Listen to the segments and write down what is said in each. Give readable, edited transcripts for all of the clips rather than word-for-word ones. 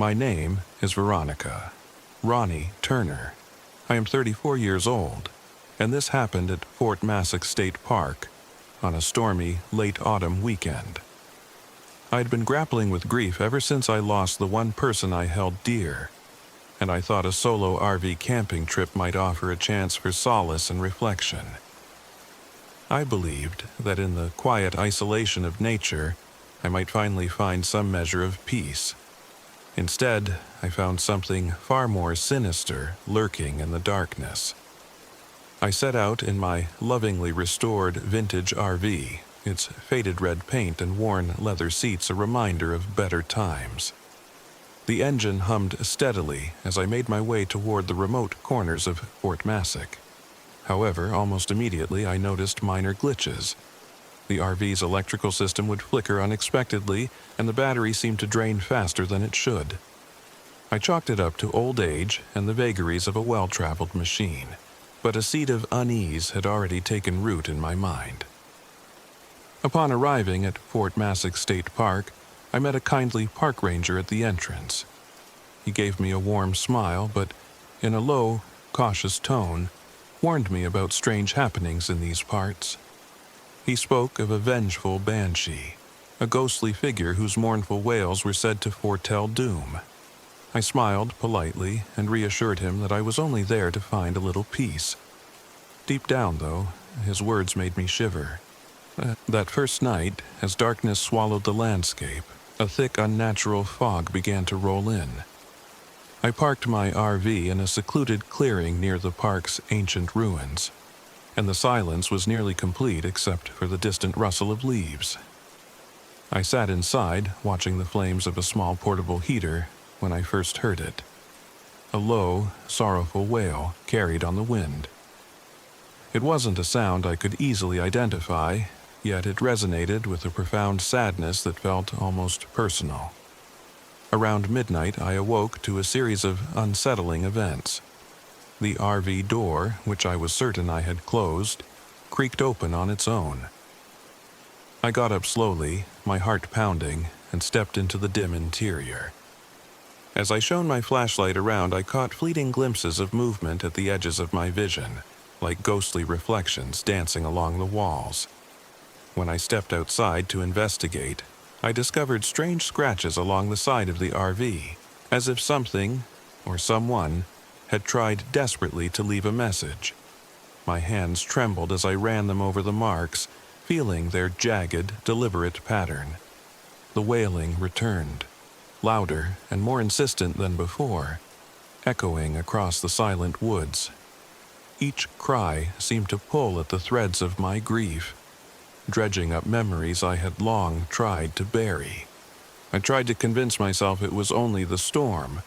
My name is Veronica, Ronnie Turner. I am 34 years old, and this happened at Fort Massac State Park on a stormy late autumn weekend. I'd been grappling with grief ever since I lost the one person I held dear, and I thought a solo RV camping trip might offer a chance for solace and reflection. I believed that in the quiet isolation of nature, I might finally find some measure of peace. Instead, I found something far more sinister lurking in the darkness. I set out in my lovingly restored vintage RV, its faded red paint and worn leather seats a reminder of better times. The engine hummed steadily as I made my way toward the remote corners of Fort Massac. However, almost immediately I noticed minor glitches. The RV's electrical system would flicker unexpectedly, and the battery seemed to drain faster than it should. I chalked it up to old age and the vagaries of a well-traveled machine, but a seed of unease had already taken root in my mind. Upon arriving at Fort Massac State Park, I met a kindly park ranger at the entrance. He gave me a warm smile, but in a low, cautious tone, warned me about strange happenings in these parts. He spoke of a vengeful banshee, a ghostly figure whose mournful wails were said to foretell doom. I smiled politely and reassured him that I was only there to find a little peace. Deep down, though, his words made me shiver. That first night, as darkness swallowed the landscape, a thick, unnatural fog began to roll in. I parked my RV in a secluded clearing near the park's ancient ruins, and the silence was nearly complete except for the distant rustle of leaves. I sat inside, watching the flames of a small portable heater, when I first heard it. A low, sorrowful wail carried on the wind. It wasn't a sound I could easily identify, yet it resonated with a profound sadness that felt almost personal. Around midnight, I awoke to a series of unsettling events. The RV door, which I was certain I had closed, creaked open on its own. I got up slowly, my heart pounding, and stepped into the dim interior. As I shone my flashlight around, I caught fleeting glimpses of movement at the edges of my vision, like ghostly reflections dancing along the walls. When I stepped outside to investigate, I discovered strange scratches along the side of the RV, as if something, or someone, had tried desperately to leave a message. My hands trembled as I ran them over the marks, feeling their jagged, deliberate pattern. The wailing returned, louder and more insistent than before, echoing across the silent woods. Each cry seemed to pull at the threads of my grief, dredging up memories I had long tried to bury. I tried to convince myself it was only the storm,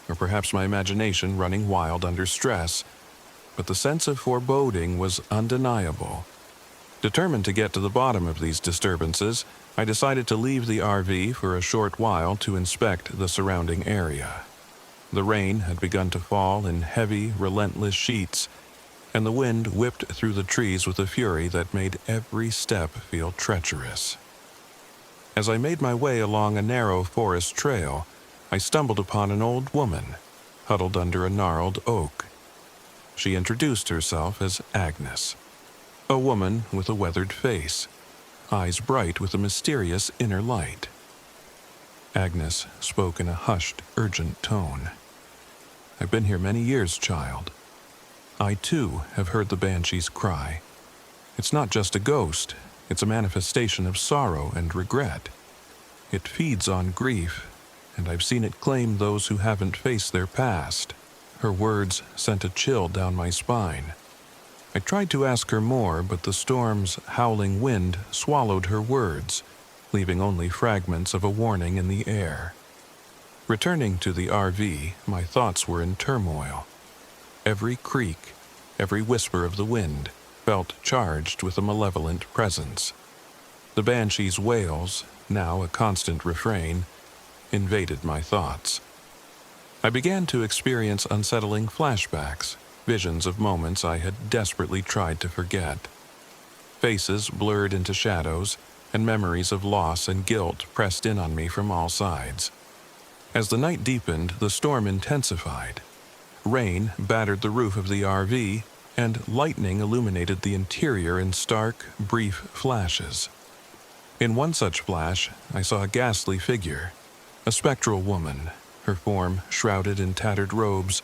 or perhaps my imagination running wild under stress, but the sense of foreboding was undeniable. Determined to get to the bottom of these disturbances, I decided to leave the RV for a short while to inspect the surrounding area. The rain had begun to fall in heavy, relentless sheets, and the wind whipped through the trees with a fury that made every step feel treacherous. As I made my way along a narrow forest trail, I stumbled upon an old woman, huddled under a gnarled oak. She introduced herself as Agnes, a woman with a weathered face, eyes bright with a mysterious inner light. Agnes spoke in a hushed, urgent tone. "I've been here many years, child. I, too, have heard the banshee's cry. It's not just a ghost, it's a manifestation of sorrow and regret. It feeds on grief, and I've seen it claim those who haven't faced their past." Her words sent a chill down my spine. I tried to ask her more, but the storm's howling wind swallowed her words, leaving only fragments of a warning in the air. Returning to the RV, my thoughts were in turmoil. Every creak, every whisper of the wind, felt charged with a malevolent presence. The banshee's wails, now a constant refrain, invaded my thoughts. I began to experience unsettling flashbacks, visions of moments I had desperately tried to forget. Faces blurred into shadows, and memories of loss and guilt pressed in on me from all sides. As the night deepened, the storm intensified. Rain battered the roof of the RV, and lightning illuminated the interior in stark, brief flashes. In one such flash, I saw a ghastly figure, a spectral woman, her form shrouded in tattered robes,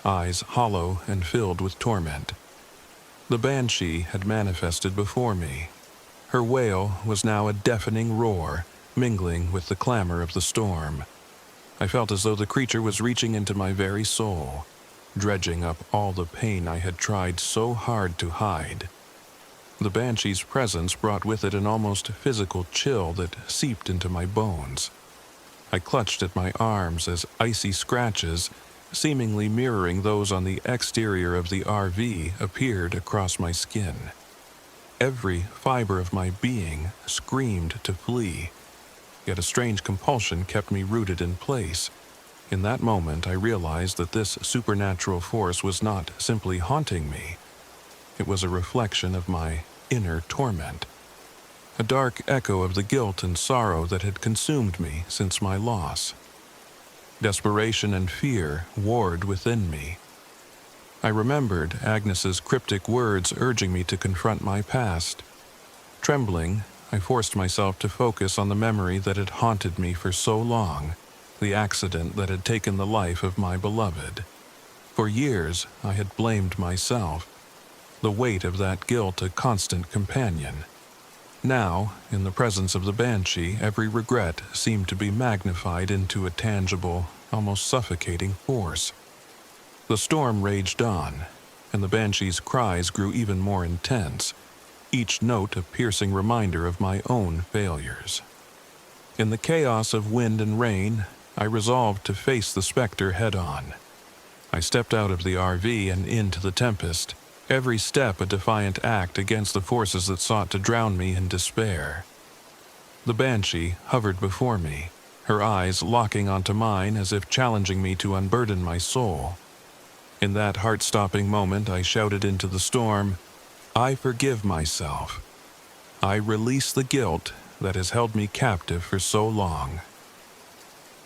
eyes hollow and filled with torment. The banshee had manifested before me. Her wail was now a deafening roar, mingling with the clamor of the storm. I felt as though the creature was reaching into my very soul, dredging up all the pain I had tried so hard to hide. The banshee's presence brought with it an almost physical chill that seeped into my bones. I clutched at my arms as icy scratches, seemingly mirroring those on the exterior of the RV, appeared across my skin. Every fiber of my being screamed to flee, yet a strange compulsion kept me rooted in place. In that moment, I realized that this supernatural force was not simply haunting me. It was a reflection of my inner torment, a dark echo of the guilt and sorrow that had consumed me since my loss. Desperation and fear warred within me. I remembered Agnes's cryptic words urging me to confront my past. Trembling, I forced myself to focus on the memory that had haunted me for so long, the accident that had taken the life of my beloved. For years, I had blamed myself, the weight of that guilt a constant companion. Now, in the presence of the banshee, every regret seemed to be magnified into a tangible, almost suffocating force. The storm raged on, and the banshee's cries grew even more intense, each note a piercing reminder of my own failures. In the chaos of wind and rain, I resolved to face the specter head-on. I stepped out of the RV and into the tempest, every step a defiant act against the forces that sought to drown me in despair. The banshee hovered before me, her eyes locking onto mine as if challenging me to unburden my soul. In that heart-stopping moment, I shouted into the storm, "I forgive myself. I release the guilt that has held me captive for so long."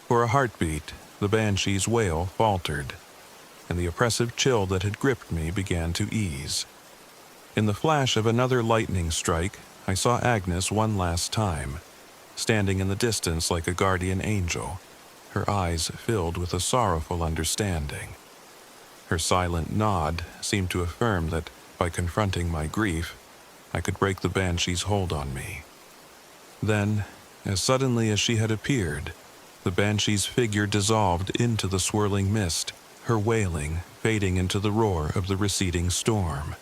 For a heartbeat, the banshee's wail faltered, and the oppressive chill that had gripped me began to ease. In the flash of another lightning strike, I saw Agnes one last time, standing in the distance like a guardian angel, her eyes filled with a sorrowful understanding. Her silent nod seemed to affirm that, by confronting my grief, I could break the banshee's hold on me. Then, as suddenly as she had appeared, the banshee's figure dissolved into the swirling mist, her wailing fading into the roar of the receding storm.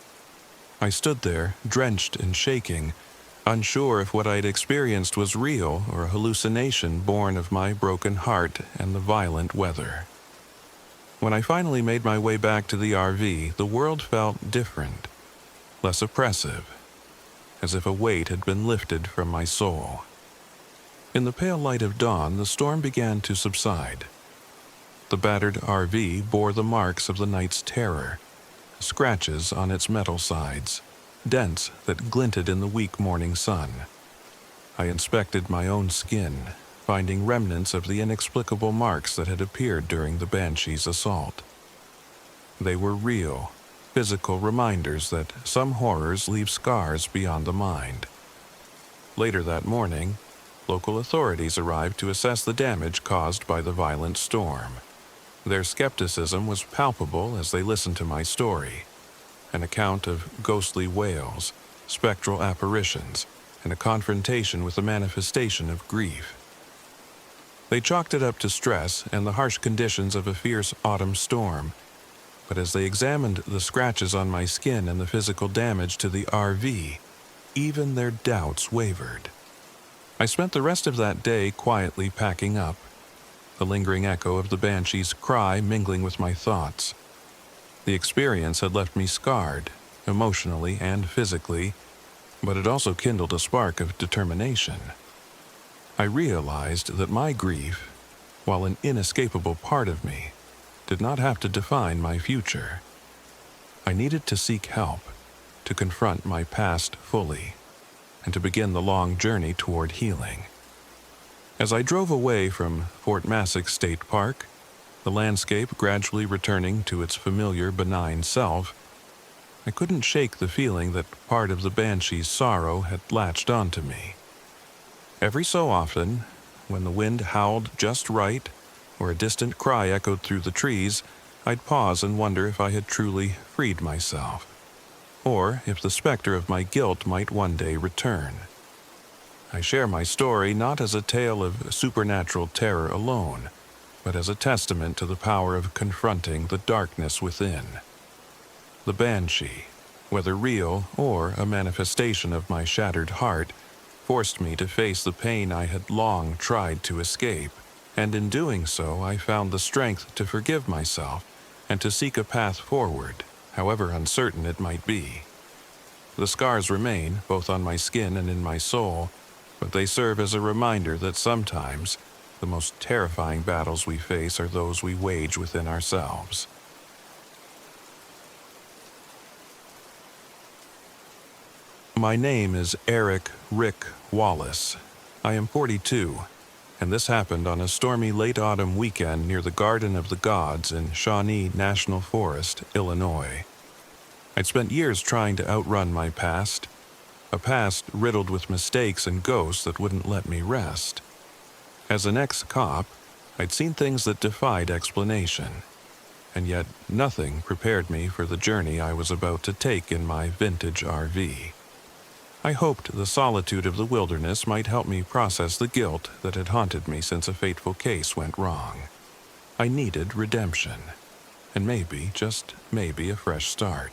I stood there, drenched and shaking, unsure if what I had experienced was real or a hallucination born of my broken heart and the violent weather. When I finally made my way back to the RV, the world felt different, less oppressive, as if a weight had been lifted from my soul. In the pale light of dawn, the storm began to subside. The battered RV bore the marks of the night's terror, scratches on its metal sides, dents that glinted in the weak morning sun. I inspected my own skin, finding remnants of the inexplicable marks that had appeared during the banshee's assault. They were real, physical reminders that some horrors leave scars beyond the mind. Later that morning, local authorities arrived to assess the damage caused by the violent storm. Their skepticism was palpable as they listened to my story, an account of ghostly wails, spectral apparitions, and a confrontation with the manifestation of grief. They chalked it up to stress and the harsh conditions of a fierce autumn storm, but as they examined the scratches on my skin and the physical damage to the RV, even their doubts wavered. I spent the rest of that day quietly packing up, the lingering echo of the banshee's cry mingling with my thoughts. The experience had left me scarred, emotionally and physically, but it also kindled a spark of determination. I realized that my grief, while an inescapable part of me, did not have to define my future. I needed to seek help, to confront my past fully, and to begin the long journey toward healing. As I drove away from Fort Massac State Park, the landscape gradually returning to its familiar benign self, I couldn't shake the feeling that part of the banshee's sorrow had latched onto me. Every so often, when the wind howled just right, or a distant cry echoed through the trees, I'd pause and wonder if I had truly freed myself, or if the specter of my guilt might one day return. I share my story not as a tale of supernatural terror alone, but as a testament to the power of confronting the darkness within. The banshee, whether real or a manifestation of my shattered heart, forced me to face the pain I had long tried to escape, and in doing so I found the strength to forgive myself and to seek a path forward, however uncertain it might be. The scars remain, both on my skin and in my soul, but they serve as a reminder that sometimes the most terrifying battles we face are those we wage within ourselves. My name is Eric Rick Wallace. I am 42, and this happened on a stormy late autumn weekend near the Garden of the Gods in Shawnee National Forest, Illinois. I'd spent years trying to outrun my past, a past riddled with mistakes and ghosts that wouldn't let me rest. As an ex-cop, I'd seen things that defied explanation, and yet nothing prepared me for the journey I was about to take in my vintage RV. I hoped the solitude of the wilderness might help me process the guilt that had haunted me since a fateful case went wrong. I needed redemption, and maybe, just maybe, a fresh start.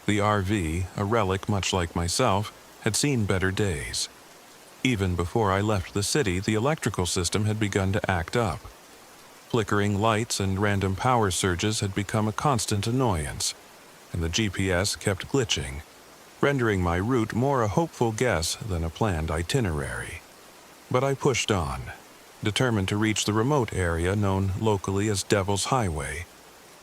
The RV, a relic much like myself, had seen better days. Even before I left the city, the electrical system had begun to act up. Flickering lights and random power surges had become a constant annoyance, and the GPS kept glitching, rendering my route more a hopeful guess than a planned itinerary. But I pushed on, determined to reach the remote area known locally as Devil's Highway,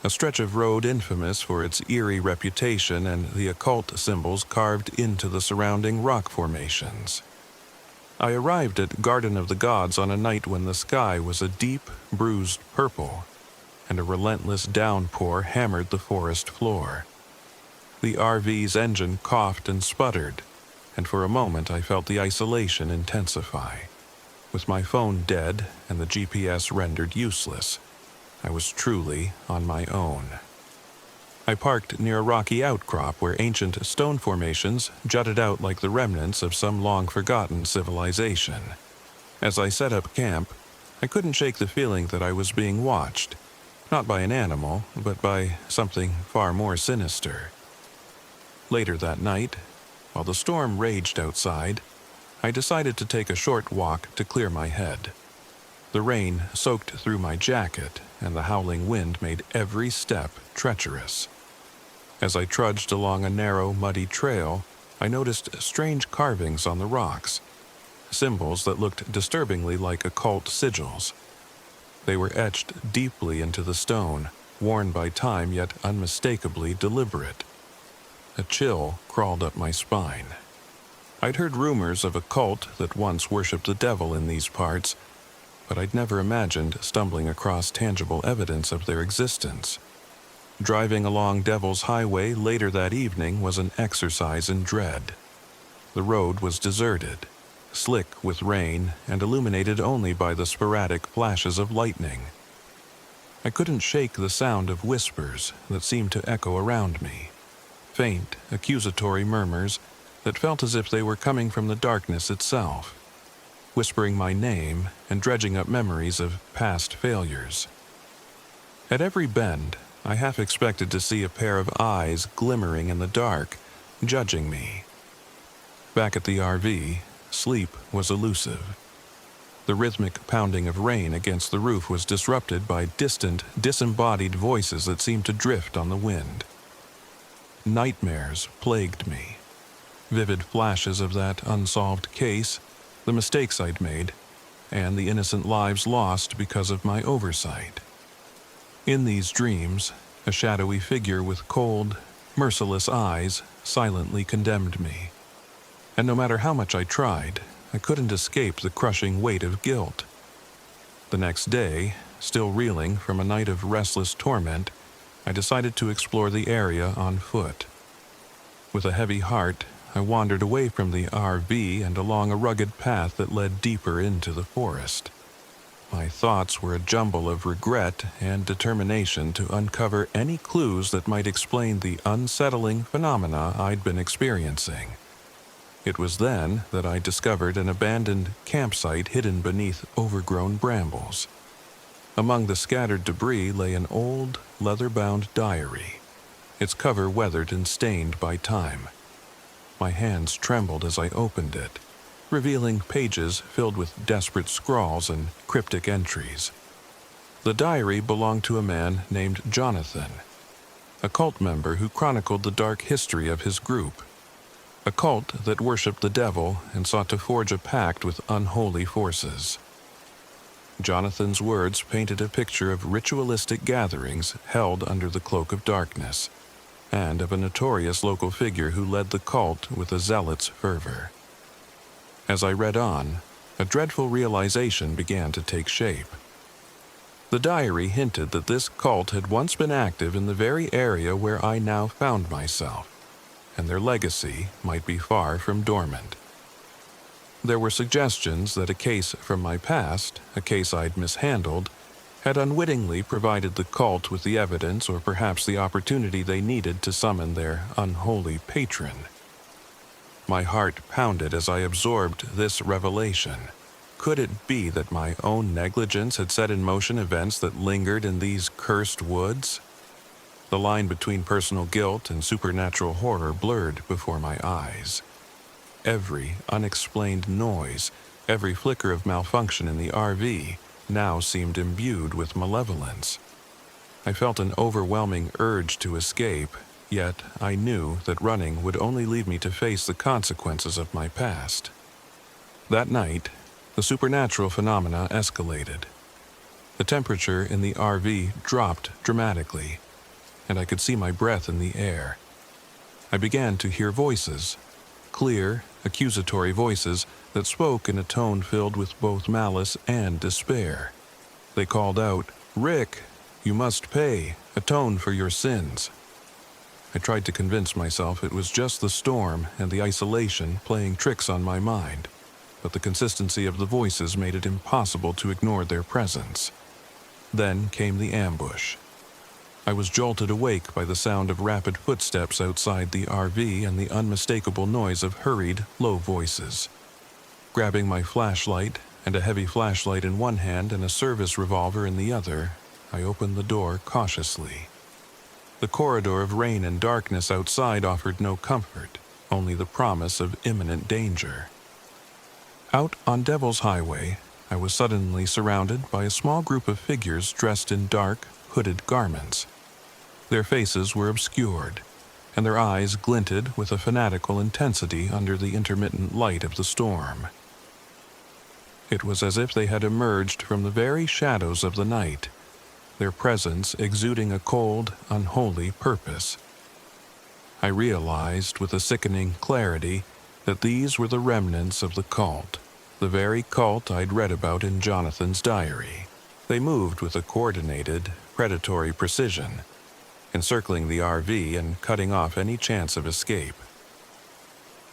a stretch of road infamous for its eerie reputation and the occult symbols carved into the surrounding rock formations. I arrived at Garden of the Gods on a night when the sky was a deep, bruised purple, and a relentless downpour hammered the forest floor. The RV's engine coughed and sputtered, and for a moment I felt the isolation intensify. With my phone dead and the GPS rendered useless, I was truly on my own. I parked near a rocky outcrop where ancient stone formations jutted out like the remnants of some long-forgotten civilization. As I set up camp, I couldn't shake the feeling that I was being watched, not by an animal, but by something far more sinister. Later that night, while the storm raged outside, I decided to take a short walk to clear my head. The rain soaked through my jacket, and the howling wind made every step treacherous. As I trudged along a narrow, muddy trail, I noticed strange carvings on the rocks, symbols that looked disturbingly like occult sigils. They were etched deeply into the stone, worn by time yet unmistakably deliberate. A chill crawled up my spine. I'd heard rumors of a cult that once worshipped the devil in these parts, but I'd never imagined stumbling across tangible evidence of their existence. Driving along Devil's Highway later that evening was an exercise in dread. The road was deserted, slick with rain and illuminated only by the sporadic flashes of lightning. I couldn't shake the sound of whispers that seemed to echo around me. Faint, accusatory murmurs that felt as if they were coming from the darkness itself, whispering my name and dredging up memories of past failures. At every bend, I half expected to see a pair of eyes glimmering in the dark, judging me. Back at the RV, sleep was elusive. The rhythmic pounding of rain against the roof was disrupted by distant, disembodied voices that seemed to drift on the wind. Nightmares plagued me. Vivid flashes of that unsolved case, the mistakes I'd made, and the innocent lives lost because of my oversight. In these dreams, a shadowy figure with cold, merciless eyes silently condemned me. And no matter how much I tried, I couldn't escape the crushing weight of guilt. The next day, still reeling from a night of restless torment, I decided to explore the area on foot. With a heavy heart, I wandered away from the RV and along a rugged path that led deeper into the forest. My thoughts were a jumble of regret and determination to uncover any clues that might explain the unsettling phenomena I'd been experiencing. It was then that I discovered an abandoned campsite hidden beneath overgrown brambles. Among the scattered debris lay an old, leather-bound diary, its cover weathered and stained by time. My hands trembled as I opened it, revealing pages filled with desperate scrawls and cryptic entries. The diary belonged to a man named Jonathan, a cult member who chronicled the dark history of his group, a cult that worshipped the devil and sought to forge a pact with unholy forces. Jonathan's words painted a picture of ritualistic gatherings held under the cloak of darkness, and of a notorious local figure who led the cult with a zealot's fervor. As I read on, a dreadful realization began to take shape. The diary hinted that this cult had once been active in the very area where I now found myself, and their legacy might be far from dormant. There were suggestions that a case from my past, a case I'd mishandled, had unwittingly provided the cult with the evidence or perhaps the opportunity they needed to summon their unholy patron. My heart pounded as I absorbed this revelation. Could it be that my own negligence had set in motion events that lingered in these cursed woods? The line between personal guilt and supernatural horror blurred before my eyes. Every unexplained noise, every flicker of malfunction in the RV, now seemed imbued with malevolence. I felt an overwhelming urge to escape, yet I knew that running would only lead me to face the consequences of my past. That night, the supernatural phenomena escalated. The temperature in the RV dropped dramatically, and I could see my breath in the air. I began to hear voices, clear, accusatory voices that spoke in a tone filled with both malice and despair. They called out, "Rick, you must pay, atone for your sins." I tried to convince myself it was just the storm and the isolation playing tricks on my mind, but the consistency of the voices made it impossible to ignore their presence. Then came the ambush. I was jolted awake by the sound of rapid footsteps outside the RV and the unmistakable noise of hurried, low voices. Grabbing my flashlight, and a heavy flashlight in one hand and a service revolver in the other, I opened the door cautiously. The corridor of rain and darkness outside offered no comfort, only the promise of imminent danger. Out on Devil's Highway, I was suddenly surrounded by a small group of figures dressed in dark, hooded garments. Their faces were obscured, and their eyes glinted with a fanatical intensity under the intermittent light of the storm. It was as if they had emerged from the very shadows of the night, their presence exuding a cold, unholy purpose. I realized with a sickening clarity that these were the remnants of the cult, the very cult I'd read about in Jonathan's diary. They moved with a coordinated, predatory precision, encircling the RV and cutting off any chance of escape.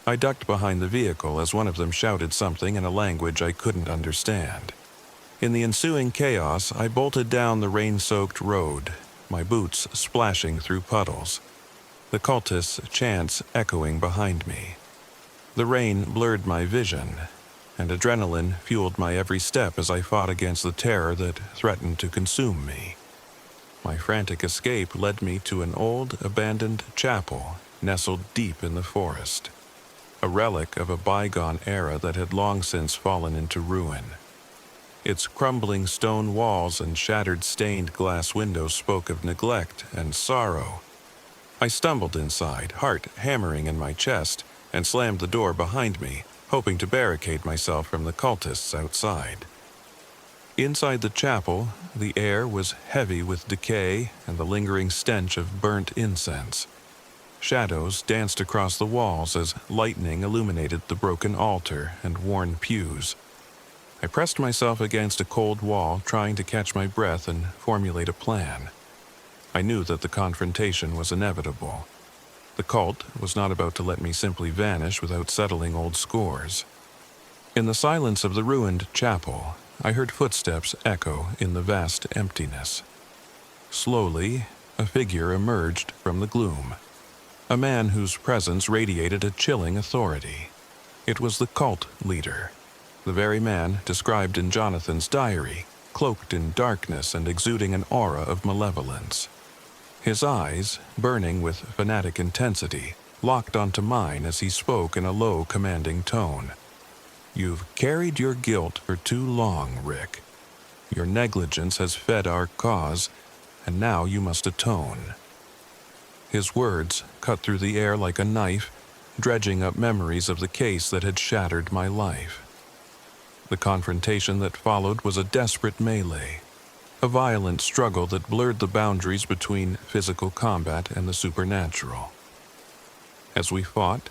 I ducked behind the vehicle as one of them shouted something in a language I couldn't understand. In the ensuing chaos, I bolted down the rain-soaked road, my boots splashing through puddles, the cultists' chants echoing behind me. The rain blurred my vision, and adrenaline fueled my every step as I fought against the terror that threatened to consume me. My frantic escape led me to an old, abandoned chapel nestled deep in the forest, a relic of a bygone era that had long since fallen into ruin. Its crumbling stone walls and shattered stained glass windows spoke of neglect and sorrow. I stumbled inside, heart hammering in my chest, and slammed the door behind me, hoping to barricade myself from the cultists outside. Inside the chapel, the air was heavy with decay and the lingering stench of burnt incense. Shadows danced across the walls as lightning illuminated the broken altar and worn pews. I pressed myself against a cold wall, trying to catch my breath and formulate a plan. I knew that the confrontation was inevitable. The cult was not about to let me simply vanish without settling old scores. In the silence of the ruined chapel, I heard footsteps echo in the vast emptiness. Slowly, a figure emerged from the gloom. A man whose presence radiated a chilling authority. It was the cult leader, the very man described in Jonathan's diary, cloaked in darkness and exuding an aura of malevolence. His eyes, burning with fanatic intensity, locked onto mine as he spoke in a low, commanding tone. "You've carried your guilt for too long, Rick. Your negligence has fed our cause, and now you must atone." His words cut through the air like a knife, dredging up memories of the case that had shattered my life. The confrontation that followed was a desperate melee, a violent struggle that blurred the boundaries between physical combat and the supernatural. As we fought,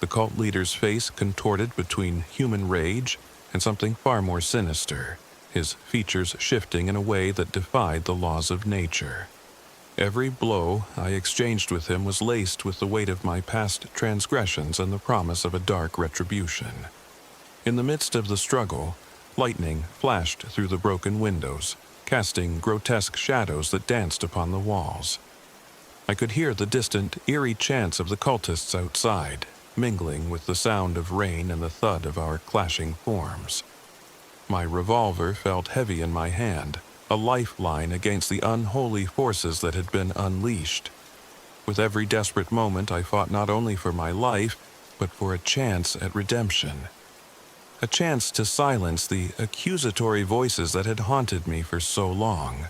the cult leader's face contorted between human rage and something far more sinister, his features shifting in a way that defied the laws of nature. Every blow I exchanged with him was laced with the weight of my past transgressions and the promise of a dark retribution. In the midst of the struggle, lightning flashed through the broken windows, casting grotesque shadows that danced upon the walls. I could hear the distant, eerie chants of the cultists outside, mingling with the sound of rain and the thud of our clashing forms. My revolver felt heavy in my hand, a lifeline against the unholy forces that had been unleashed. With every desperate moment, I fought not only for my life, but for a chance at redemption. A chance to silence the accusatory voices that had haunted me for so long.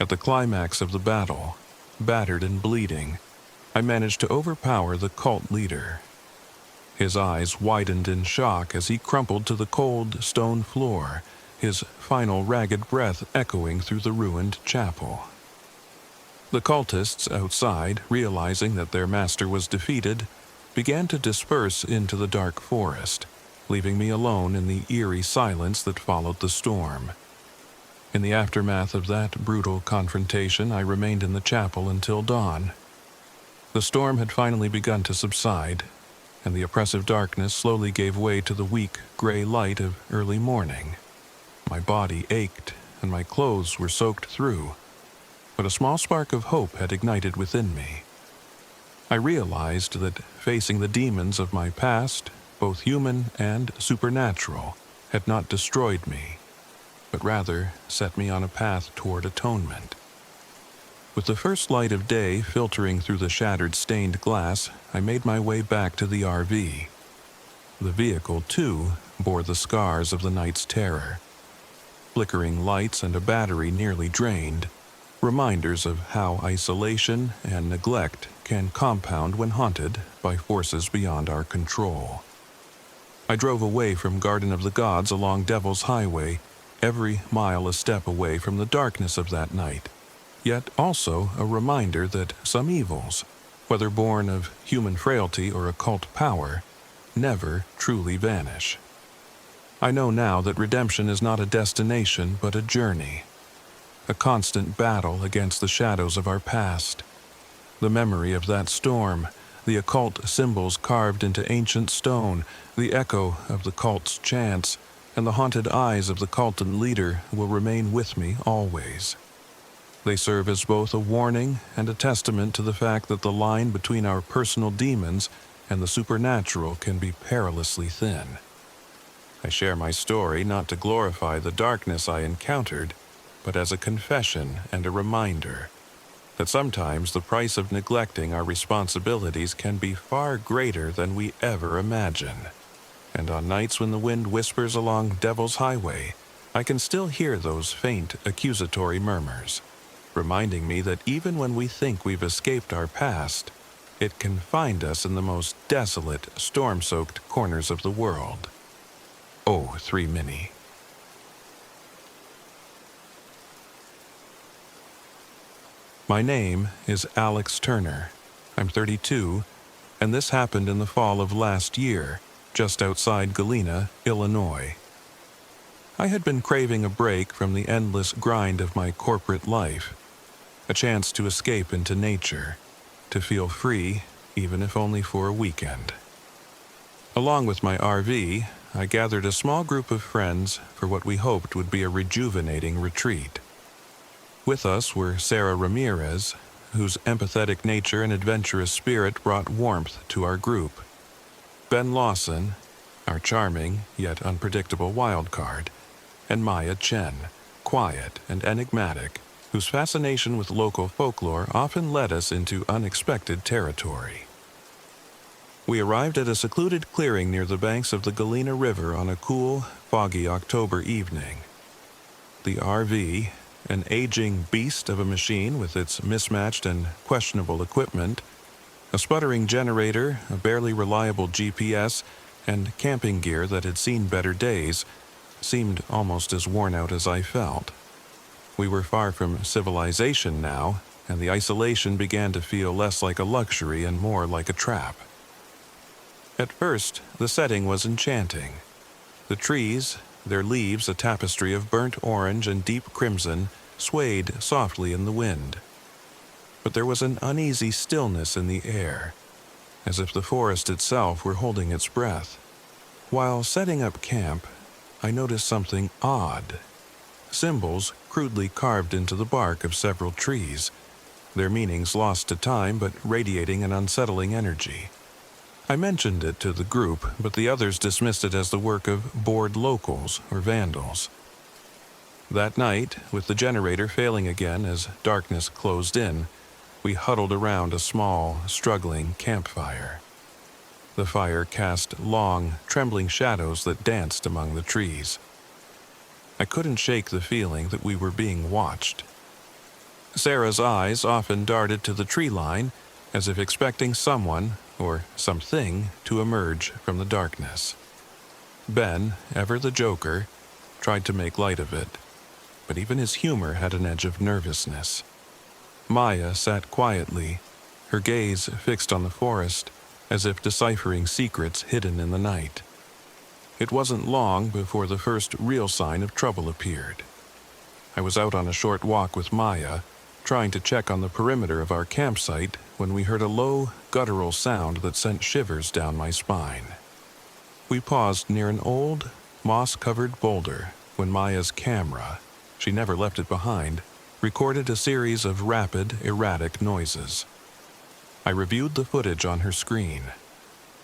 At the climax of the battle, battered and bleeding, I managed to overpower the cult leader. His eyes widened in shock as he crumpled to the cold stone floor, his final ragged breath echoing through the ruined chapel. The cultists outside, realizing that their master was defeated, began to disperse into the dark forest, leaving me alone in the eerie silence that followed the storm. In the aftermath of that brutal confrontation, I remained in the chapel until dawn. The storm had finally begun to subside, and the oppressive darkness slowly gave way to the weak, gray light of early morning. My body ached, and my clothes were soaked through, but a small spark of hope had ignited within me. I realized that facing the demons of my past, both human and supernatural, had not destroyed me, but rather set me on a path toward atonement. With the first light of day filtering through the shattered stained glass, I made my way back to the RV. The vehicle, too, bore the scars of the night's terror. Flickering lights and a battery nearly drained, reminders of how isolation and neglect can compound when haunted by forces beyond our control. I drove away from Garden of the Gods along Devil's Highway, every mile a step away from the darkness of that night, yet also a reminder that some evils, whether born of human frailty or occult power, never truly vanish. I know now that redemption is not a destination but a journey, a constant battle against the shadows of our past. The memory of that storm, the occult symbols carved into ancient stone, the echo of the cult's chants, and the haunted eyes of the cultic leader will remain with me always. They serve as both a warning and a testament to the fact that the line between our personal demons and the supernatural can be perilously thin. I share my story not to glorify the darkness I encountered, but as a confession and a reminder that sometimes the price of neglecting our responsibilities can be far greater than we ever imagine. And on nights when the wind whispers along Devil's Highway, I can still hear those faint accusatory murmurs, reminding me that even when we think we've escaped our past, it can find us in the most desolate, storm-soaked corners of the world. Oh, 3 Mini. My name is Alex Turner. I'm 32, and this happened in the fall of last year, just outside Galena, Illinois. I had been craving a break from the endless grind of my corporate life, a chance to escape into nature, to feel free, even if only for a weekend. Along with my RV, I gathered a small group of friends for what we hoped would be a rejuvenating retreat. With us were Sarah Ramirez, whose empathetic nature and adventurous spirit brought warmth to our group; Ben Lawson, our charming yet unpredictable wild card; and Maya Chen, quiet and enigmatic, whose fascination with local folklore often led us into unexpected territory. We arrived at a secluded clearing near the banks of the Galena River on a cool, foggy October evening. The RV, an aging beast of a machine with its mismatched and questionable equipment, a sputtering generator, a barely reliable GPS, and camping gear that had seen better days, seemed almost as worn out as I felt. We were far from civilization now, and the isolation began to feel less like a luxury and more like a trap. At first, the setting was enchanting. The trees, their leaves a tapestry of burnt orange and deep crimson, swayed softly in the wind. But there was an uneasy stillness in the air, as if the forest itself were holding its breath. While setting up camp, I noticed something odd. Symbols crudely carved into the bark of several trees, their meanings lost to time but radiating an unsettling energy. I mentioned it to the group, but the others dismissed it as the work of bored locals or vandals. That night, with the generator failing again as darkness closed in, we huddled around a small, struggling campfire. The fire cast long, trembling shadows that danced among the trees. I couldn't shake the feeling that we were being watched. Sarah's eyes often darted to the tree line, as if expecting someone, or something, to emerge from the darkness. Ben, ever the joker, tried to make light of it, but even his humor had an edge of nervousness. Maya sat quietly, her gaze fixed on the forest, as if deciphering secrets hidden in the night. It wasn't long before the first real sign of trouble appeared. I was out on a short walk with Maya, trying to check on the perimeter of our campsite, when we heard a low, guttural sound that sent shivers down my spine. We paused near an old, moss-covered boulder when Maya's camera, she never left it behind, recorded a series of rapid, erratic noises. I reviewed the footage on her screen.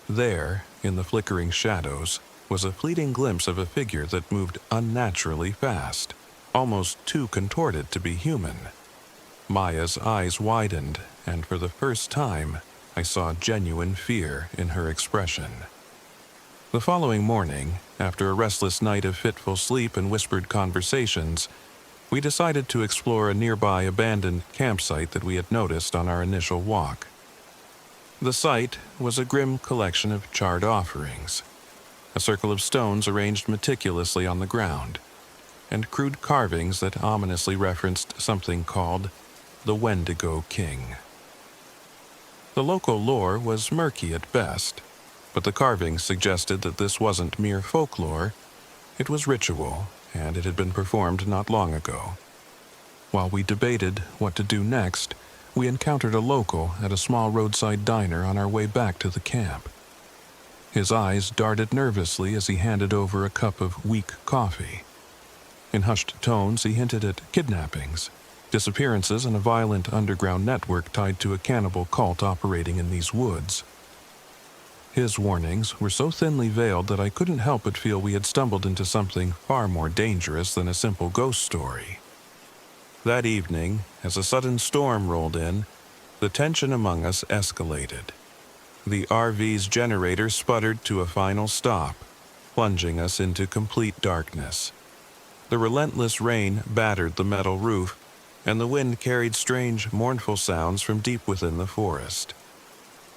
There, in the flickering shadows, was a fleeting glimpse of a figure that moved unnaturally fast, almost too contorted to be human. Maya's eyes widened, and for the first time, I saw genuine fear in her expression. The following morning, after a restless night of fitful sleep and whispered conversations, we decided to explore a nearby abandoned campsite that we had noticed on our initial walk. The site was a grim collection of charred offerings, a circle of stones arranged meticulously on the ground, and crude carvings that ominously referenced something called the Wendigo King. The local lore was murky at best, but the carvings suggested that this wasn't mere folklore, it was ritual, and it had been performed not long ago. While we debated what to do next, we encountered a local at a small roadside diner on our way back to the camp. His eyes darted nervously as he handed over a cup of weak coffee. In hushed tones, he hinted at kidnappings, disappearances, and a violent underground network tied to a cannibal cult operating in these woods. His warnings were so thinly veiled that I couldn't help but feel we had stumbled into something far more dangerous than a simple ghost story. That evening, as a sudden storm rolled in, the tension among us escalated. The RV's generator sputtered to a final stop, plunging us into complete darkness. The relentless rain battered the metal roof, and the wind carried strange, mournful sounds from deep within the forest.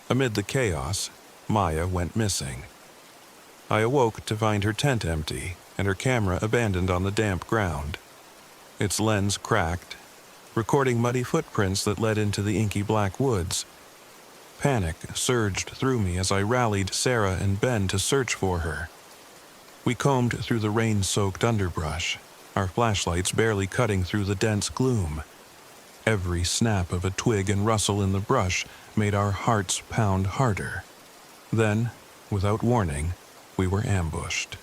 Amid the chaos, Maya went missing. I awoke to find her tent empty and her camera abandoned on the damp ground. Its lens cracked, recording muddy footprints that led into the inky black woods. Panic surged through me as I rallied Sarah and Ben to search for her. We combed through the rain-soaked underbrush, our flashlights barely cutting through the dense gloom. Every snap of a twig and rustle in the brush made our hearts pound harder. Then, without warning, we were ambushed.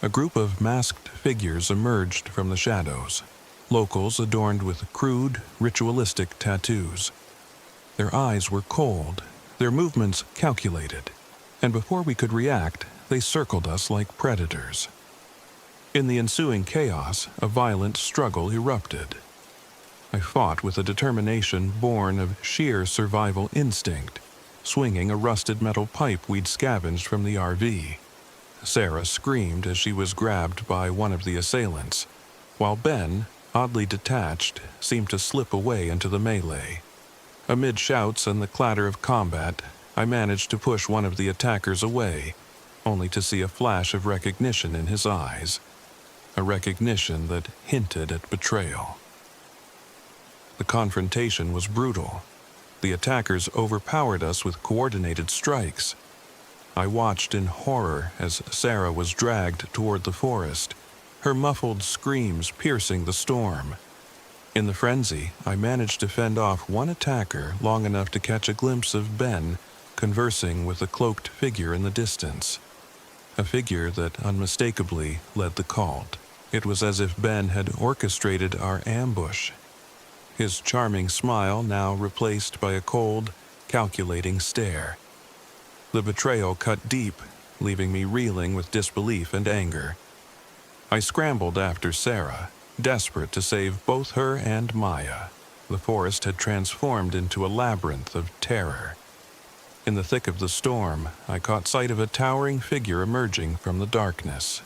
A group of masked figures emerged from the shadows, locals adorned with crude, ritualistic tattoos. Their eyes were cold, their movements calculated, and before we could react, they circled us like predators. In the ensuing chaos, a violent struggle erupted. I fought with a determination born of sheer survival instinct, swinging a rusted metal pipe we'd scavenged from the RV. Sarah screamed as she was grabbed by one of the assailants, while Ben, oddly detached, seemed to slip away into the melee. Amid shouts and the clatter of combat, I managed to push one of the attackers away, only to see a flash of recognition in his eyes, a recognition that hinted at betrayal. The confrontation was brutal. The attackers overpowered us with coordinated strikes. I watched in horror as Sarah was dragged toward the forest, her muffled screams piercing the storm. In the frenzy, I managed to fend off one attacker long enough to catch a glimpse of Ben conversing with a cloaked figure in the distance, a figure that unmistakably led the cult. It was as if Ben had orchestrated our ambush, his charming smile now replaced by a cold, calculating stare. The betrayal cut deep, leaving me reeling with disbelief and anger. I scrambled after Sarah, desperate to save both her and Maya. The forest had transformed into a labyrinth of terror. In the thick of the storm, I caught sight of a towering figure emerging from the darkness,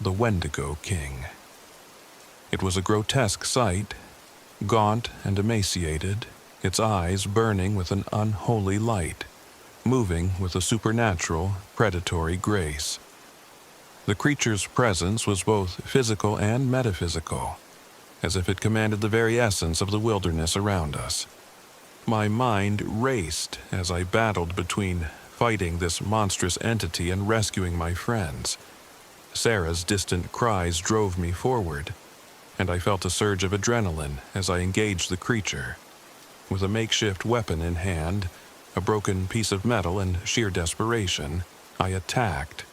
the Wendigo King. It was a grotesque sight, gaunt and emaciated, its eyes burning with an unholy light, moving with a supernatural, predatory grace. The creature's presence was both physical and metaphysical, as if it commanded the very essence of the wilderness around us. My mind raced as I battled between fighting this monstrous entity and rescuing my friends. Sarah's distant cries drove me forward, and I felt a surge of adrenaline as I engaged the creature. With a makeshift weapon in hand, a broken piece of metal and sheer desperation, I attacked,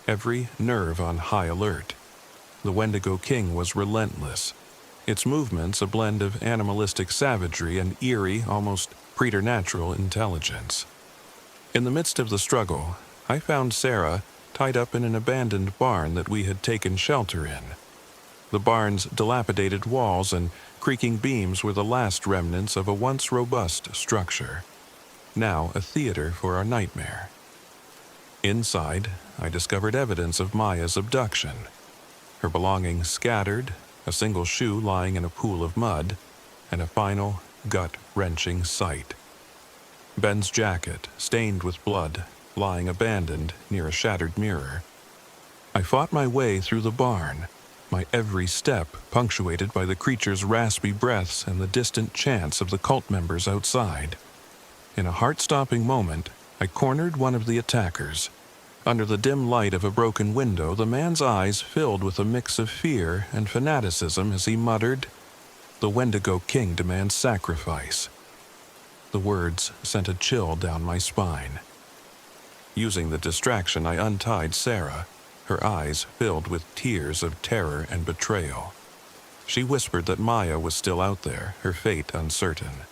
every nerve on high alert. The Wendigo King was relentless, its movements a blend of animalistic savagery and eerie, almost preternatural intelligence. In the midst of the struggle, I found Sarah tied up in an abandoned barn that we had taken shelter in. The barn's dilapidated walls and creaking beams were the last remnants of a once robust structure, now a theater for our nightmare. Inside, I discovered evidence of Maya's abduction, her belongings scattered, a single shoe lying in a pool of mud, and a final, gut-wrenching sight. Ben's jacket, stained with blood, lying abandoned near a shattered mirror. I fought my way through the barn, my every step punctuated by the creature's raspy breaths and the distant chants of the cult members outside. In a heart-stopping moment, I cornered one of the attackers. Under the dim light of a broken window, the man's eyes filled with a mix of fear and fanaticism as he muttered, "The Wendigo King demands sacrifice." The words sent a chill down my spine. Using the distraction, I untied Sarah, her eyes filled with tears of terror and betrayal. She whispered that Maya was still out there, her fate uncertain.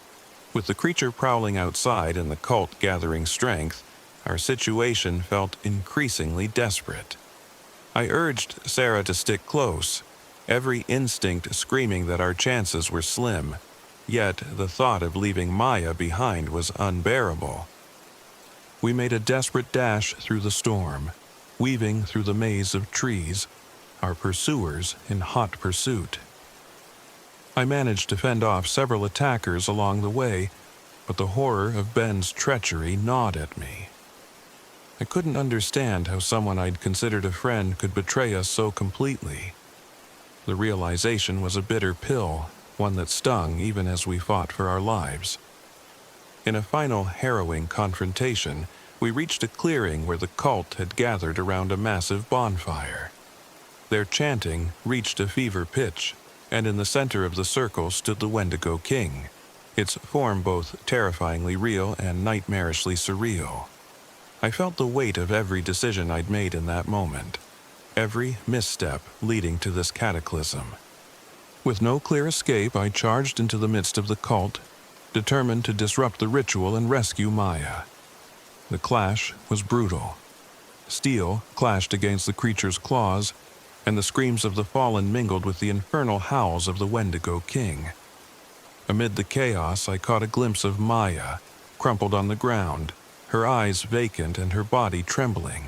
With the creature prowling outside and the cult gathering strength, our situation felt increasingly desperate. I urged Sarah to stick close, every instinct screaming that our chances were slim, yet the thought of leaving Maya behind was unbearable. We made a desperate dash through the storm, weaving through the maze of trees, our pursuers in hot pursuit. I managed to fend off several attackers along the way, but the horror of Ben's treachery gnawed at me. I couldn't understand how someone I'd considered a friend could betray us so completely. The realization was a bitter pill, one that stung even as we fought for our lives. In a final harrowing confrontation, we reached a clearing where the cult had gathered around a massive bonfire. Their chanting reached a fever pitch, and in the center of the circle stood the Wendigo King, its form both terrifyingly real and nightmarishly surreal. I felt the weight of every decision I'd made in that moment, every misstep leading to this cataclysm. With no clear escape, I charged into the midst of the cult, determined to disrupt the ritual and rescue Maya. The clash was brutal. Steel clashed against the creature's claws, and the screams of the fallen mingled with the infernal howls of the Wendigo King. Amid the chaos, I caught a glimpse of Maya, crumpled on the ground, her eyes vacant and her body trembling.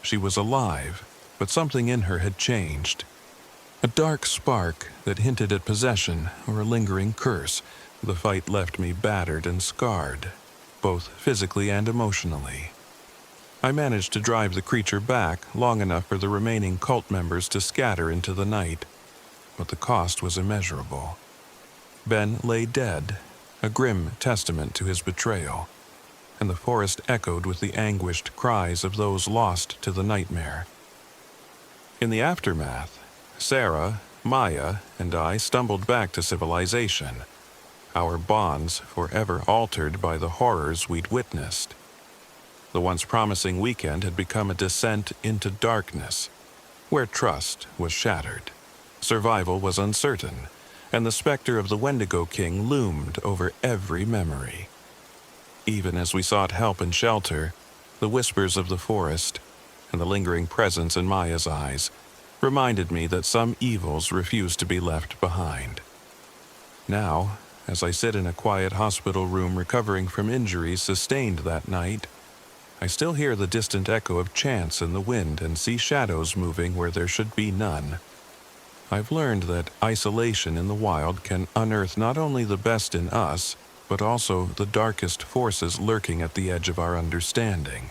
She was alive, but something in her had changed. A dark spark that hinted at possession or a lingering curse. The fight left me battered and scarred, both physically and emotionally. I managed to drive the creature back long enough for the remaining cult members to scatter into the night, but the cost was immeasurable. Ben lay dead, a grim testament to his betrayal, and the forest echoed with the anguished cries of those lost to the nightmare. In the aftermath, Sarah, Maya, and I stumbled back to civilization, our bonds forever altered by the horrors we'd witnessed. The once promising weekend had become a descent into darkness, where trust was shattered, survival was uncertain, and the specter of the Wendigo King loomed over every memory. Even as we sought help and shelter, the whispers of the forest and the lingering presence in Maya's eyes reminded me that some evils refused to be left behind. Now, as I sit in a quiet hospital room recovering from injuries sustained that night, I still hear the distant echo of chants in the wind and see shadows moving where there should be none. I've learned that isolation in the wild can unearth not only the best in us, but also the darkest forces lurking at the edge of our understanding.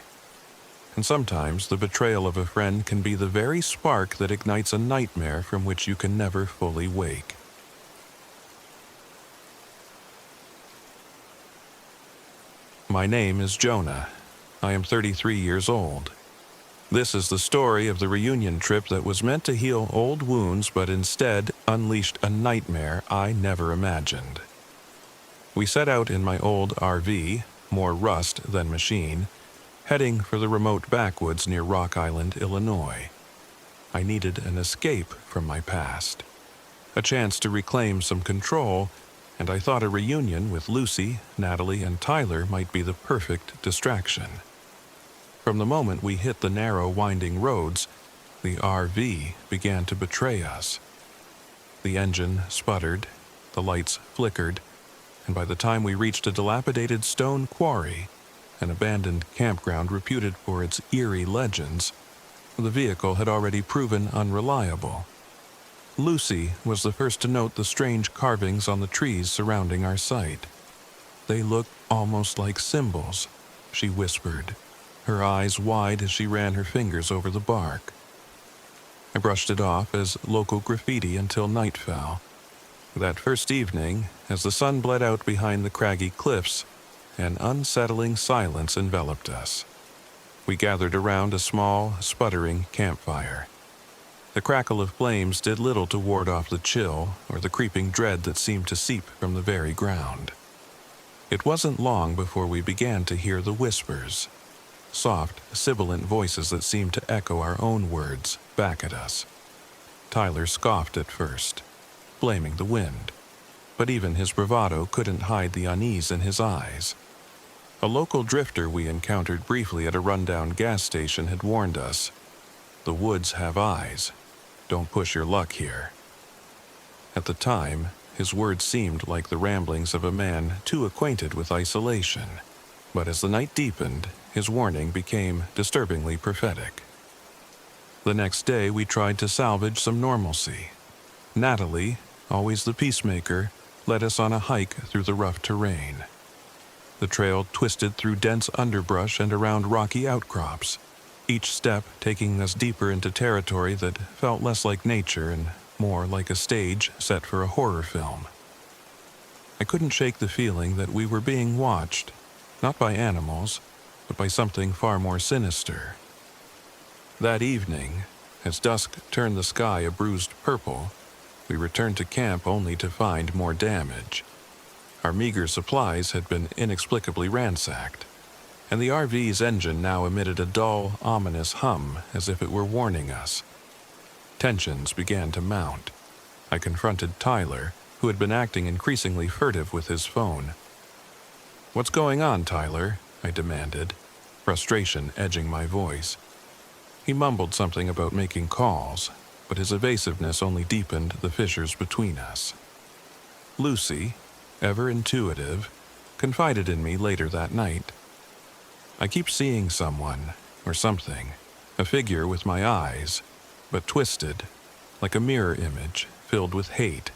And sometimes the betrayal of a friend can be the very spark that ignites a nightmare from which you can never fully wake. My name is Jonah. I am 33 years old. This is the story of the reunion trip that was meant to heal old wounds but instead unleashed a nightmare I never imagined. We set out in my old RV, more rust than machine, heading for the remote backwoods near Rock Island, Illinois. I needed an escape from my past, a chance to reclaim some control, and I thought a reunion with Lucy, Natalie, and Tyler might be the perfect distraction. From the moment we hit the narrow, winding roads, the RV began to betray us. The engine sputtered, the lights flickered, and by the time we reached a dilapidated stone quarry, an abandoned campground reputed for its eerie legends, the vehicle had already proven unreliable. Lucy was the first to note the strange carvings on the trees surrounding our site. "They look almost like symbols," she whispered, her eyes wide as she ran her fingers over the bark. I brushed it off as local graffiti until night fell. That first evening, as the sun bled out behind the craggy cliffs, an unsettling silence enveloped us. We gathered around a small, sputtering campfire. The crackle of flames did little to ward off the chill or the creeping dread that seemed to seep from the very ground. It wasn't long before we began to hear the whispers, soft, sibilant voices that seemed to echo our own words back at us. Tyler scoffed at first, blaming the wind, but even his bravado couldn't hide the unease in his eyes. A local drifter we encountered briefly at a rundown gas station had warned us, "The woods have eyes. Don't push your luck here." At the time, his words seemed like the ramblings of a man too acquainted with isolation, but as the night deepened, his warning became disturbingly prophetic. The next day, we tried to salvage some normalcy. Natalie, always the peacemaker, led us on a hike through the rough terrain. The trail twisted through dense underbrush and around rocky outcrops, each step taking us deeper into territory that felt less like nature and more like a stage set for a horror film. I couldn't shake the feeling that we were being watched, not by animals, but by something far more sinister. That evening, As dusk turned the sky a bruised purple, we returned to camp only to find more damage. Our meager supplies had been inexplicably ransacked, and the RV's engine now emitted a dull, ominous hum as if it were warning us. Tensions began to mount. I confronted Tyler, who had been acting increasingly furtive with his phone. "What's going on, Tyler?" I demanded, frustration edging my voice. He mumbled something about making calls, but his evasiveness only deepened the fissures between us. Lucy, ever intuitive, confided in me later that night. "I keep seeing someone, or something, a figure with my eyes, but twisted, like a mirror image filled with hate."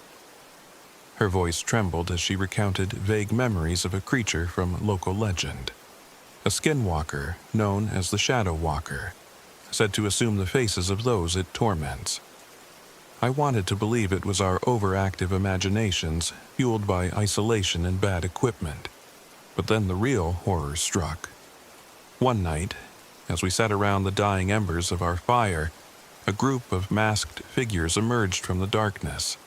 Her voice trembled as she recounted vague memories of a creature from local legend. A skinwalker known as the Shadow Walker, said to assume the faces of those it torments. I wanted to believe it was our overactive imaginations fueled by isolation and bad equipment, but then the real horror struck. One night, as we sat around the dying embers of our fire, a group of masked figures emerged from the darkness.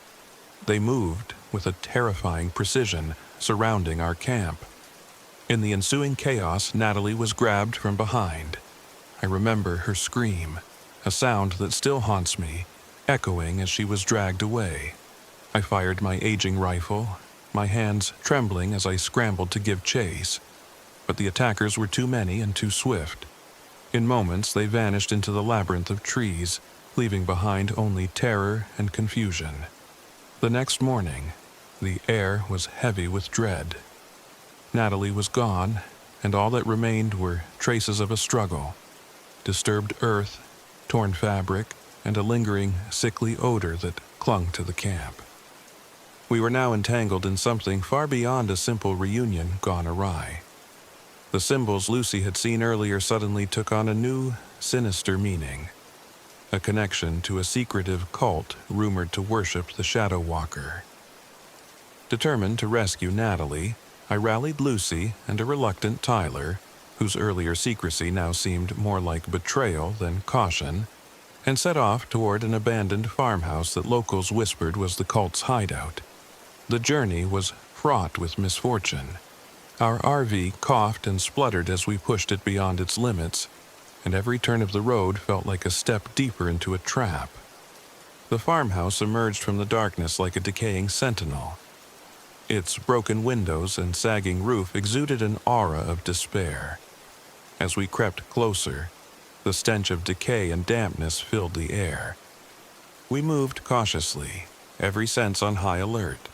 They moved with a terrifying precision, surrounding our camp. In the ensuing chaos, Natalie was grabbed from behind. I remember her scream, a sound that still haunts me, echoing as she was dragged away. I fired my aging rifle, my hands trembling as I scrambled to give chase. But the attackers were too many and too swift. In moments, they vanished into the labyrinth of trees, leaving behind only terror and confusion. The next morning, the air was heavy with dread. Natalie was gone, and all that remained were traces of a struggle. Disturbed earth, torn fabric, and a lingering, sickly odor that clung to the camp. We were now entangled in something far beyond a simple reunion gone awry. The symbols Lucy had seen earlier suddenly took on a new, sinister meaning. A connection to a secretive cult rumored to worship the Shadow Walker. Determined to rescue Natalie, I rallied Lucy and a reluctant Tyler, whose earlier secrecy now seemed more like betrayal than caution, and set off toward an abandoned farmhouse that locals whispered was the cult's hideout. The journey was fraught with misfortune. Our RV coughed and spluttered as we pushed it beyond its limits, and every turn of the road felt like a step deeper into a trap. The farmhouse emerged from the darkness like a decaying sentinel. Its broken windows and sagging roof exuded an aura of despair. As we crept closer, the stench of decay and dampness filled the air. We moved cautiously, every sense on high alert.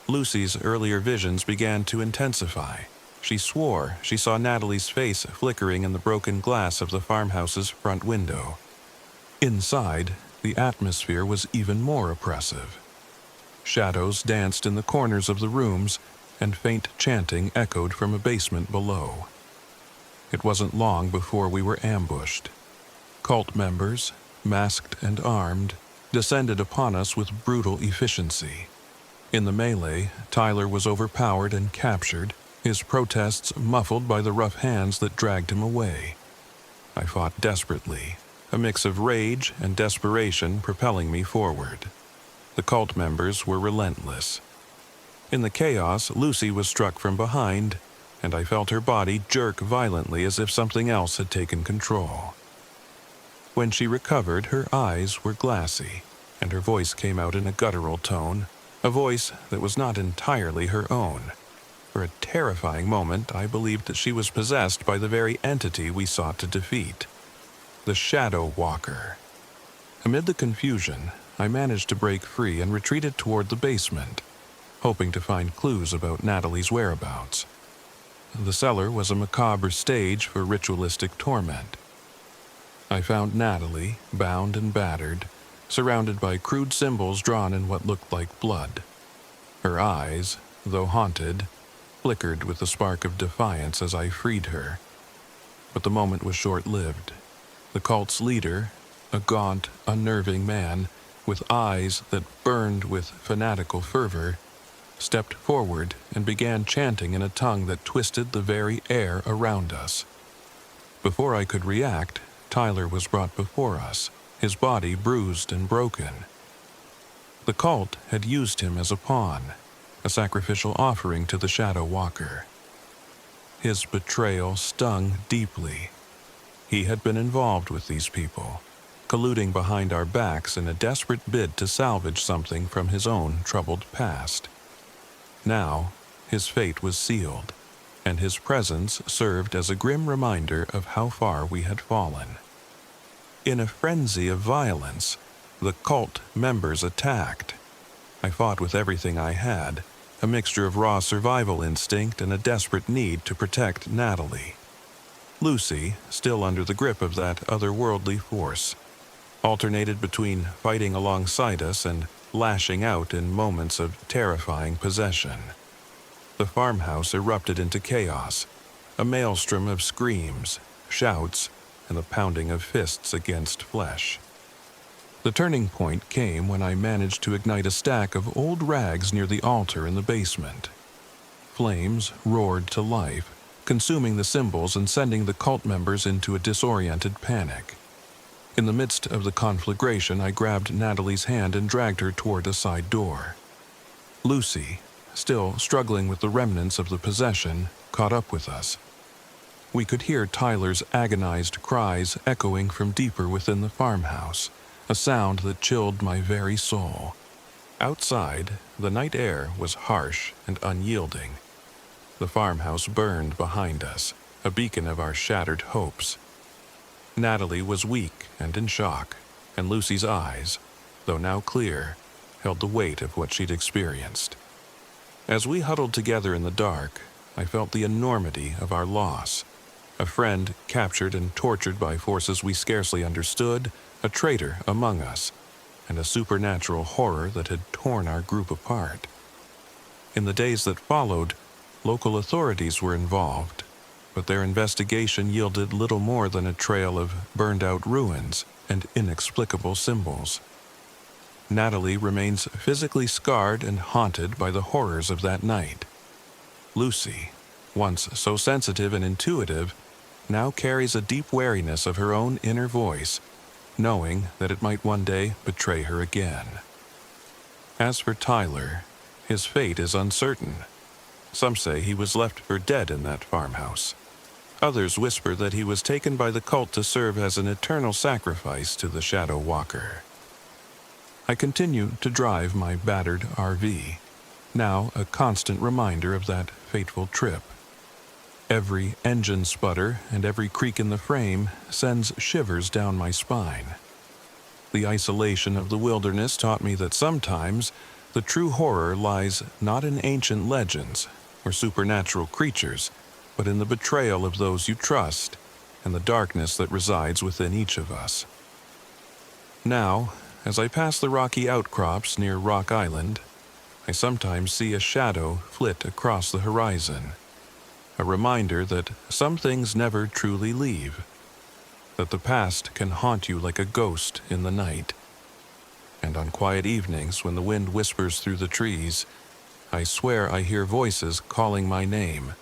Lucy's earlier visions began to intensify. She swore she saw Natalie's face flickering in the broken glass of the farmhouse's front window. Inside, the atmosphere was even more oppressive. Shadows danced in the corners of the rooms, and faint chanting echoed from a basement below. It wasn't long before we were ambushed. Cult members, masked and armed, descended upon us with brutal efficiency. In the melee, Tyler was overpowered and captured, his protests muffled by the rough hands that dragged him away. I fought desperately, a mix of rage and desperation propelling me forward. The cult members were relentless. In the chaos, Lucy was struck from behind, and I felt her body jerk violently as if something else had taken control. When she recovered, her eyes were glassy, and her voice came out in a guttural tone, a voice that was not entirely her own. For a terrifying moment, I believed that she was possessed by the very entity we sought to defeat, the Shadow Walker. Amid the confusion, I managed to break free and retreated toward the basement, hoping to find clues about Natalie's whereabouts. The cellar was a macabre stage for ritualistic torment. I found Natalie, bound and battered, surrounded by crude symbols drawn in what looked like blood. Her eyes, though haunted, flickered with a spark of defiance as I freed her. But the moment was short-lived. The cult's leader, a gaunt, unnerving man, with eyes that burned with fanatical fervor, stepped forward and began chanting in a tongue that twisted the very air around us. Before I could react, Tyler was brought before us, his body bruised and broken. The cult had used him as a pawn, a sacrificial offering to the Shadow Walker. His betrayal stung deeply. He had been involved with these people, colluding behind our backs in a desperate bid to salvage something from his own troubled past. Now, his fate was sealed, and his presence served as a grim reminder of how far we had fallen. In a frenzy of violence, the cult members attacked. I fought with everything I had, a mixture of raw survival instinct and a desperate need to protect Natalie. Lucy, still under the grip of that otherworldly force, alternated between fighting alongside us and lashing out in moments of terrifying possession. The farmhouse erupted into chaos, a maelstrom of screams, shouts, and the pounding of fists against flesh. The turning point came when I managed to ignite a stack of old rags near the altar in the basement. Flames roared to life, consuming the symbols and sending the cult members into a disoriented panic. In the midst of the conflagration, I grabbed Natalie's hand and dragged her toward a side door. Lucy, still struggling with the remnants of the possession, caught up with us. We could hear Tyler's agonized cries echoing from deeper within the farmhouse, a sound that chilled my very soul. Outside, the night air was harsh and unyielding. The farmhouse burned behind us, a beacon of our shattered hopes. Natalie was weak and in shock, and Lucy's eyes, though now clear, held the weight of what she'd experienced. As we huddled together in the dark, I felt the enormity of our loss. A friend captured and tortured by forces we scarcely understood, a traitor among us, and a supernatural horror that had torn our group apart. In the days that followed, local authorities were involved, but their investigation yielded little more than a trail of burned-out ruins and inexplicable symbols. Natalie remains physically scarred and haunted by the horrors of that night. Lucy, once so sensitive and intuitive, now carries a deep wariness of her own inner voice, knowing that it might one day betray her again. As for Tyler, his fate is uncertain. Some say he was left for dead in that farmhouse. Others whisper that he was taken by the cult to serve as an eternal sacrifice to the Shadow Walker. I continue to drive my battered RV, now a constant reminder of that fateful trip. Every engine sputter and every creak in the frame sends shivers down my spine. The isolation of the wilderness taught me that sometimes the true horror lies not in ancient legends or supernatural creatures, but in the betrayal of those you trust and the darkness that resides within each of us. Now, as I pass the rocky outcrops near Rock Island, I sometimes see a shadow flit across the horizon, a reminder that some things never truly leave, that the past can haunt you like a ghost in the night. And on quiet evenings when the wind whispers through the trees, I swear I hear voices calling my name,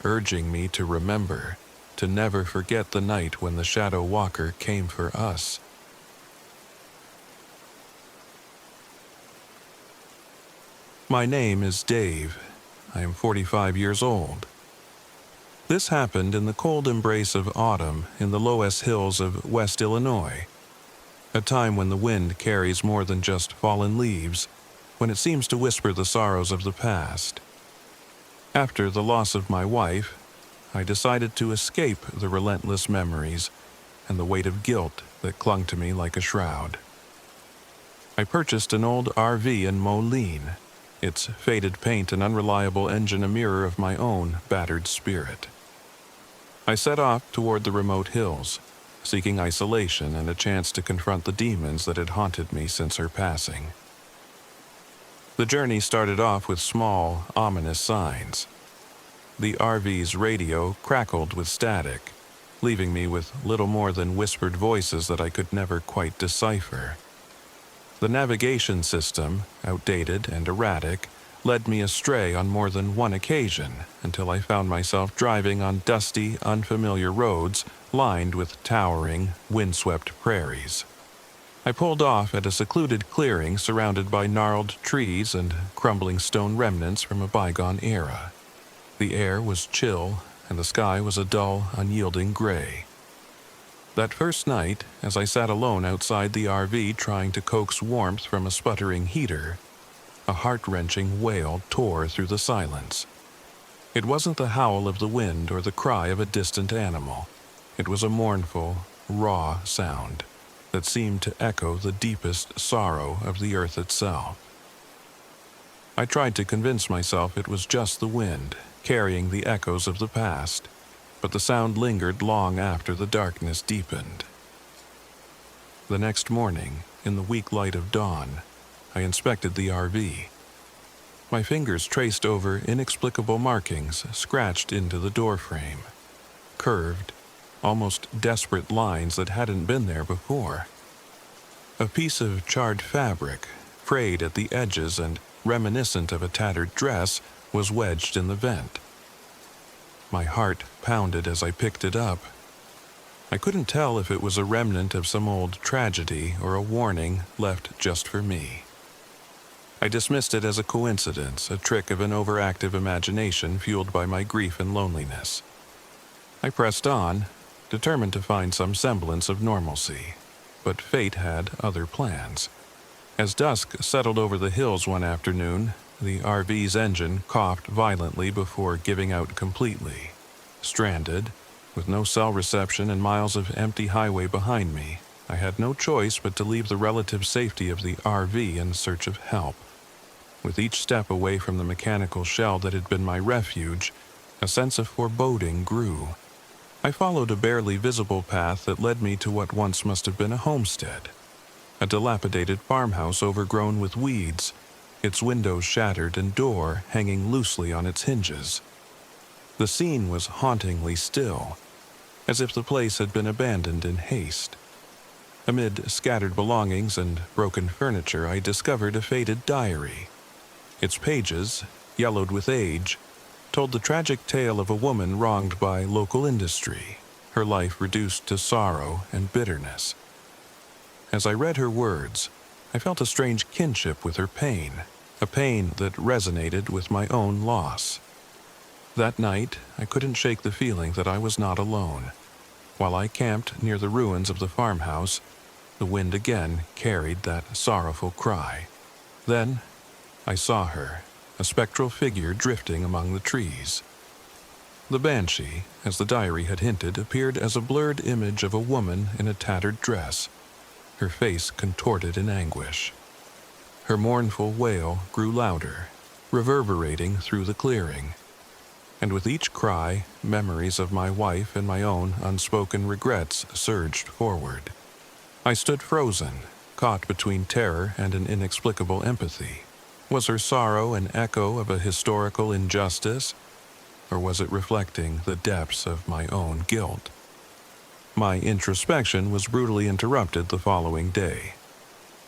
urging me to remember, to never forget the night when the Shadow Walker came for us. My name is Dave. I am 45 years old. This happened in the cold embrace of autumn in the Loess Hills of West Illinois, a time when the wind carries more than just fallen leaves, when it seems to whisper the sorrows of the past. After the loss of my wife, I decided to escape the relentless memories and the weight of guilt that clung to me like a shroud. I purchased an old RV in Moline, its faded paint and unreliable engine a mirror of my own battered spirit. I set off toward the remote hills, seeking isolation and a chance to confront the demons that had haunted me since her passing. The journey started off with small, ominous signs. The RV's radio crackled with static, leaving me with little more than whispered voices that I could never quite decipher. The navigation system, outdated and erratic, led me astray on more than one occasion until I found myself driving on dusty, unfamiliar roads lined with towering, windswept prairies. I pulled off at a secluded clearing surrounded by gnarled trees and crumbling stone remnants from a bygone era. The air was chill, and the sky was a dull, unyielding gray. That first night, as I sat alone outside the RV trying to coax warmth from a sputtering heater, a heart-wrenching wail tore through the silence. It wasn't the howl of the wind or the cry of a distant animal. It was a mournful, raw sound that seemed to echo the deepest sorrow of the earth itself. I tried to convince myself it was just the wind, carrying the echoes of the past, but the sound lingered long after the darkness deepened. The next morning, in the weak light of dawn, I inspected the RV. My fingers traced over inexplicable markings scratched into the doorframe, curved, almost desperate lines that hadn't been there before. A piece of charred fabric, frayed at the edges and reminiscent of a tattered dress, was wedged in the vent. My heart pounded as I picked it up. I couldn't tell if it was a remnant of some old tragedy or a warning left just for me. I dismissed it as a coincidence, a trick of an overactive imagination fueled by my grief and loneliness. I pressed on, determined to find some semblance of normalcy, but fate had other plans. As dusk settled over the hills one afternoon, the RV's engine coughed violently before giving out completely. Stranded, with no cell reception and miles of empty highway behind me, I had no choice but to leave the relative safety of the RV in search of help. With each step away from the mechanical shell that had been my refuge, a sense of foreboding grew. I followed a barely visible path that led me to what once must have been a homestead. A dilapidated farmhouse overgrown with weeds, its windows shattered and door hanging loosely on its hinges. The scene was hauntingly still, as if the place had been abandoned in haste. Amid scattered belongings and broken furniture, I discovered a faded diary. Its pages, yellowed with age, told the tragic tale of a woman wronged by local industry, her life reduced to sorrow and bitterness. As I read her words, I felt a strange kinship with her pain, a pain that resonated with my own loss. That night, I couldn't shake the feeling that I was not alone. While I camped near the ruins of the farmhouse, the wind again carried that sorrowful cry. Then, I saw her, a spectral figure drifting among the trees. The banshee, as the diary had hinted, appeared as a blurred image of a woman in a tattered dress, her face contorted in anguish. Her mournful wail grew louder, reverberating through the clearing, and with each cry, memories of my wife and my own unspoken regrets surged forward. I stood frozen, caught between terror and an inexplicable empathy. Was her sorrow an echo of a historical injustice, or was it reflecting the depths of my own guilt? My introspection was brutally interrupted the following day.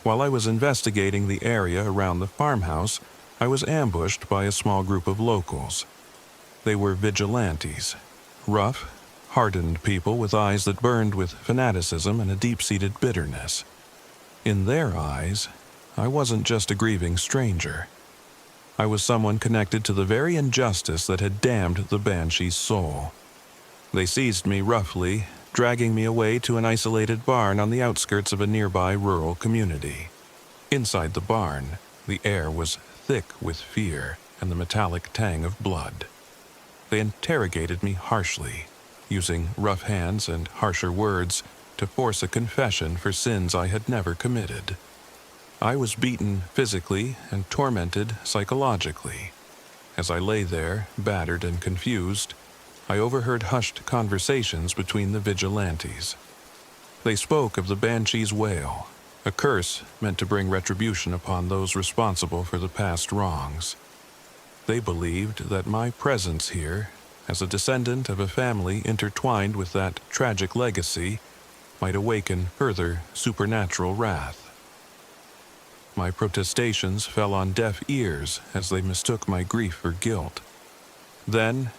While I was investigating the area around the farmhouse, I was ambushed by a small group of locals. They were vigilantes, rough, hardened people with eyes that burned with fanaticism and a deep-seated bitterness. In their eyes, I wasn't just a grieving stranger. I was someone connected to the very injustice that had damned the banshee's soul. They seized me roughly, dragging me away to an isolated barn on the outskirts of a nearby rural community. Inside the barn, the air was thick with fear and the metallic tang of blood. They interrogated me harshly, using rough hands and harsher words to force a confession for sins I had never committed. I was beaten physically and tormented psychologically. As I lay there, battered and confused, I overheard hushed conversations between the vigilantes. They spoke of the banshee's wail, a curse meant to bring retribution upon those responsible for the past wrongs. They believed that my presence here, as a descendant of a family intertwined with that tragic legacy, might awaken further supernatural wrath. My protestations fell on deaf ears as they mistook my grief for guilt. Then,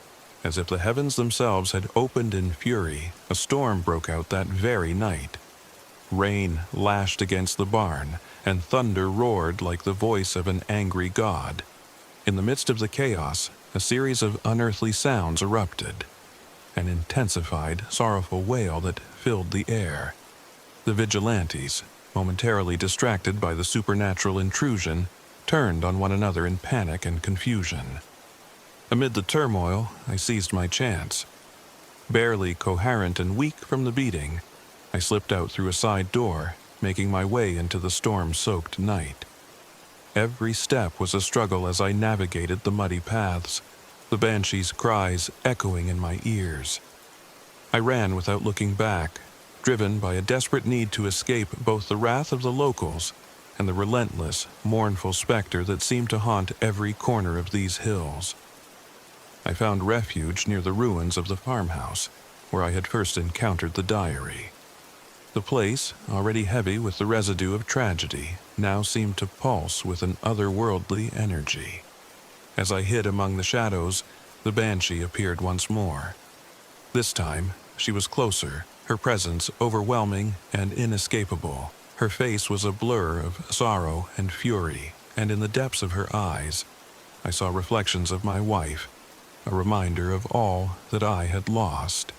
as if the heavens themselves had opened in fury, a storm broke out that very night. Rain lashed against the barn, and thunder roared like the voice of an angry god. In the midst of the chaos, a series of unearthly sounds erupted, an intensified, sorrowful wail that filled the air. The vigilantes, momentarily distracted by the supernatural intrusion, turned on one another in panic and confusion. Amid the turmoil, I seized my chance. Barely coherent and weak from the beating, I slipped out through a side door, making my way into the storm-soaked night. Every step was a struggle as I navigated the muddy paths, the banshee's cries echoing in my ears. I ran without looking back, driven by a desperate need to escape both the wrath of the locals and the relentless, mournful specter that seemed to haunt every corner of these hills. I found refuge near the ruins of the farmhouse, where I had first encountered the diary. The place, already heavy with the residue of tragedy, now seemed to pulse with an otherworldly energy. As I hid among the shadows, the banshee appeared once more. This time, she was closer, her presence overwhelming and inescapable. Her face was a blur of sorrow and fury, and in the depths of her eyes, I saw reflections of my wife, a reminder of all that I had lost.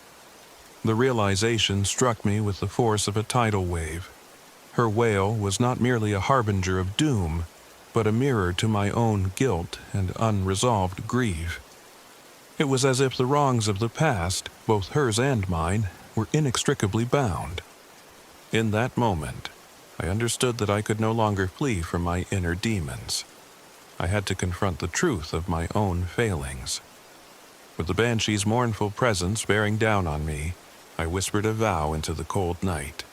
The realization struck me with the force of a tidal wave. Her wail was not merely a harbinger of doom, but a mirror to my own guilt and unresolved grief. It was as if the wrongs of the past, both hers and mine, were inextricably bound. In that moment, I understood that I could no longer flee from my inner demons. I had to confront the truth of my own failings. With the banshee's mournful presence bearing down on me, I whispered a vow into the cold night,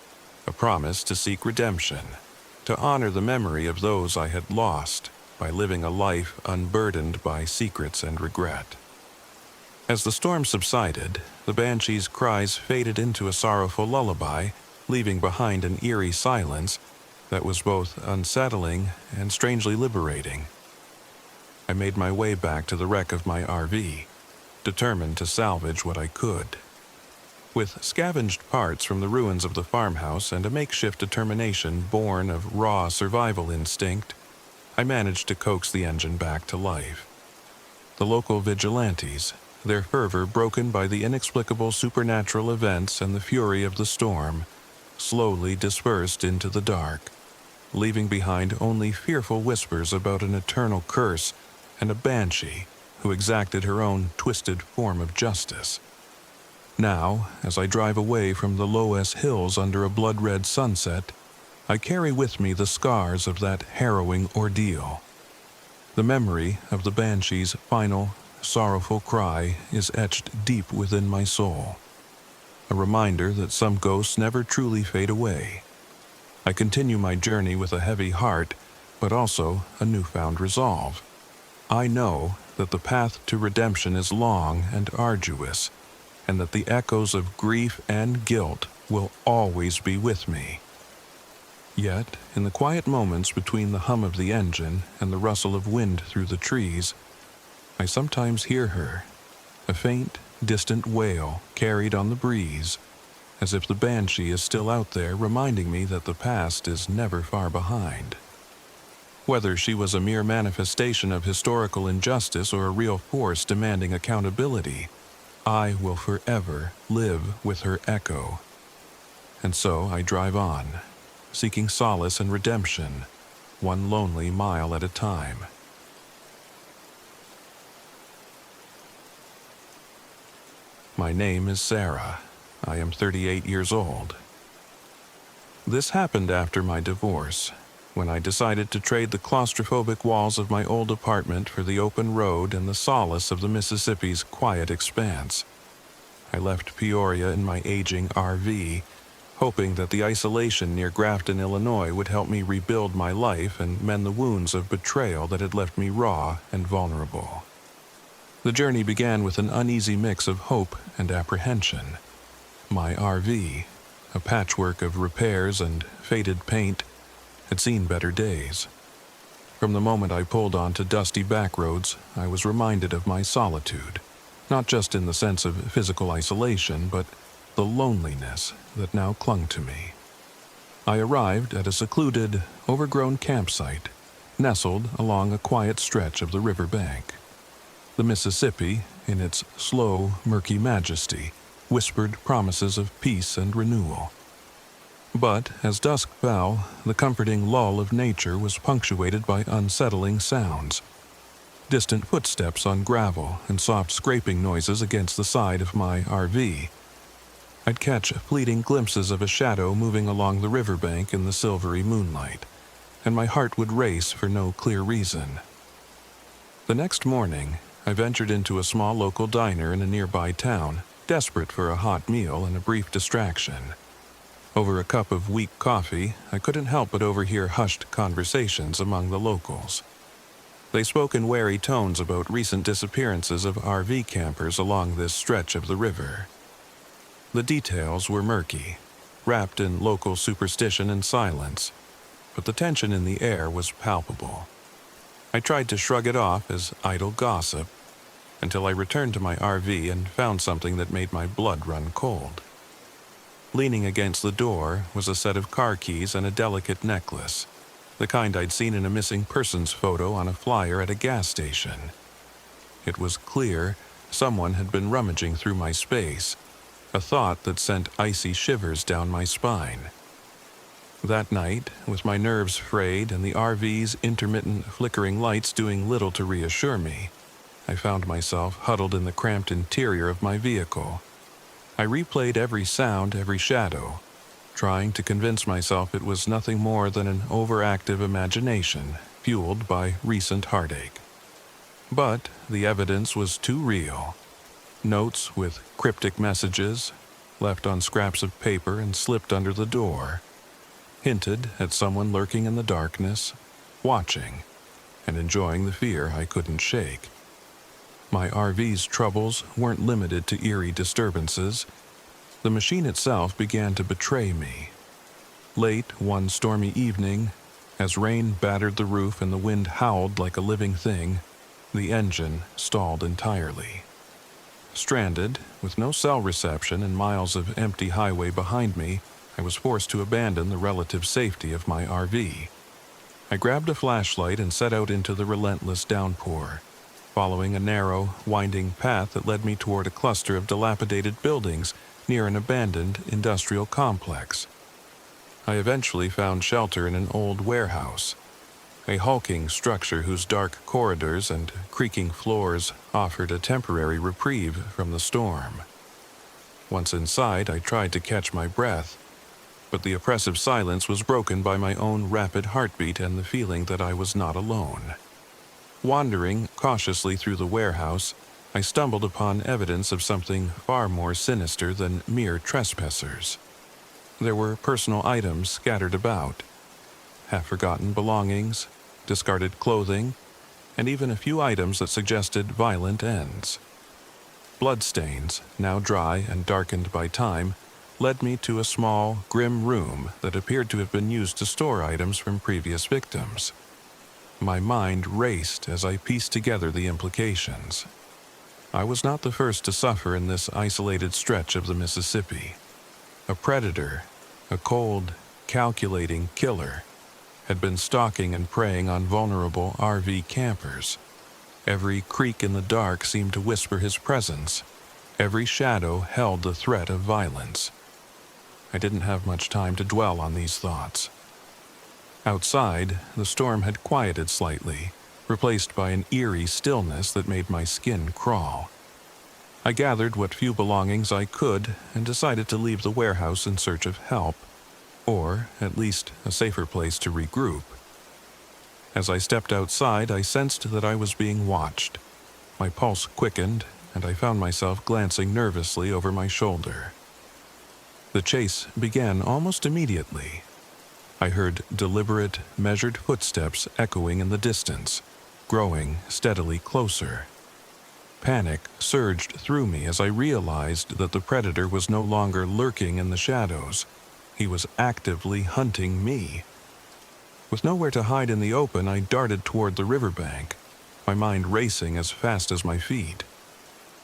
a promise to seek redemption, to honor the memory of those I had lost by living a life unburdened by secrets and regret. As the storm subsided, the banshee's cries faded into a sorrowful lullaby, leaving behind an eerie silence that was both unsettling and strangely liberating. I made my way back to the wreck of my RV, determined to salvage what I could. With scavenged parts from the ruins of the farmhouse and a makeshift determination born of raw survival instinct, I managed to coax the engine back to life. The local vigilantes, their fervor broken by the inexplicable supernatural events and the fury of the storm, slowly dispersed into the dark, leaving behind only fearful whispers about an eternal curse and a banshee who exacted her own twisted form of justice. Now, as I drive away from the Loess Hills under a blood-red sunset, I carry with me the scars of that harrowing ordeal. The memory of the banshee's final, sorrowful cry is etched deep within my soul, a reminder that some ghosts never truly fade away. I continue my journey with a heavy heart, but also a newfound resolve. I know that the path to redemption is long and arduous, and that the echoes of grief and guilt will always be with me. Yet, in the quiet moments between the hum of the engine and the rustle of wind through the trees, I sometimes hear her, a faint, distant wail carried on the breeze, as if the banshee is still out there reminding me that the past is never far behind. Whether she was a mere manifestation of historical injustice or a real force demanding accountability, I will forever live with her echo. And so I drive on, seeking solace and redemption, one lonely mile at a time. My name is Sarah. I am 38 years old. This happened after my divorce, when I decided to trade the claustrophobic walls of my old apartment for the open road and the solace of the Mississippi's quiet expanse. I left Peoria in my aging RV, hoping that the isolation near Grafton, Illinois would help me rebuild my life and mend the wounds of betrayal that had left me raw and vulnerable. The journey began with an uneasy mix of hope and apprehension. My RV, a patchwork of repairs and faded paint, had seen better days. From the moment I pulled onto dusty back roads, I was reminded of my solitude, not just in the sense of physical isolation, but the loneliness that now clung to me. I arrived at a secluded, overgrown campsite, nestled along a quiet stretch of the river bank. The Mississippi, in its slow, murky majesty, whispered promises of peace and renewal. But as dusk fell, the comforting lull of nature was punctuated by unsettling sounds. Distant footsteps on gravel and soft scraping noises against the side of my RV. I'd catch fleeting glimpses of a shadow moving along the riverbank in the silvery moonlight, and my heart would race for no clear reason. The next morning, I ventured into a small local diner in a nearby town, desperate for a hot meal and a brief distraction. Over a cup of weak coffee, I couldn't help but overhear hushed conversations among the locals. They spoke in wary tones about recent disappearances of RV campers along this stretch of the river. The details were murky, wrapped in local superstition and silence, but the tension in the air was palpable. I tried to shrug it off as idle gossip, until I returned to my RV and found something that made my blood run cold. Leaning against the door was a set of car keys and a delicate necklace, the kind I'd seen in a missing persons photo on a flyer at a gas station. It was clear someone had been rummaging through my space, a thought that sent icy shivers down my spine. That night, with my nerves frayed and the RV's intermittent flickering lights doing little to reassure me, I found myself huddled in the cramped interior of my vehicle. I replayed every sound, every shadow, trying to convince myself it was nothing more than an overactive imagination fueled by recent heartache. But the evidence was too real. Notes with cryptic messages, left on scraps of paper and slipped under the door, hinted at someone lurking in the darkness, watching, and enjoying the fear I couldn't shake. My RV's troubles weren't limited to eerie disturbances. The machine itself began to betray me. Late one stormy evening, as rain battered the roof and the wind howled like a living thing, the engine stalled entirely. Stranded, with no cell reception and miles of empty highway behind me, I was forced to abandon the relative safety of my RV. I grabbed a flashlight and set out into the relentless downpour, following a narrow, winding path that led me toward a cluster of dilapidated buildings near an abandoned industrial complex. I eventually found shelter in an old warehouse, a hulking structure whose dark corridors and creaking floors offered a temporary reprieve from the storm. Once inside, I tried to catch my breath, but the oppressive silence was broken by my own rapid heartbeat and the feeling that I was not alone. Wandering cautiously through the warehouse, I stumbled upon evidence of something far more sinister than mere trespassers. There were personal items scattered about, half-forgotten belongings, discarded clothing, and even a few items that suggested violent ends. Bloodstains, now dry and darkened by time, led me to a small, grim room that appeared to have been used to store items from previous victims. My mind raced as I pieced together the implications. I was not the first to suffer in this isolated stretch of the Mississippi. A predator, a cold, calculating killer, had been stalking and preying on vulnerable RV campers. Every creak in the dark seemed to whisper his presence. Every shadow held the threat of violence. I didn't have much time to dwell on these thoughts. Outside, the storm had quieted slightly, replaced by an eerie stillness that made my skin crawl. I gathered what few belongings I could and decided to leave the warehouse in search of help, or at least a safer place to regroup. As I stepped outside, I sensed that I was being watched. My pulse quickened, and I found myself glancing nervously over my shoulder. The chase began almost immediately. I heard deliberate, measured footsteps echoing in the distance, growing steadily closer. Panic surged through me as I realized that the predator was no longer lurking in the shadows. He was actively hunting me. With nowhere to hide in the open, I darted toward the riverbank, my mind racing as fast as my feet.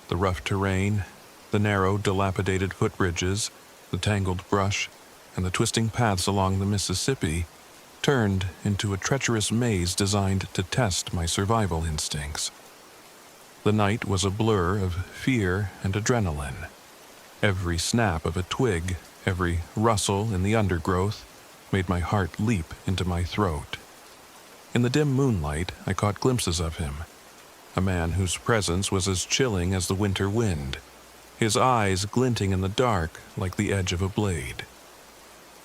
The rough terrain, the narrow, dilapidated footbridges, the tangled brush, and the twisting paths along the Mississippi turned into a treacherous maze designed to test my survival instincts. The night was a blur of fear and adrenaline. Every snap of a twig, every rustle in the undergrowth, made my heart leap into my throat. In the dim moonlight, I caught glimpses of him, a man whose presence was as chilling as the winter wind, his eyes glinting in the dark like the edge of a blade.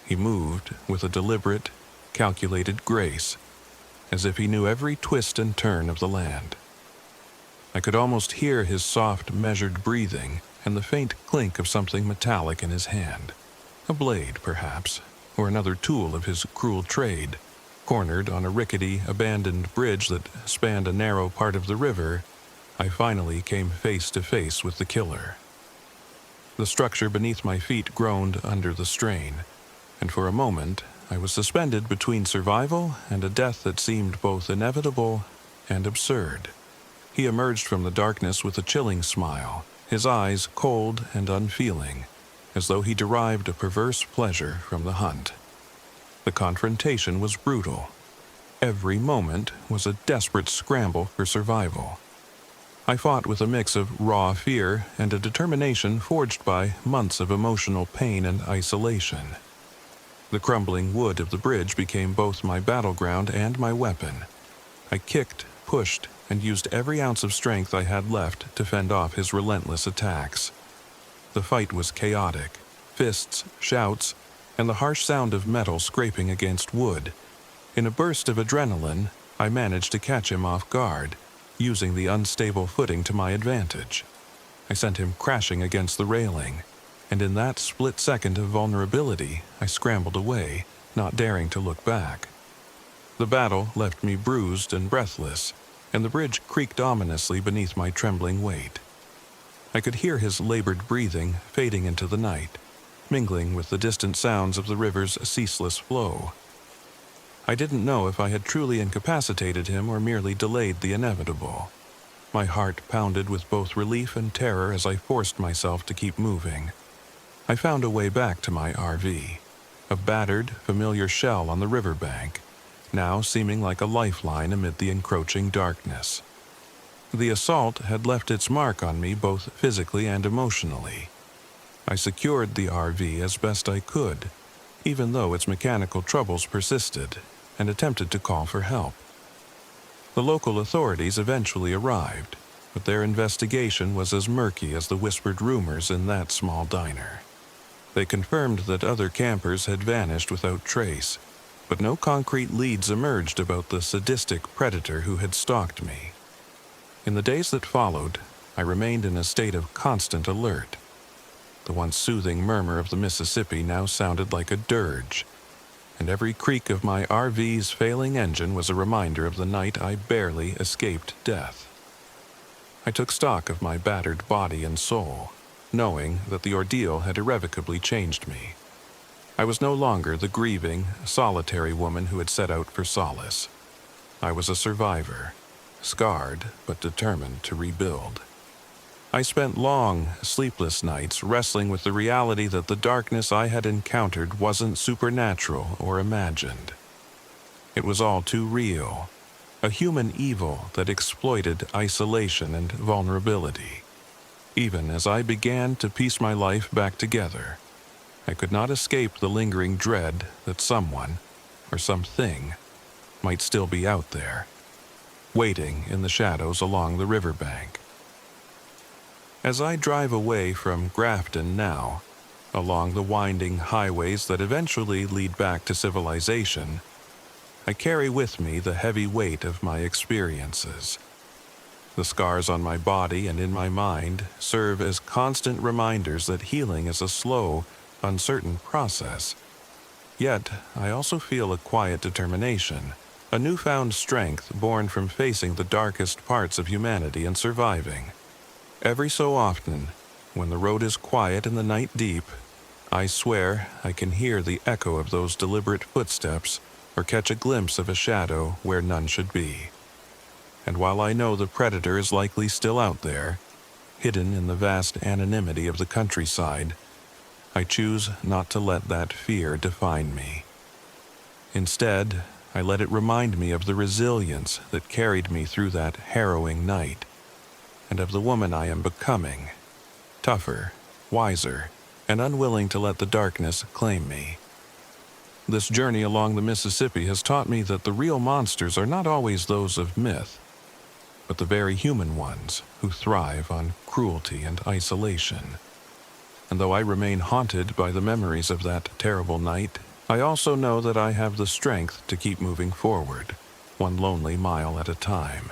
He moved with a deliberate, calculated grace, as if he knew every twist and turn of the land. I could almost hear his soft, measured breathing and the faint clink of something metallic in his hand. A blade, perhaps, or another tool of his cruel trade. Cornered on a rickety, abandoned bridge that spanned a narrow part of the river, I finally came face to face with the killer. The structure beneath my feet groaned under the strain, and for a moment I was suspended between survival and a death that seemed both inevitable and absurd. He emerged from the darkness with a chilling smile, his eyes cold and unfeeling, as though he derived a perverse pleasure from the hunt. The confrontation was brutal. Every moment was a desperate scramble for survival. I fought with a mix of raw fear and a determination forged by months of emotional pain and isolation. The crumbling wood of the bridge became both my battleground and my weapon. I kicked, pushed, and used every ounce of strength I had left to fend off his relentless attacks. The fight was chaotic. Fists, shouts, and the harsh sound of metal scraping against wood. In a burst of adrenaline, I managed to catch him off guard, using the unstable footing to my advantage. I sent him crashing against the railing, and in that split second of vulnerability, I scrambled away, not daring to look back. The battle left me bruised and breathless, and the bridge creaked ominously beneath my trembling weight. I could hear his labored breathing fading into the night, mingling with the distant sounds of the river's ceaseless flow. I didn't know if I had truly incapacitated him or merely delayed the inevitable. My heart pounded with both relief and terror as I forced myself to keep moving. I found a way back to my RV, a battered, familiar shell on the riverbank, now seeming like a lifeline amid the encroaching darkness. The assault had left its mark on me both physically and emotionally. I secured the RV as best I could, even though its mechanical troubles persisted, and attempted to call for help. The local authorities eventually arrived, but their investigation was as murky as the whispered rumors in that small diner. They confirmed that other campers had vanished without trace, but no concrete leads emerged about the sadistic predator who had stalked me. In the days that followed, I remained in a state of constant alert. The once soothing murmur of the Mississippi now sounded like a dirge, and every creak of my RV's failing engine was a reminder of the night I barely escaped death. I took stock of my battered body and soul, knowing that the ordeal had irrevocably changed me. I was no longer the grieving, solitary woman who had set out for solace. I was a survivor, scarred but determined to rebuild. I spent long, sleepless nights wrestling with the reality that the darkness I had encountered wasn't supernatural or imagined. It was all too real, a human evil that exploited isolation and vulnerability. Even as I began to piece my life back together, I could not escape the lingering dread that someone, or something, might still be out there, waiting in the shadows along the riverbank. As I drive away from Grafton now, along the winding highways that eventually lead back to civilization, I carry with me the heavy weight of my experiences. The scars on my body and in my mind serve as constant reminders that healing is a slow, uncertain process. Yet, I also feel a quiet determination, a newfound strength born from facing the darkest parts of humanity and surviving. Every so often, when the road is quiet and the night deep, I swear I can hear the echo of those deliberate footsteps or catch a glimpse of a shadow where none should be. And while I know the predator is likely still out there, hidden in the vast anonymity of the countryside, I choose not to let that fear define me. Instead, I let it remind me of the resilience that carried me through that harrowing night, and of the woman I am becoming, tougher, wiser, and unwilling to let the darkness claim me. This journey along the Mississippi has taught me that the real monsters are not always those of myth, but the very human ones who thrive on cruelty and isolation. And though I remain haunted by the memories of that terrible night, I also know that I have the strength to keep moving forward, one lonely mile at a time.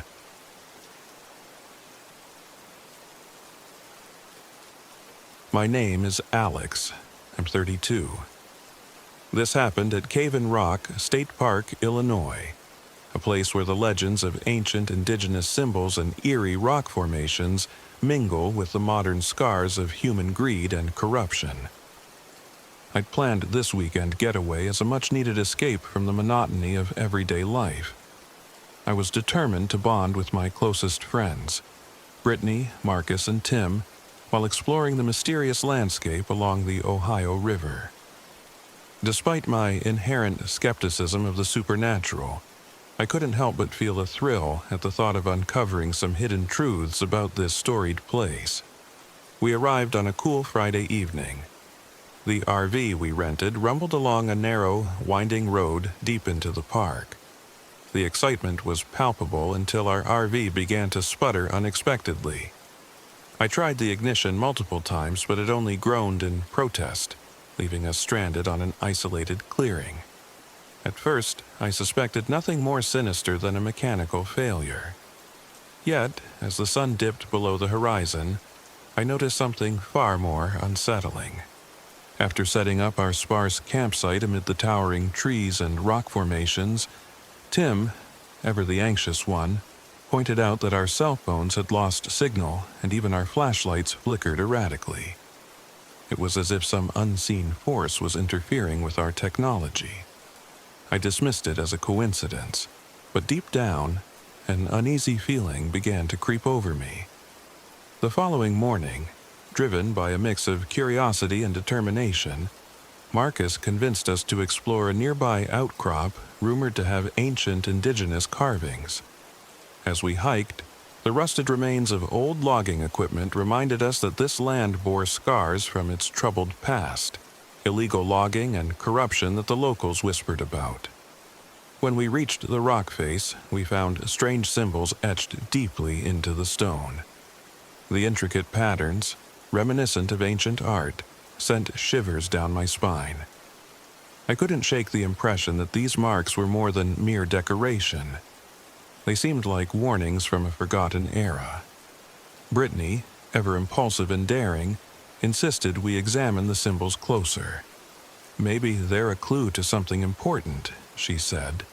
My name is Alex. I'm 32. This happened at Cave in Rock State Park, Illinois, a place where the legends of ancient indigenous symbols and eerie rock formations mingle with the modern scars of human greed and corruption. I'd planned this weekend getaway as a much-needed escape from the monotony of everyday life. I was determined to bond with my closest friends, Brittany, Marcus, and Tim, while exploring the mysterious landscape along the Ohio River. Despite my inherent skepticism of the supernatural, I couldn't help but feel a thrill at the thought of uncovering some hidden truths about this storied place. We arrived on a cool Friday evening. The RV we rented rumbled along a narrow, winding road deep into the park. The excitement was palpable until our RV began to sputter unexpectedly. I tried the ignition multiple times, but it only groaned in protest, leaving us stranded on an isolated clearing. At first, I suspected nothing more sinister than a mechanical failure. Yet, as the sun dipped below the horizon, I noticed something far more unsettling. After setting up our sparse campsite amid the towering trees and rock formations, Tim, ever the anxious one, pointed out that our cell phones had lost signal and even our flashlights flickered erratically. It was as if some unseen force was interfering with our technology. I dismissed it as a coincidence, but deep down, an uneasy feeling began to creep over me. The following morning, driven by a mix of curiosity and determination, Marcus convinced us to explore a nearby outcrop rumored to have ancient indigenous carvings. As we hiked, the rusted remains of old logging equipment reminded us that this land bore scars from its troubled past, illegal logging and corruption that the locals whispered about. When we reached the rock face, we found strange symbols etched deeply into the stone. The intricate patterns, reminiscent of ancient art, sent shivers down my spine. I couldn't shake the impression that these marks were more than mere decoration. They seemed like warnings from a forgotten era. Brittany, ever impulsive and daring, insisted we examine the symbols closer. "Maybe they're a clue to something important," she said,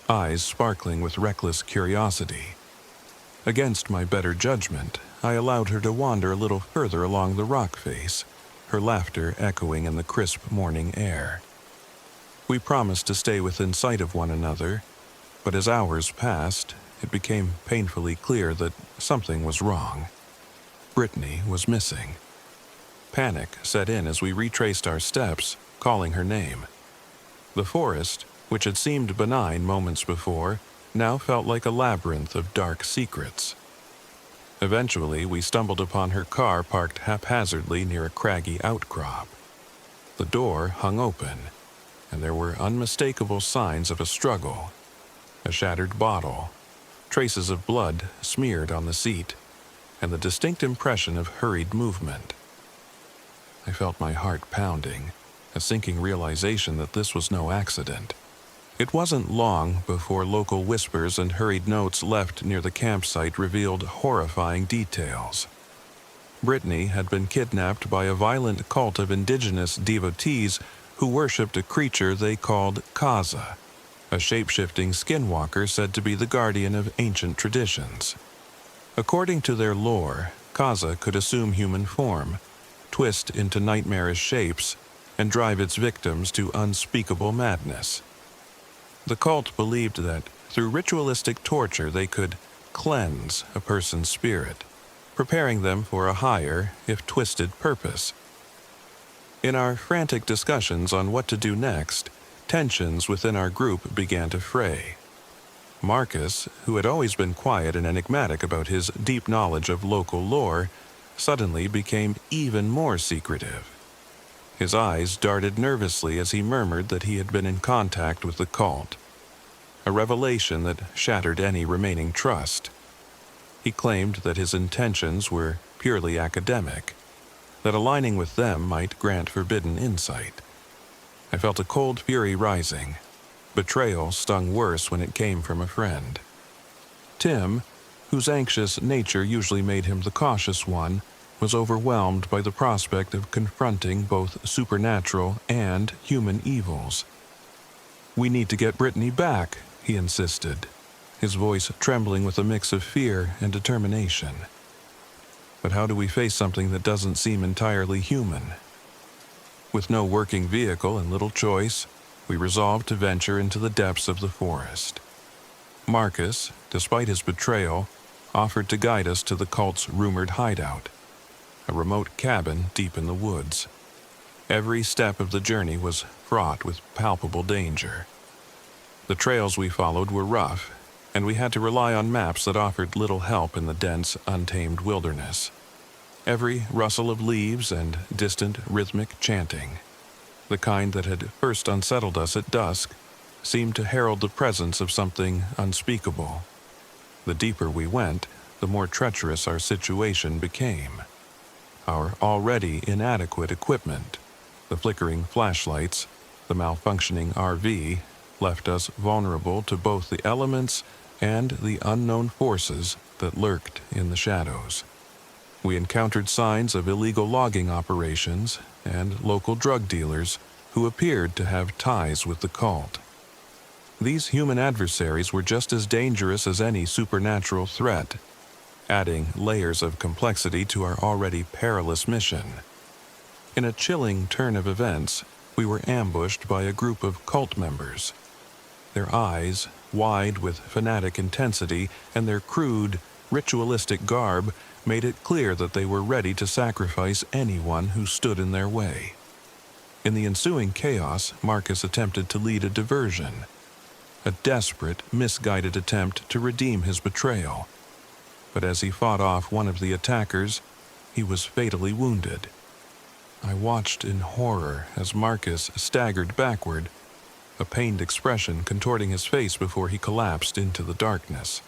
eyes sparkling with reckless curiosity. Against my better judgment, I allowed her to wander a little further along the rock face, her laughter echoing in the crisp morning air. We promised to stay within sight of one another, but as hours passed, it became painfully clear that something was wrong. Brittany was missing. Panic set in as we retraced our steps, calling her name. The forest, which had seemed benign moments before, now felt like a labyrinth of dark secrets. Eventually, we stumbled upon her car parked haphazardly near a craggy outcrop. The door hung open, and there were unmistakable signs of a struggle. A shattered bottle, traces of blood smeared on the seat, and the distinct impression of hurried movement. I felt my heart pounding, a sinking realization that this was no accident. It wasn't long before local whispers and hurried notes left near the campsite revealed horrifying details. Brittany had been kidnapped by a violent cult of indigenous devotees who worshipped a creature they called Kaza, a shape-shifting skinwalker said to be the guardian of ancient traditions. According to their lore, Kaza could assume human form, twist into nightmarish shapes, and drive its victims to unspeakable madness. The cult believed that, through ritualistic torture, they could cleanse a person's spirit, preparing them for a higher, if twisted, purpose. In our frantic discussions on what to do next, tensions within our group began to fray. Marcus, who had always been quiet and enigmatic about his deep knowledge of local lore, suddenly became even more secretive. His eyes darted nervously as he murmured that he had been in contact with the cult, a revelation that shattered any remaining trust. He claimed that his intentions were purely academic, that aligning with them might grant forbidden insight. I felt a cold fury rising. Betrayal stung worse when it came from a friend. Tim, whose anxious nature usually made him the cautious one, was overwhelmed by the prospect of confronting both supernatural and human evils. "We need to get Brittany back," he insisted, his voice trembling with a mix of fear and determination. But how do we face something that doesn't seem entirely human? With no working vehicle and little choice, we resolved to venture into the depths of the forest. Marcus, despite his betrayal, offered to guide us to the cult's rumored hideout, a remote cabin deep in the woods. Every step of the journey was fraught with palpable danger. The trails we followed were rough, and we had to rely on maps that offered little help in the dense, untamed wilderness. Every rustle of leaves and distant rhythmic chanting, the kind that had first unsettled us at dusk, seemed to herald the presence of something unspeakable. The deeper we went, the more treacherous our situation became. Our already inadequate equipment, the flickering flashlights, the malfunctioning RV, left us vulnerable to both the elements and the unknown forces that lurked in the shadows. We encountered signs of illegal logging operations and local drug dealers who appeared to have ties with the cult. These human adversaries were just as dangerous as any supernatural threat, adding layers of complexity to our already perilous mission. In a chilling turn of events, we were ambushed by a group of cult members. Their eyes, wide with fanatic intensity, and their crude, ritualistic garb made it clear that they were ready to sacrifice anyone who stood in their way. In the ensuing chaos, Marcus attempted to lead a diversion, a desperate, misguided attempt to redeem his betrayal. But as he fought off one of the attackers, he was fatally wounded. I watched in horror as Marcus staggered backward, a pained expression contorting his face before he collapsed into the darkness.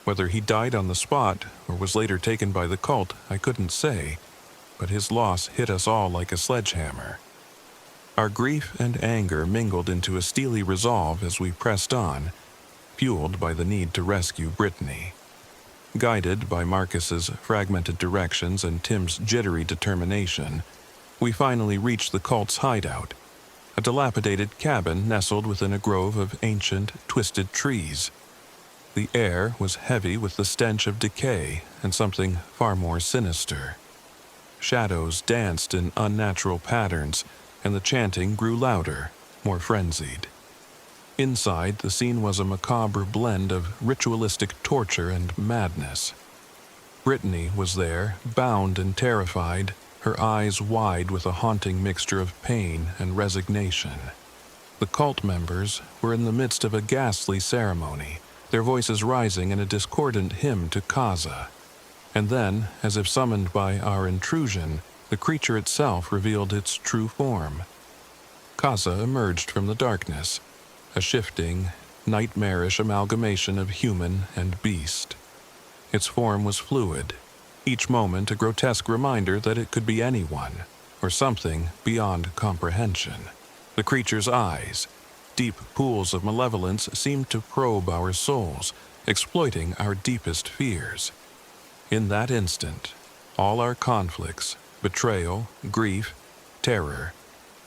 Whether he died on the spot or was later taken by the cult, I couldn't say, but his loss hit us all like a sledgehammer. Our grief and anger mingled into a steely resolve as we pressed on, fueled by the need to rescue Brittany. Guided by Marcus's fragmented directions and Tim's jittery determination, we finally reached the cult's hideout, a dilapidated cabin nestled within a grove of ancient, twisted trees. The air was heavy with the stench of decay and something far more sinister. Shadows danced in unnatural patterns, and the chanting grew louder, more frenzied. Inside, the scene was a macabre blend of ritualistic torture and madness. Brittany was there, bound and terrified, her eyes wide with a haunting mixture of pain and resignation. The cult members were in the midst of a ghastly ceremony, their voices rising in a discordant hymn to Kaza. And then, as if summoned by our intrusion, the creature itself revealed its true form. Kaza emerged from the darkness, a shifting, nightmarish amalgamation of human and beast. Its form was fluid, each moment a grotesque reminder that it could be anyone, or something beyond comprehension. The creature's eyes, deep pools of malevolence, seemed to probe our souls, exploiting our deepest fears. In that instant, all our conflicts, betrayal, grief, terror,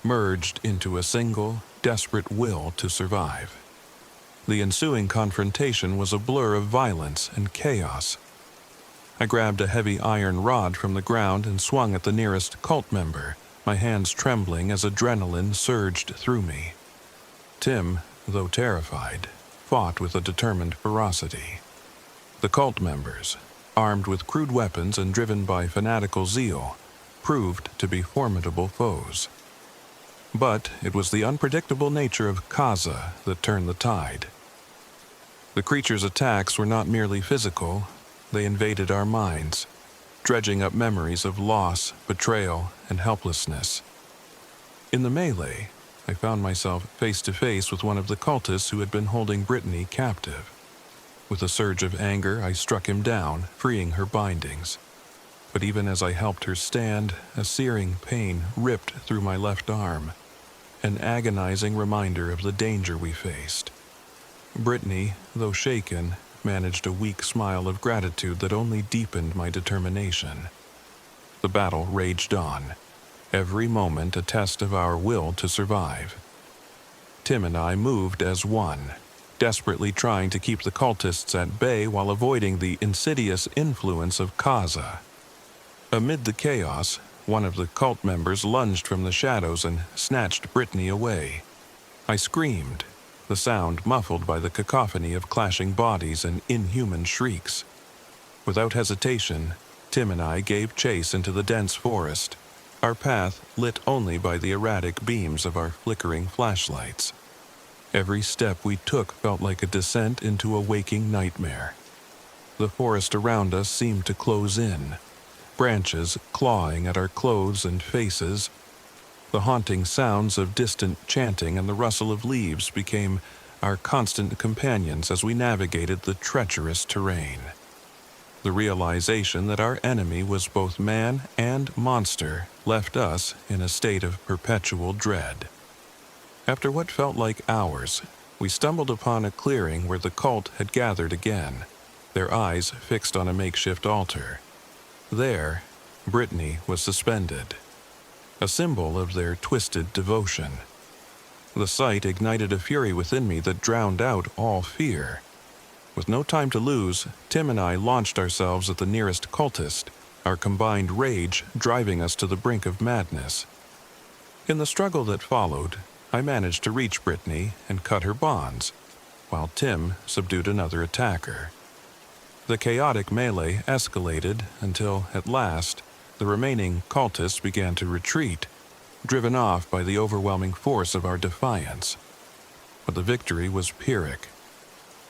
merged into a single, desperate will to survive. The ensuing confrontation was a blur of violence and chaos. I grabbed a heavy iron rod from the ground and swung at the nearest cult member, my hands trembling as adrenaline surged through me. Tim, though terrified, fought with a determined ferocity. The cult members, armed with crude weapons and driven by fanatical zeal, proved to be formidable foes. But it was the unpredictable nature of Kaza that turned the tide. The creature's attacks were not merely physical, they invaded our minds, dredging up memories of loss, betrayal, and helplessness. In the melee, I found myself face to face with one of the cultists who had been holding Brittany captive. With a surge of anger, I struck him down, freeing her bindings. But even as I helped her stand, a searing pain ripped through my left arm, an agonizing reminder of the danger we faced. Brittany, though shaken, managed a weak smile of gratitude that only deepened my determination. The battle raged on, every moment a test of our will to survive. Tim and I moved as one, desperately trying to keep the cultists at bay while avoiding the insidious influence of Kaza. Amid the chaos, one of the cult members lunged from the shadows and snatched Brittany away. I screamed, the sound muffled by the cacophony of clashing bodies and inhuman shrieks. Without hesitation, Tim and I gave chase into the dense forest, our path lit only by the erratic beams of our flickering flashlights. Every step we took felt like a descent into a waking nightmare. The forest around us seemed to close in, branches clawing at our clothes and faces. The haunting sounds of distant chanting and the rustle of leaves became our constant companions as we navigated the treacherous terrain. The realization that our enemy was both man and monster left us in a state of perpetual dread. After what felt like hours, we stumbled upon a clearing where the cult had gathered again, their eyes fixed on a makeshift altar. There, Brittany was suspended, a symbol of their twisted devotion. The sight ignited a fury within me that drowned out all fear. With no time to lose, Tim and I launched ourselves at the nearest cultist, our combined rage driving us to the brink of madness. In the struggle that followed, I managed to reach Brittany and cut her bonds, while Tim subdued another attacker. The chaotic melee escalated until, at last, the remaining cultists began to retreat, driven off by the overwhelming force of our defiance. But the victory was Pyrrhic.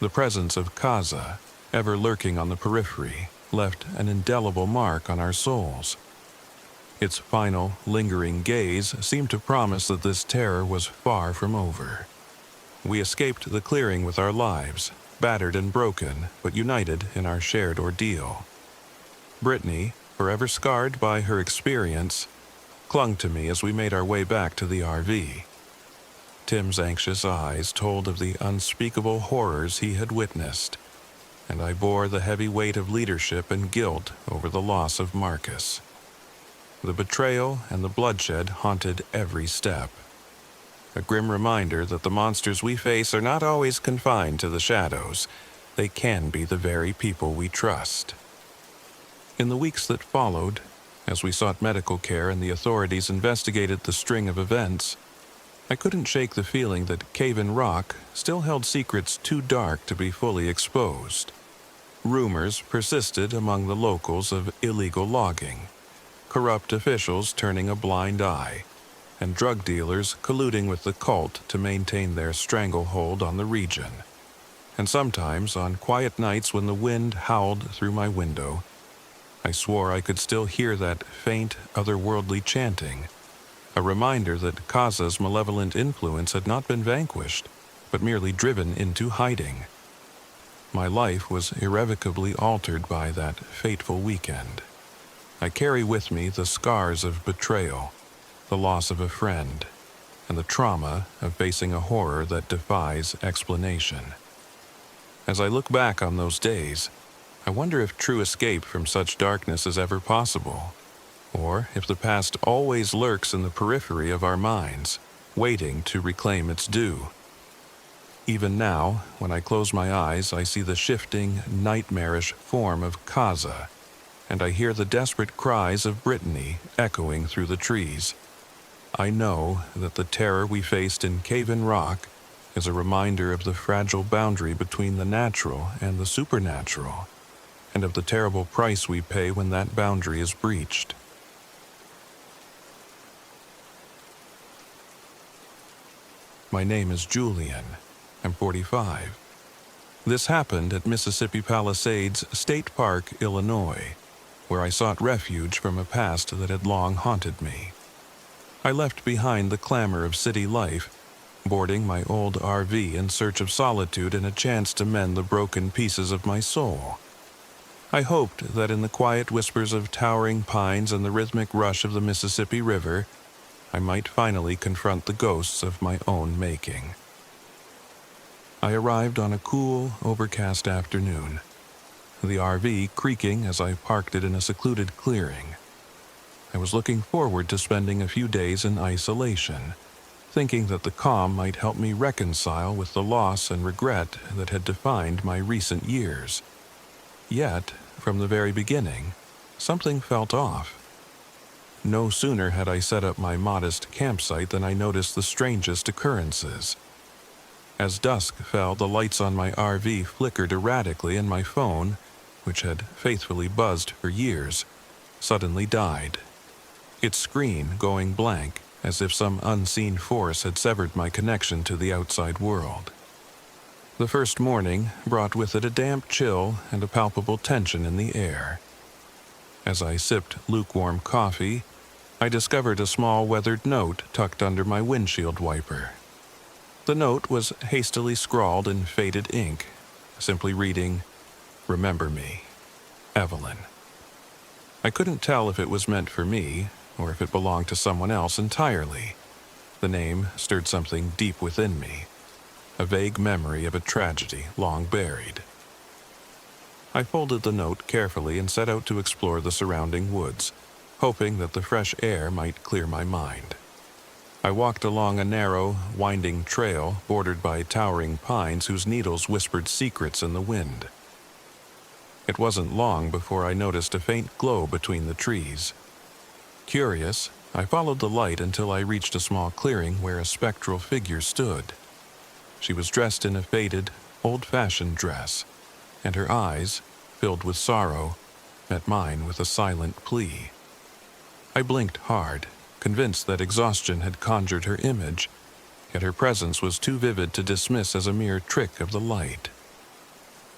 The presence of Kaza, ever lurking on the periphery, left an indelible mark on our souls. Its final, lingering gaze seemed to promise that this terror was far from over. We escaped the clearing with our lives, battered and broken, but united in our shared ordeal. Brittany, forever scarred by her experience, clung to me as we made our way back to the RV. Tim's anxious eyes told of the unspeakable horrors he had witnessed, and I bore the heavy weight of leadership and guilt over the loss of Marcus. The betrayal and the bloodshed haunted every step, a grim reminder that the monsters we face are not always confined to the shadows. They can be the very people we trust. In the weeks that followed, as we sought medical care and the authorities investigated the string of events, I couldn't shake the feeling that Caven Rock still held secrets too dark to be fully exposed. Rumors persisted among the locals of illegal logging, corrupt officials turning a blind eye, and drug dealers colluding with the cult to maintain their stranglehold on the region. And sometimes, on quiet nights when the wind howled through my window, I swore I could still hear that faint, otherworldly chanting, a reminder that Kaza's malevolent influence had not been vanquished, but merely driven into hiding. My life was irrevocably altered by that fateful weekend. I carry with me the scars of betrayal, the loss of a friend, and the trauma of facing a horror that defies explanation. As I look back on those days, I wonder if true escape from such darkness is ever possible, or if the past always lurks in the periphery of our minds, waiting to reclaim its due. Even now, when I close my eyes, I see the shifting, nightmarish form of Kaza, and I hear the desperate cries of Brittany echoing through the trees. I know that the terror we faced in Caven Rock is a reminder of the fragile boundary between the natural and the supernatural, and of the terrible price we pay when that boundary is breached. My name is Julian. I'm 45. This happened at Mississippi Palisades State Park, Illinois, where I sought refuge from a past that had long haunted me. I left behind the clamor of city life, boarding my old RV in search of solitude and a chance to mend the broken pieces of my soul. I hoped that in the quiet whispers of towering pines and the rhythmic rush of the Mississippi River, I might finally confront the ghosts of my own making. I arrived on a cool, overcast afternoon, the RV creaking as I parked it in a secluded clearing. I was looking forward to spending a few days in isolation, thinking that the calm might help me reconcile with the loss and regret that had defined my recent years. Yet, from the very beginning, something felt off. No sooner had I set up my modest campsite than I noticed the strangest occurrences. As dusk fell, the lights on my RV flickered erratically and my phone, which had faithfully buzzed for years, suddenly died, its screen going blank as if some unseen force had severed my connection to the outside world. The first morning brought with it a damp chill and a palpable tension in the air. As I sipped lukewarm coffee, I discovered a small weathered note tucked under my windshield wiper. The note was hastily scrawled in faded ink, simply reading, "Remember me, Evelyn." I couldn't tell if it was meant for me or if it belonged to someone else entirely. The name stirred something deep within me, a vague memory of a tragedy long buried. I folded the note carefully and set out to explore the surrounding woods, hoping that the fresh air might clear my mind. I walked along a narrow, winding trail bordered by towering pines whose needles whispered secrets in the wind. It wasn't long before I noticed a faint glow between the trees. Curious, I followed the light until I reached a small clearing where a spectral figure stood. She was dressed in a faded, old-fashioned dress, and her eyes, filled with sorrow, met mine with a silent plea. I blinked hard, convinced that exhaustion had conjured her image, yet her presence was too vivid to dismiss as a mere trick of the light.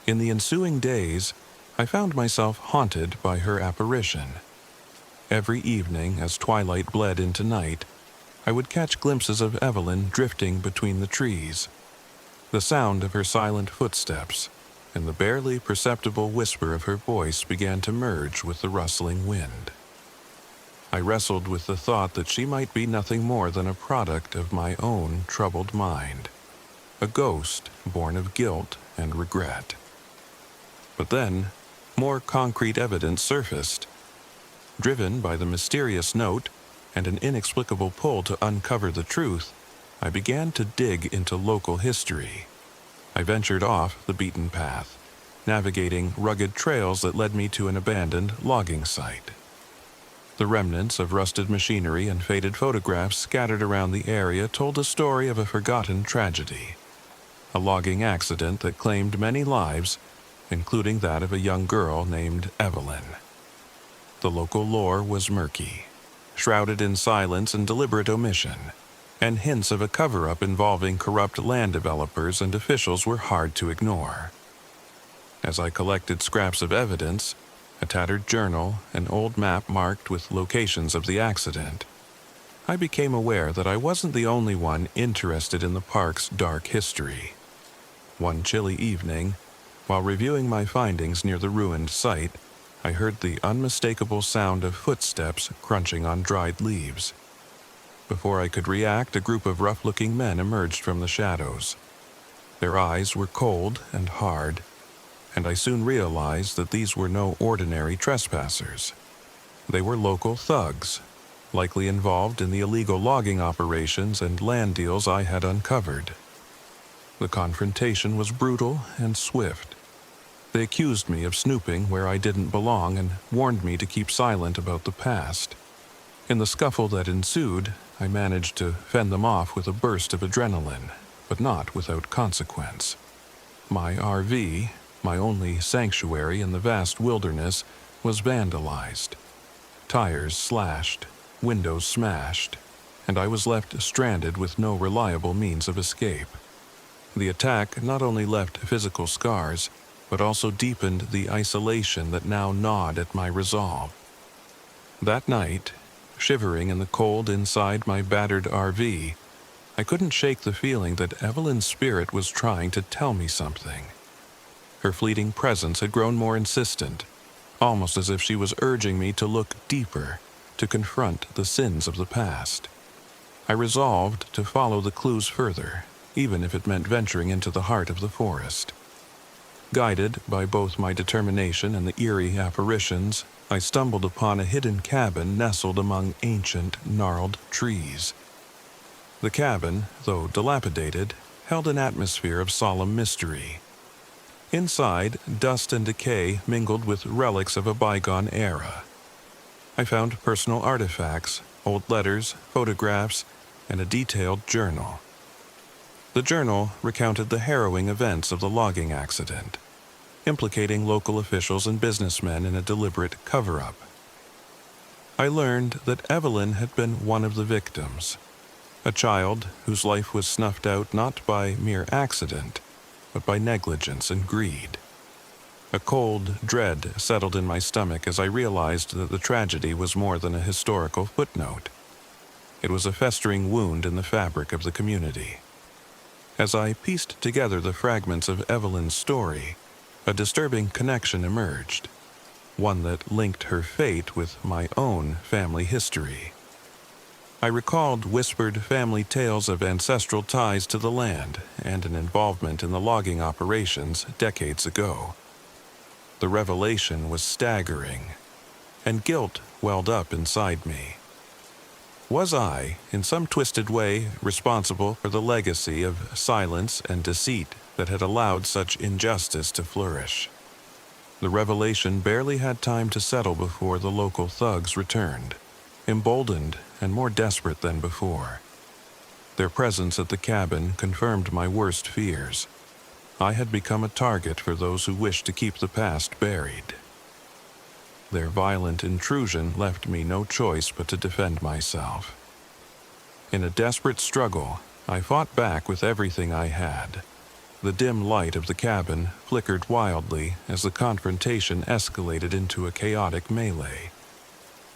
In the ensuing days, I found myself haunted by her apparition. Every evening, as twilight bled into night, I would catch glimpses of Evelyn drifting between the trees. The sound of her silent footsteps and the barely perceptible whisper of her voice began to merge with the rustling wind. I wrestled with the thought that she might be nothing more than a product of my own troubled mind, a ghost born of guilt and regret. But then, more concrete evidence surfaced. Driven by the mysterious note and an inexplicable pull to uncover the truth, I began to dig into local history. I ventured off the beaten path, navigating rugged trails that led me to an abandoned logging site. The remnants of rusted machinery and faded photographs scattered around the area told a story of a forgotten tragedy, a logging accident that claimed many lives, including that of a young girl named Evelyn. The local lore was murky, shrouded in silence and deliberate omission, and hints of a cover-up involving corrupt land developers and officials were hard to ignore. As I collected scraps of evidence, a tattered journal, an old map marked with locations of the accident, I became aware that I wasn't the only one interested in the park's dark history. One chilly evening, while reviewing my findings near the ruined site, I heard the unmistakable sound of footsteps crunching on dried leaves. Before I could react, a group of rough-looking men emerged from the shadows. Their eyes were cold and hard, and I soon realized that these were no ordinary trespassers. They were local thugs, likely involved in the illegal logging operations and land deals I had uncovered. The confrontation was brutal and swift. They accused me of snooping where I didn't belong and warned me to keep silent about the past. In the scuffle that ensued, I managed to fend them off with a burst of adrenaline, but not without consequence. My RV, my only sanctuary in the vast wilderness, was vandalized. Tires slashed, windows smashed, and I was left stranded with no reliable means of escape. The attack not only left physical scars, but also deepened the isolation that now gnawed at my resolve. That night, shivering in the cold inside my battered RV, I couldn't shake the feeling that Evelyn's spirit was trying to tell me something. Her fleeting presence had grown more insistent, almost as if she was urging me to look deeper, to confront the sins of the past. I resolved to follow the clues further, even if it meant venturing into the heart of the forest. Guided by both my determination and the eerie apparitions, I stumbled upon a hidden cabin nestled among ancient, gnarled trees. The cabin, though dilapidated, held an atmosphere of solemn mystery. Inside, dust and decay mingled with relics of a bygone era. I found personal artifacts, old letters, photographs, and a detailed journal. The journal recounted the harrowing events of the logging accident, implicating local officials and businessmen in a deliberate cover-up. I learned that Evelyn had been one of the victims, a child whose life was snuffed out not by mere accident, but by negligence and greed. A cold dread settled in my stomach as I realized that the tragedy was more than a historical footnote. It was a festering wound in the fabric of the community. As I pieced together the fragments of Evelyn's story, a disturbing connection emerged, one that linked her fate with my own family history. I recalled whispered family tales of ancestral ties to the land and an involvement in the logging operations decades ago. The revelation was staggering, and guilt welled up inside me. Was I, in some twisted way, responsible for the legacy of silence and deceit that had allowed such injustice to flourish? The revelation barely had time to settle before the local thugs returned, emboldened and more desperate than before. Their presence at the cabin confirmed my worst fears. I had become a target for those who wished to keep the past buried. Their violent intrusion left me no choice but to defend myself. In a desperate struggle, I fought back with everything I had. The dim light of the cabin flickered wildly as the confrontation escalated into a chaotic melee.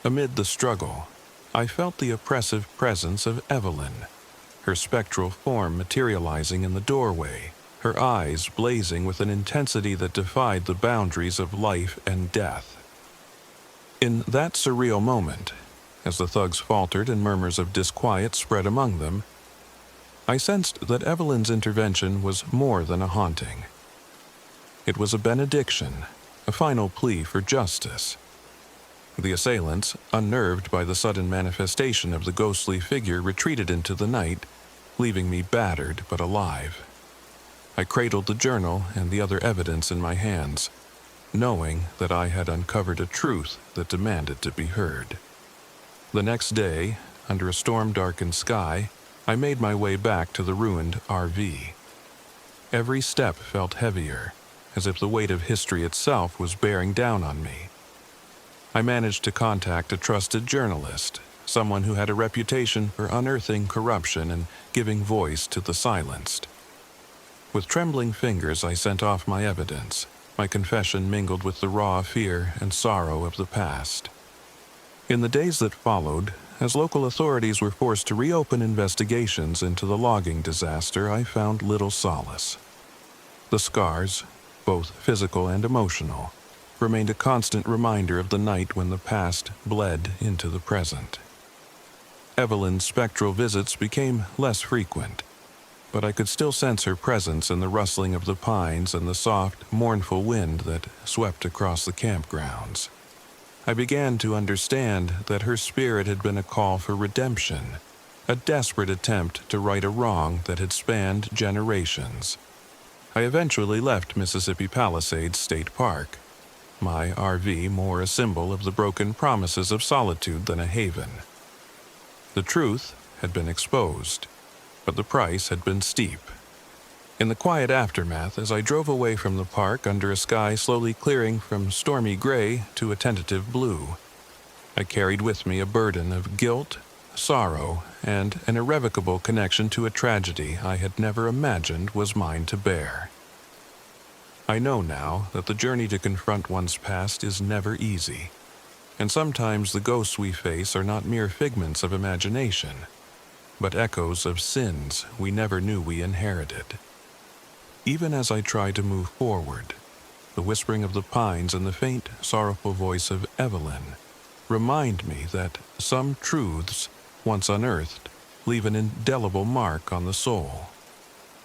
Amid the struggle, I felt the oppressive presence of Evelyn, her spectral form materializing in the doorway, her eyes blazing with an intensity that defied the boundaries of life and death. In that surreal moment, as the thugs faltered and murmurs of disquiet spread among them, I sensed that Evelyn's intervention was more than a haunting. It was a benediction, a final plea for justice. The assailants, unnerved by the sudden manifestation of the ghostly figure, retreated into the night, leaving me battered but alive. I cradled the journal and the other evidence in my hands, knowing that I had uncovered a truth that demanded to be heard. The next day, under a storm-darkened sky, I made my way back to the ruined RV. Every step felt heavier, as if the weight of history itself was bearing down on me. I managed to contact a trusted journalist, someone who had a reputation for unearthing corruption and giving voice to the silenced. With trembling fingers, I sent off my evidence, my confession mingled with the raw fear and sorrow of the past. In the days that followed, as local authorities were forced to reopen investigations into the logging disaster, I found little solace. The scars, both physical and emotional, remained a constant reminder of the night when the past bled into the present. Evelyn's spectral visits became less frequent, but I could still sense her presence in the rustling of the pines and the soft, mournful wind that swept across the campgrounds. I began to understand that her spirit had been a call for redemption, a desperate attempt to right a wrong that had spanned generations. I eventually left Mississippi Palisades State Park, my RV more a symbol of the broken promises of solitude than a haven. The truth had been exposed, but the price had been steep. In the quiet aftermath, as I drove away from the park under a sky slowly clearing from stormy gray to a tentative blue, I carried with me a burden of guilt, sorrow, and an irrevocable connection to a tragedy I had never imagined was mine to bear. I know now that the journey to confront one's past is never easy, and sometimes the ghosts we face are not mere figments of imagination, but echoes of sins we never knew we inherited. Even as I try to move forward, the whispering of the pines and the faint, sorrowful voice of Evelyn remind me that some truths, once unearthed, leave an indelible mark on the soul.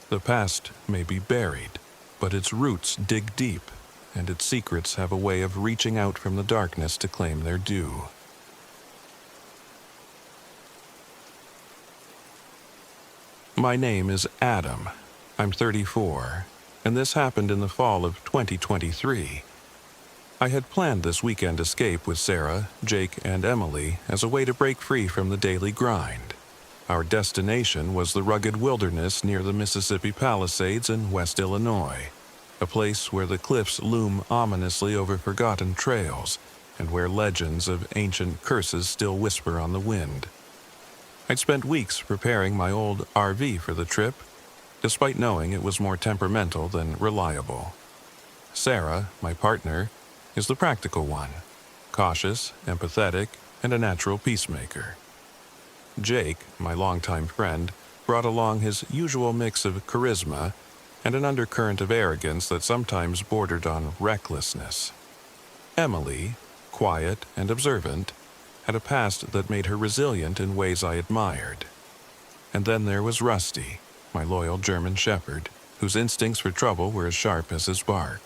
The past may be buried, but its roots dig deep, and its secrets have a way of reaching out from the darkness to claim their due. My name is Adam. I'm 34, and this happened in the fall of 2023. I had planned this weekend escape with Sarah, Jake, and Emily as a way to break free from the daily grind. Our destination was the rugged wilderness near the Mississippi Palisades in West Illinois, a place where the cliffs loom ominously over forgotten trails and where legends of ancient curses still whisper on the wind. I'd spent weeks preparing my old RV for the trip, despite knowing it was more temperamental than reliable. Sarah, my partner, is the practical one, cautious, empathetic, and a natural peacemaker. Jake, my longtime friend, brought along his usual mix of charisma and an undercurrent of arrogance that sometimes bordered on recklessness. Emily, quiet and observant, had a past that made her resilient in ways I admired. And then there was Rusty, my loyal German shepherd, whose instincts for trouble were as sharp as his bark.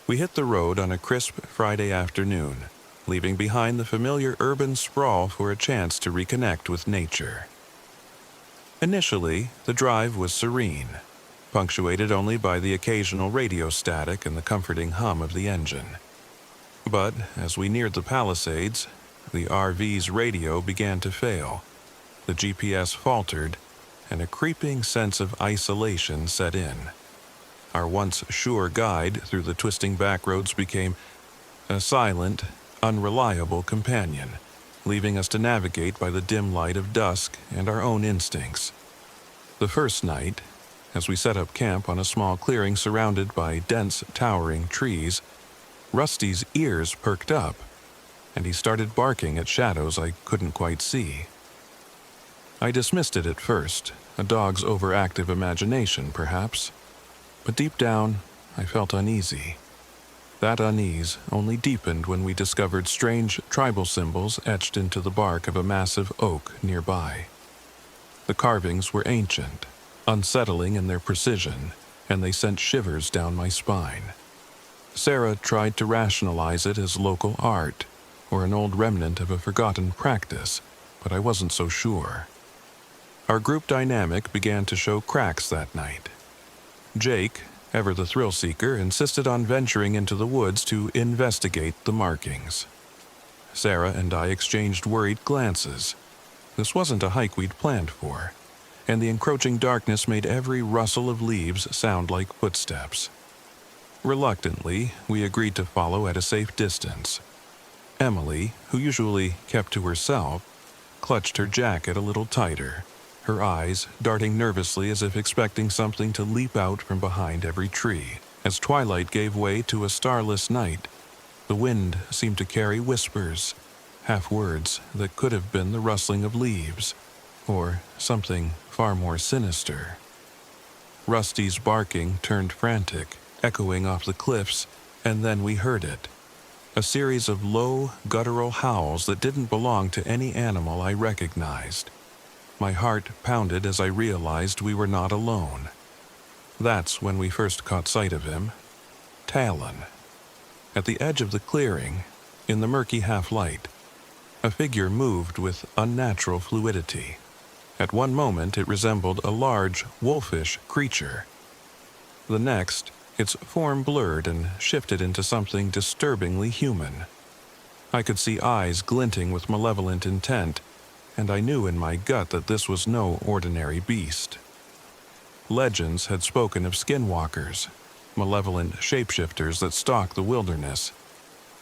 We hit the road on a crisp Friday afternoon, leaving behind the familiar urban sprawl for a chance to reconnect with nature. Initially, the drive was serene, punctuated only by the occasional radio static and the comforting hum of the engine. But as we neared the Palisades, the RV's radio began to fail, the GPS faltered, and a creeping sense of isolation set in. Our once sure guide through the twisting back roads became a silent, unreliable companion, leaving us to navigate by the dim light of dusk and our own instincts. The first night, as we set up camp on a small clearing surrounded by dense, towering trees, Rusty's ears perked up, and he started barking at shadows I couldn't quite see. I dismissed it at first, a dog's overactive imagination, perhaps. But deep down, I felt uneasy. That unease only deepened when we discovered strange tribal symbols etched into the bark of a massive oak nearby. The carvings were ancient, unsettling in their precision, and they sent shivers down my spine. Sarah tried to rationalize it as local art, or an old remnant of a forgotten practice, but I wasn't so sure. Our group dynamic began to show cracks that night. Jake, ever the thrill-seeker, insisted on venturing into the woods to investigate the markings. Sarah and I exchanged worried glances. This wasn't a hike we'd planned for, and the encroaching darkness made every rustle of leaves sound like footsteps. Reluctantly, we agreed to follow at a safe distance. Emily, who usually kept to herself, clutched her jacket a little tighter, her eyes darting nervously as if expecting something to leap out from behind every tree. As twilight gave way to a starless night, the wind seemed to carry whispers, half-words that could have been the rustling of leaves, or something far more sinister. Rusty's barking turned frantic, echoing off the cliffs, and then we heard it. A series of low, guttural howls that didn't belong to any animal I recognized. My heart pounded as I realized we were not alone. That's when we first caught sight of him. Talon. At the edge of the clearing, in the murky half-light, a figure moved with unnatural fluidity. At one moment it resembled a large, wolfish creature. The next, its form blurred and shifted into something disturbingly human. I could see eyes glinting with malevolent intent, and I knew in my gut that this was no ordinary beast. Legends had spoken of skinwalkers, malevolent shapeshifters that stalk the wilderness,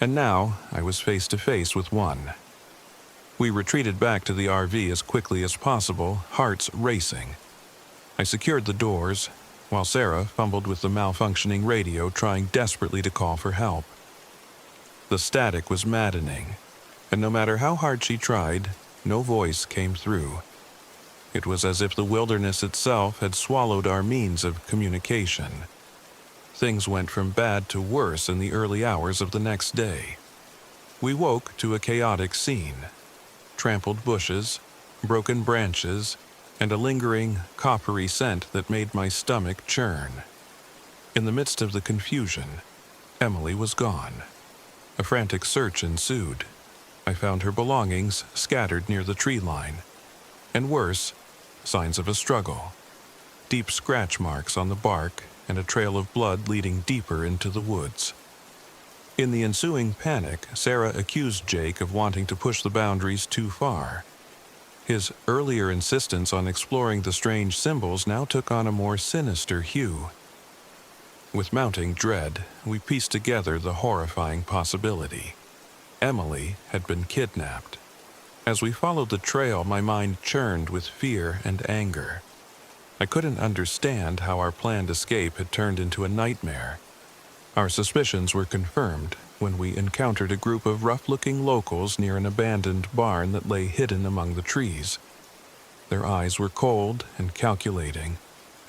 and now I was face to face with one. We retreated back to the RV as quickly as possible, hearts racing. I secured the doors, while Sarah fumbled with the malfunctioning radio, trying desperately to call for help. The static was maddening, and no matter how hard she tried, no voice came through. It was as if the wilderness itself had swallowed our means of communication. Things went from bad to worse in the early hours of the next day. We woke to a chaotic scene: trampled bushes, broken branches, and a lingering, coppery scent that made my stomach churn. In the midst of the confusion, Emily was gone. A frantic search ensued. I found her belongings scattered near the tree line. And worse, signs of a struggle. Deep scratch marks on the bark and a trail of blood leading deeper into the woods. In the ensuing panic, Sarah accused Jake of wanting to push the boundaries too far. His earlier insistence on exploring the strange symbols now took on a more sinister hue. With mounting dread, we pieced together the horrifying possibility. Emily had been kidnapped. As we followed the trail, my mind churned with fear and anger. I couldn't understand how our planned escape had turned into a nightmare. Our suspicions were confirmed when we encountered a group of rough-looking locals near an abandoned barn that lay hidden among the trees. Their eyes were cold and calculating,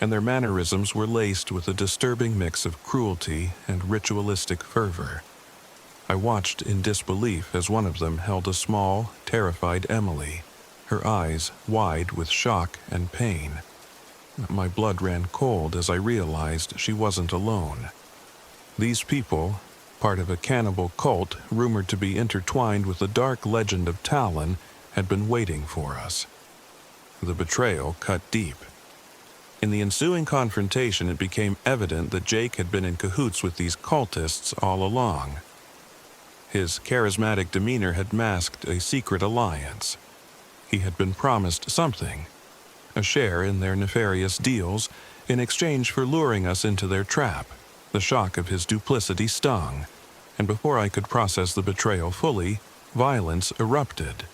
and their mannerisms were laced with a disturbing mix of cruelty and ritualistic fervor. I watched in disbelief as one of them held a small, terrified Emily, her eyes wide with shock and pain. My blood ran cold as I realized she wasn't alone. These people, part of a cannibal cult rumored to be intertwined with the dark legend of Talon, had been waiting for us. The betrayal cut deep. In the ensuing confrontation, it became evident that Jake had been in cahoots with these cultists all along. His charismatic demeanor had masked a secret alliance. He had been promised something, a share in their nefarious deals, in exchange for luring us into their trap. The shock of his duplicity stung, and before I could process the betrayal fully, violence erupted.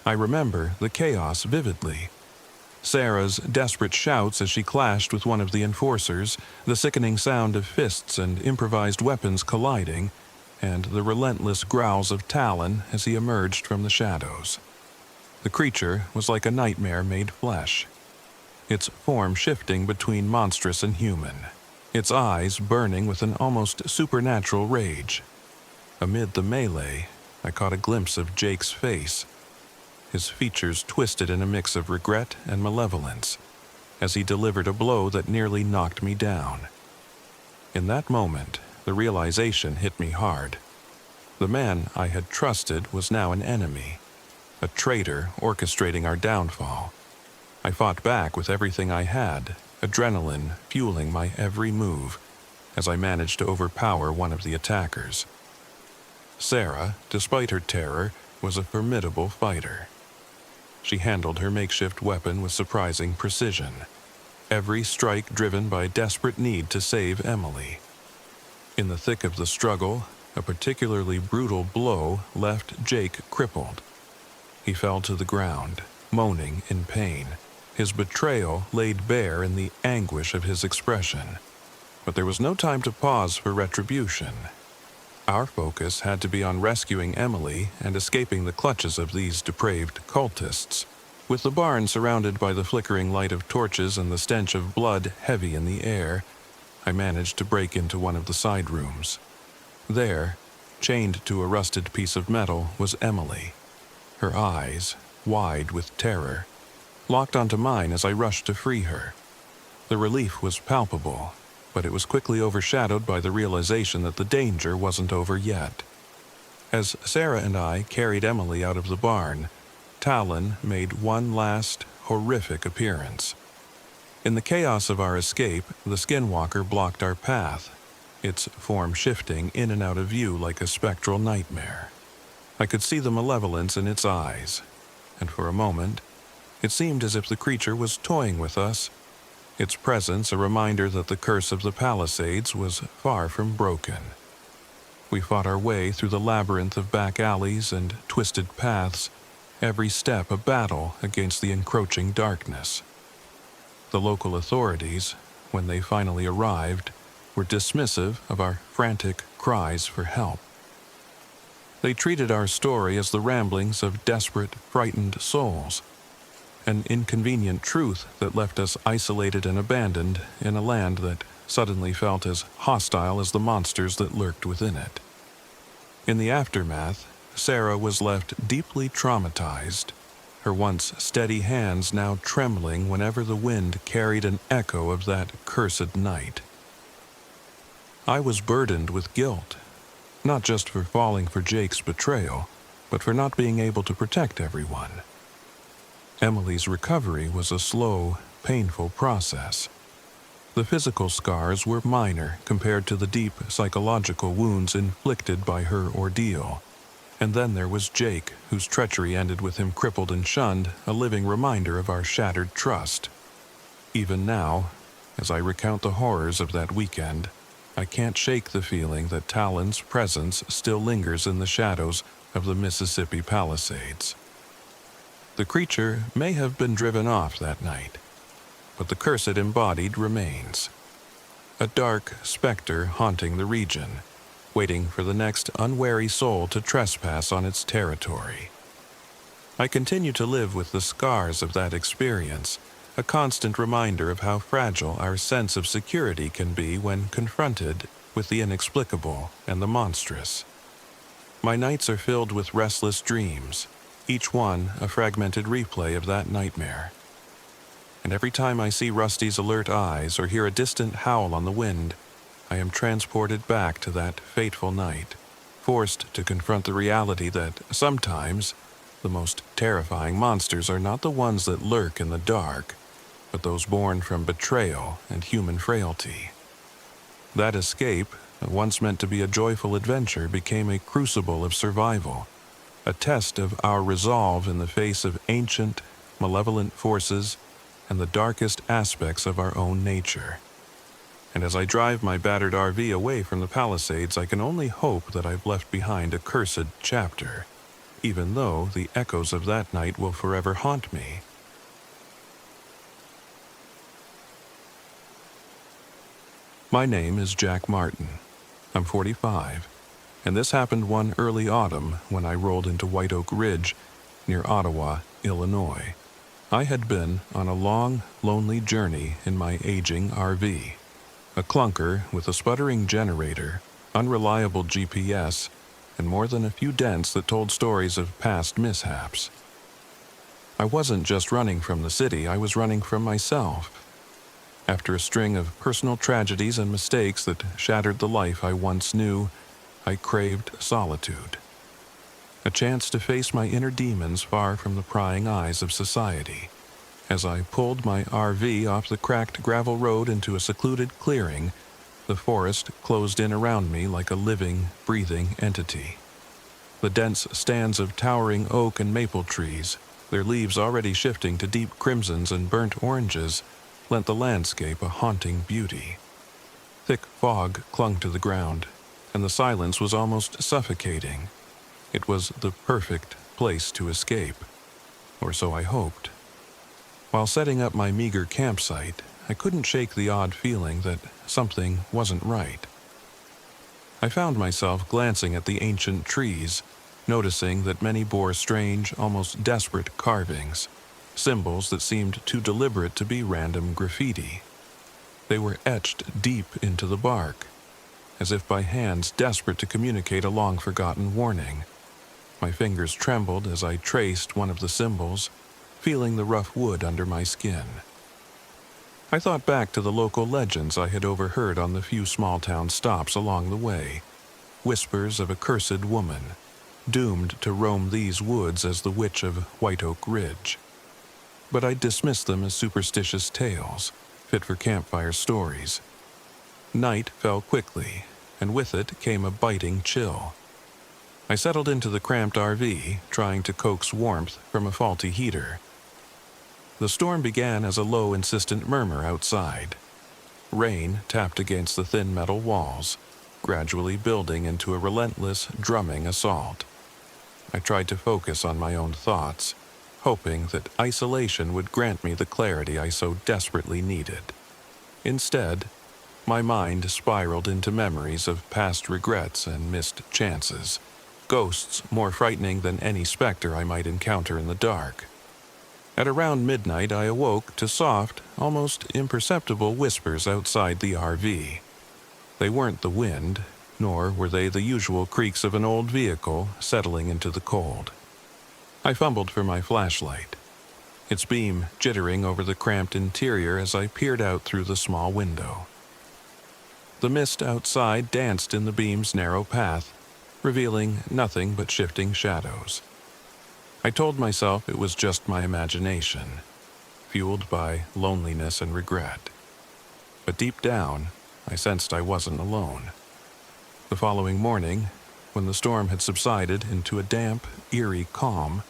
I remember the chaos vividly. Sarah's desperate shouts as she clashed with one of the enforcers, the sickening sound of fists and improvised weapons colliding, and the relentless growls of Talon as he emerged from the shadows. The creature was like a nightmare made flesh, its form shifting between monstrous and human, its eyes burning with an almost supernatural rage. Amid the melee, I caught a glimpse of Jake's face, his features twisted in a mix of regret and malevolence, as he delivered a blow that nearly knocked me down. In that moment, the realization hit me hard. The man I had trusted was now an enemy, a traitor orchestrating our downfall. I fought back with everything I had, adrenaline fueling my every move, as I managed to overpower one of the attackers. Sarah, despite her terror, was a formidable fighter. She handled her makeshift weapon with surprising precision, every strike driven by a desperate need to save Emily. In the thick of the struggle, a particularly brutal blow left Jake crippled. He fell to the ground, moaning in pain, his betrayal laid bare in the anguish of his expression. But there was no time to pause for retribution. Our focus had to be on rescuing Emily and escaping the clutches of these depraved cultists. With the barn surrounded by the flickering light of torches and the stench of blood heavy in the air, I managed to break into one of the side rooms. There, chained to a rusted piece of metal, was Emily, her eyes, wide with terror, locked onto mine as I rushed to free her. The relief was palpable, but it was quickly overshadowed by the realization that the danger wasn't over yet. As Sarah and I carried Emily out of the barn, Talon made one last, horrific appearance. In the chaos of our escape, the skinwalker blocked our path, its form shifting in and out of view like a spectral nightmare. I could see the malevolence in its eyes, and for a moment, it seemed as if the creature was toying with us, its presence a reminder that the curse of the Palisades was far from broken. We fought our way through the labyrinth of back alleys and twisted paths, every step a battle against the encroaching darkness. The local authorities, when they finally arrived, were dismissive of our frantic cries for help. They treated our story as the ramblings of desperate, frightened souls, an inconvenient truth that left us isolated and abandoned in a land that suddenly felt as hostile as the monsters that lurked within it. In the aftermath, Sarah was left deeply traumatized, her once steady hands now trembling whenever the wind carried an echo of that cursed night. I was burdened with guilt, not just for falling for Jake's betrayal, but for not being able to protect everyone. Emily's recovery was a slow, painful process. The physical scars were minor compared to the deep psychological wounds inflicted by her ordeal. And then there was Jake, whose treachery ended with him crippled and shunned, a living reminder of our shattered trust. Even now, as I recount the horrors of that weekend, I can't shake the feeling that Talon's presence still lingers in the shadows of the Mississippi Palisades. The creature may have been driven off that night, but the curse it embodied remains. A dark specter haunting the region, waiting for the next unwary soul to trespass on its territory. I continue to live with the scars of that experience, a constant reminder of how fragile our sense of security can be when confronted with the inexplicable and the monstrous. My nights are filled with restless dreams, each one a fragmented replay of that nightmare. And every time I see Rusty's alert eyes or hear a distant howl on the wind, I am transported back to that fateful night, forced to confront the reality that sometimes the most terrifying monsters are not the ones that lurk in the dark, but those born from betrayal and human frailty. That escape, once meant to be a joyful adventure, became a crucible of survival, a test of our resolve in the face of ancient, malevolent forces and the darkest aspects of our own nature. And as I drive my battered RV away from the Palisades, I can only hope that I've left behind a cursed chapter, even though the echoes of that night will forever haunt me. My name is Jack Martin. I'm 45, and this happened one early autumn when I rolled into White Oak Ridge near Ottawa, Illinois. I had been on a long, lonely journey in my aging RV, a clunker with a sputtering generator, unreliable GPS, and more than a few dents that told stories of past mishaps. I wasn't just running from the city, I was running from myself. After a string of personal tragedies and mistakes that shattered the life I once knew, I craved solitude. A chance to face my inner demons far from the prying eyes of society. As I pulled my RV off the cracked gravel road into a secluded clearing, the forest closed in around me like a living, breathing entity. The dense stands of towering oak and maple trees, their leaves already shifting to deep crimsons and burnt oranges, lent the landscape a haunting beauty. Thick fog clung to the ground, and the silence was almost suffocating. It was the perfect place to escape, or so I hoped. While setting up my meager campsite, I couldn't shake the odd feeling that something wasn't right. I found myself glancing at the ancient trees, noticing that many bore strange, almost desperate carvings, symbols that seemed too deliberate to be random graffiti. They were etched deep into the bark, as if by hands desperate to communicate a long-forgotten warning. My fingers trembled as I traced one of the symbols, feeling the rough wood under my skin. I thought back to the local legends I had overheard on the few small-town stops along the way, whispers of a cursed woman, doomed to roam these woods as the Witch of White Oak Ridge. But I dismissed them as superstitious tales, fit for campfire stories. Night fell quickly, and with it came a biting chill. I settled into the cramped RV, trying to coax warmth from a faulty heater. The storm began as a low, insistent murmur outside. Rain tapped against the thin metal walls, gradually building into a relentless, drumming assault. I tried to focus on my own thoughts, hoping that isolation would grant me the clarity I so desperately needed. Instead, my mind spiraled into memories of past regrets and missed chances, ghosts more frightening than any specter I might encounter in the dark. At around midnight, I awoke to soft, almost imperceptible whispers outside the RV. They weren't the wind, nor were they the usual creaks of an old vehicle settling into the cold. I fumbled for my flashlight, its beam jittering over the cramped interior as I peered out through the small window. The mist outside danced in the beam's narrow path, revealing nothing but shifting shadows. I told myself it was just my imagination, fueled by loneliness and regret. But deep down, I sensed I wasn't alone. The following morning, when the storm had subsided into a damp, eerie calm,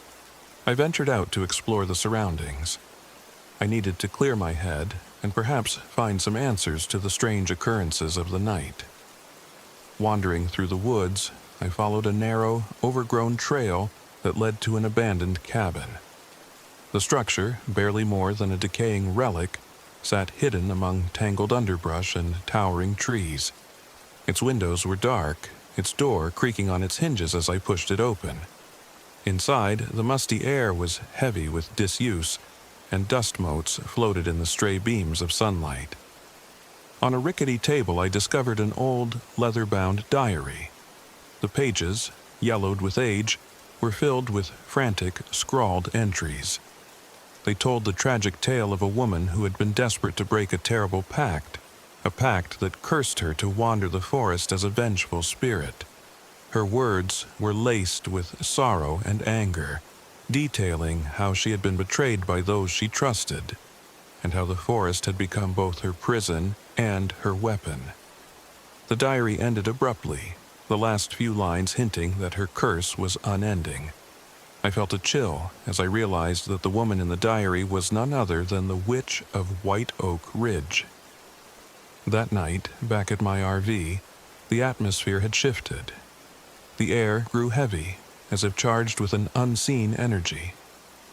I ventured out to explore the surroundings. I needed to clear my head and perhaps find some answers to the strange occurrences of the night. Wandering through the woods, I followed a narrow, overgrown trail that led to an abandoned cabin. The structure, barely more than a decaying relic, sat hidden among tangled underbrush and towering trees. Its windows were dark, its door creaking on its hinges as I pushed it open. Inside, the musty air was heavy with disuse, and dust motes floated in the stray beams of sunlight. On a rickety table, I discovered an old, leather-bound diary. The pages, yellowed with age, were filled with frantic, scrawled entries. They told the tragic tale of a woman who had been desperate to break a terrible pact, a pact that cursed her to wander the forest as a vengeful spirit. Her words were laced with sorrow and anger, detailing how she had been betrayed by those she trusted, and how the forest had become both her prison and her weapon. The diary ended abruptly, the last few lines hinting that her curse was unending. I felt a chill as I realized that the woman in the diary was none other than the Witch of White Oak Ridge. That night, back at my RV, the atmosphere had shifted. The air grew heavy, as if charged with an unseen energy.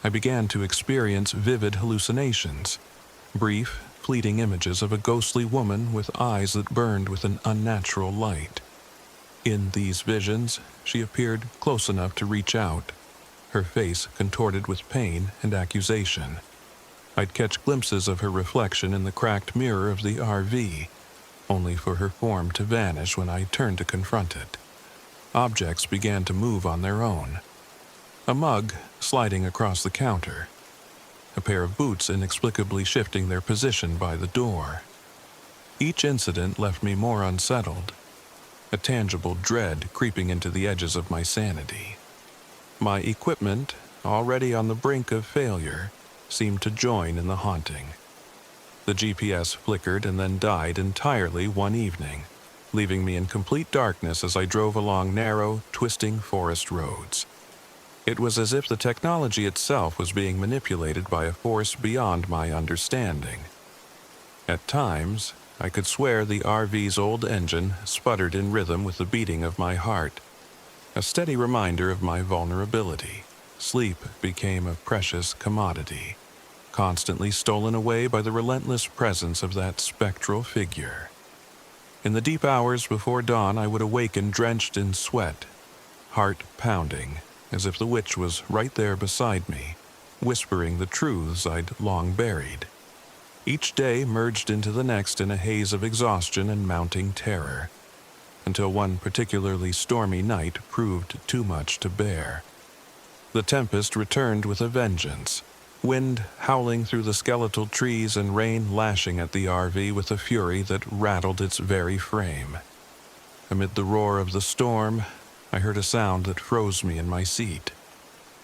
I began to experience vivid hallucinations, brief, fleeting images of a ghostly woman with eyes that burned with an unnatural light. In these visions, she appeared close enough to reach out, her face contorted with pain and accusation. I'd catch glimpses of her reflection in the cracked mirror of the RV, only for her form to vanish when I turned to confront it. Objects began to move on their own. A mug sliding across the counter, a pair of boots inexplicably shifting their position by the door. Each incident left me more unsettled, a tangible dread creeping into the edges of my sanity. My equipment, already on the brink of failure, seemed to join in the haunting. The GPS flickered and then died entirely one evening, leaving me in complete darkness as I drove along narrow, twisting forest roads. It was as if the technology itself was being manipulated by a force beyond my understanding. At times, I could swear the RV's old engine sputtered in rhythm with the beating of my heart, a steady reminder of my vulnerability. Sleep became a precious commodity, constantly stolen away by the relentless presence of that spectral figure. In the deep hours before dawn, I would awaken drenched in sweat, heart pounding, as if the witch was right there beside me, whispering the truths I'd long buried. Each day merged into the next in a haze of exhaustion and mounting terror, until one particularly stormy night proved too much to bear. The tempest returned with a vengeance, wind howling through the skeletal trees and rain lashing at the RV with a fury that rattled its very frame. Amid the roar of the storm, I heard a sound that froze me in my seat,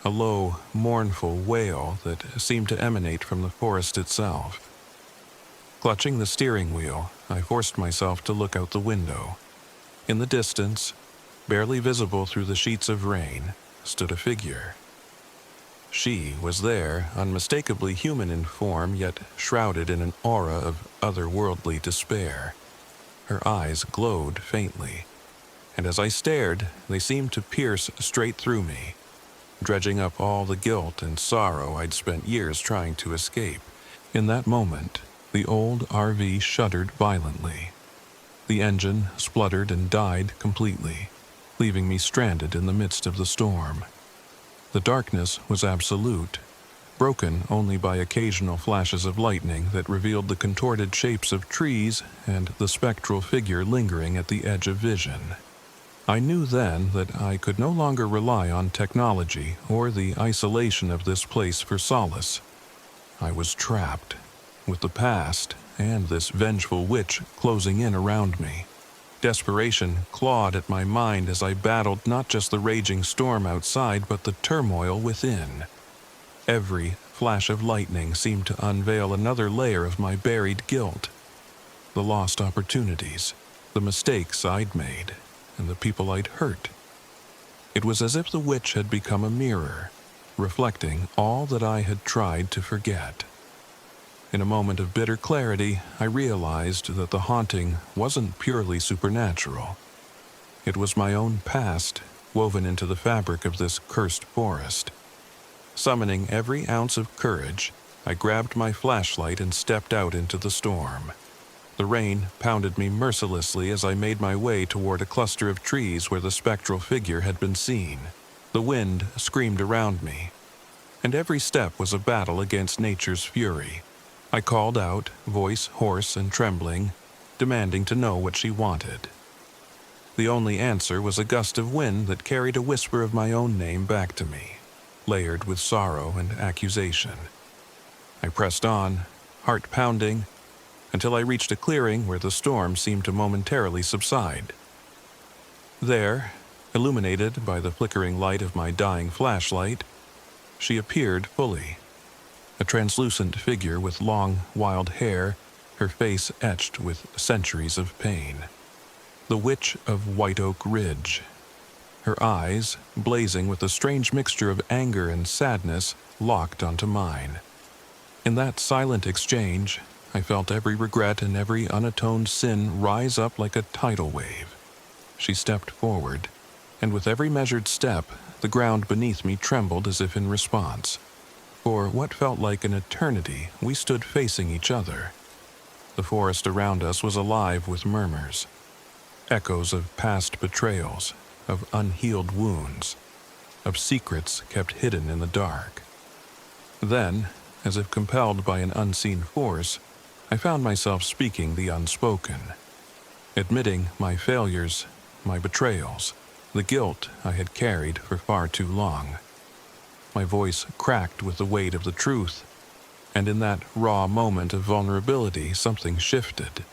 a low, mournful wail that seemed to emanate from the forest itself. Clutching the steering wheel, I forced myself to look out the window. In the distance, barely visible through the sheets of rain, stood a figure. She was there, unmistakably human in form, yet shrouded in an aura of otherworldly despair. Her eyes glowed faintly, and as I stared, they seemed to pierce straight through me, dredging up all the guilt and sorrow I'd spent years trying to escape. In that moment, the old RV shuddered violently. The engine spluttered and died completely, leaving me stranded in the midst of the storm. The darkness was absolute, broken only by occasional flashes of lightning that revealed the contorted shapes of trees and the spectral figure lingering at the edge of vision. I knew then that I could no longer rely on technology or the isolation of this place for solace. I was trapped, with the past and this vengeful witch closing in around me. Desperation clawed at my mind as I battled not just the raging storm outside, but the turmoil within. Every flash of lightning seemed to unveil another layer of my buried guilt. The lost opportunities, the mistakes I'd made, and the people I'd hurt. It was as if the witch had become a mirror, reflecting all that I had tried to forget. In a moment of bitter clarity, I realized that the haunting wasn't purely supernatural. It was my own past, woven into the fabric of this cursed forest. Summoning every ounce of courage, I grabbed my flashlight and stepped out into the storm. The rain pounded me mercilessly as I made my way toward a cluster of trees where the spectral figure had been seen. The wind screamed around me, and every step was a battle against nature's fury. I called out, voice hoarse and trembling, demanding to know what she wanted. The only answer was a gust of wind that carried a whisper of my own name back to me, layered with sorrow and accusation. I pressed on, heart pounding, until I reached a clearing where the storm seemed to momentarily subside. There, illuminated by the flickering light of my dying flashlight, she appeared fully. A translucent figure with long, wild hair, her face etched with centuries of pain. The Witch of White Oak Ridge. Her eyes, blazing with a strange mixture of anger and sadness, locked onto mine. In that silent exchange, I felt every regret and every unatoned sin rise up like a tidal wave. She stepped forward, and with every measured step, the ground beneath me trembled as if in response. For what felt like an eternity, we stood facing each other. The forest around us was alive with murmurs, echoes of past betrayals, of unhealed wounds, of secrets kept hidden in the dark. Then, as if compelled by an unseen force, I found myself speaking the unspoken, admitting my failures, my betrayals, the guilt I had carried for far too long. My voice cracked with the weight of the truth, and in that raw moment of vulnerability, something shifted.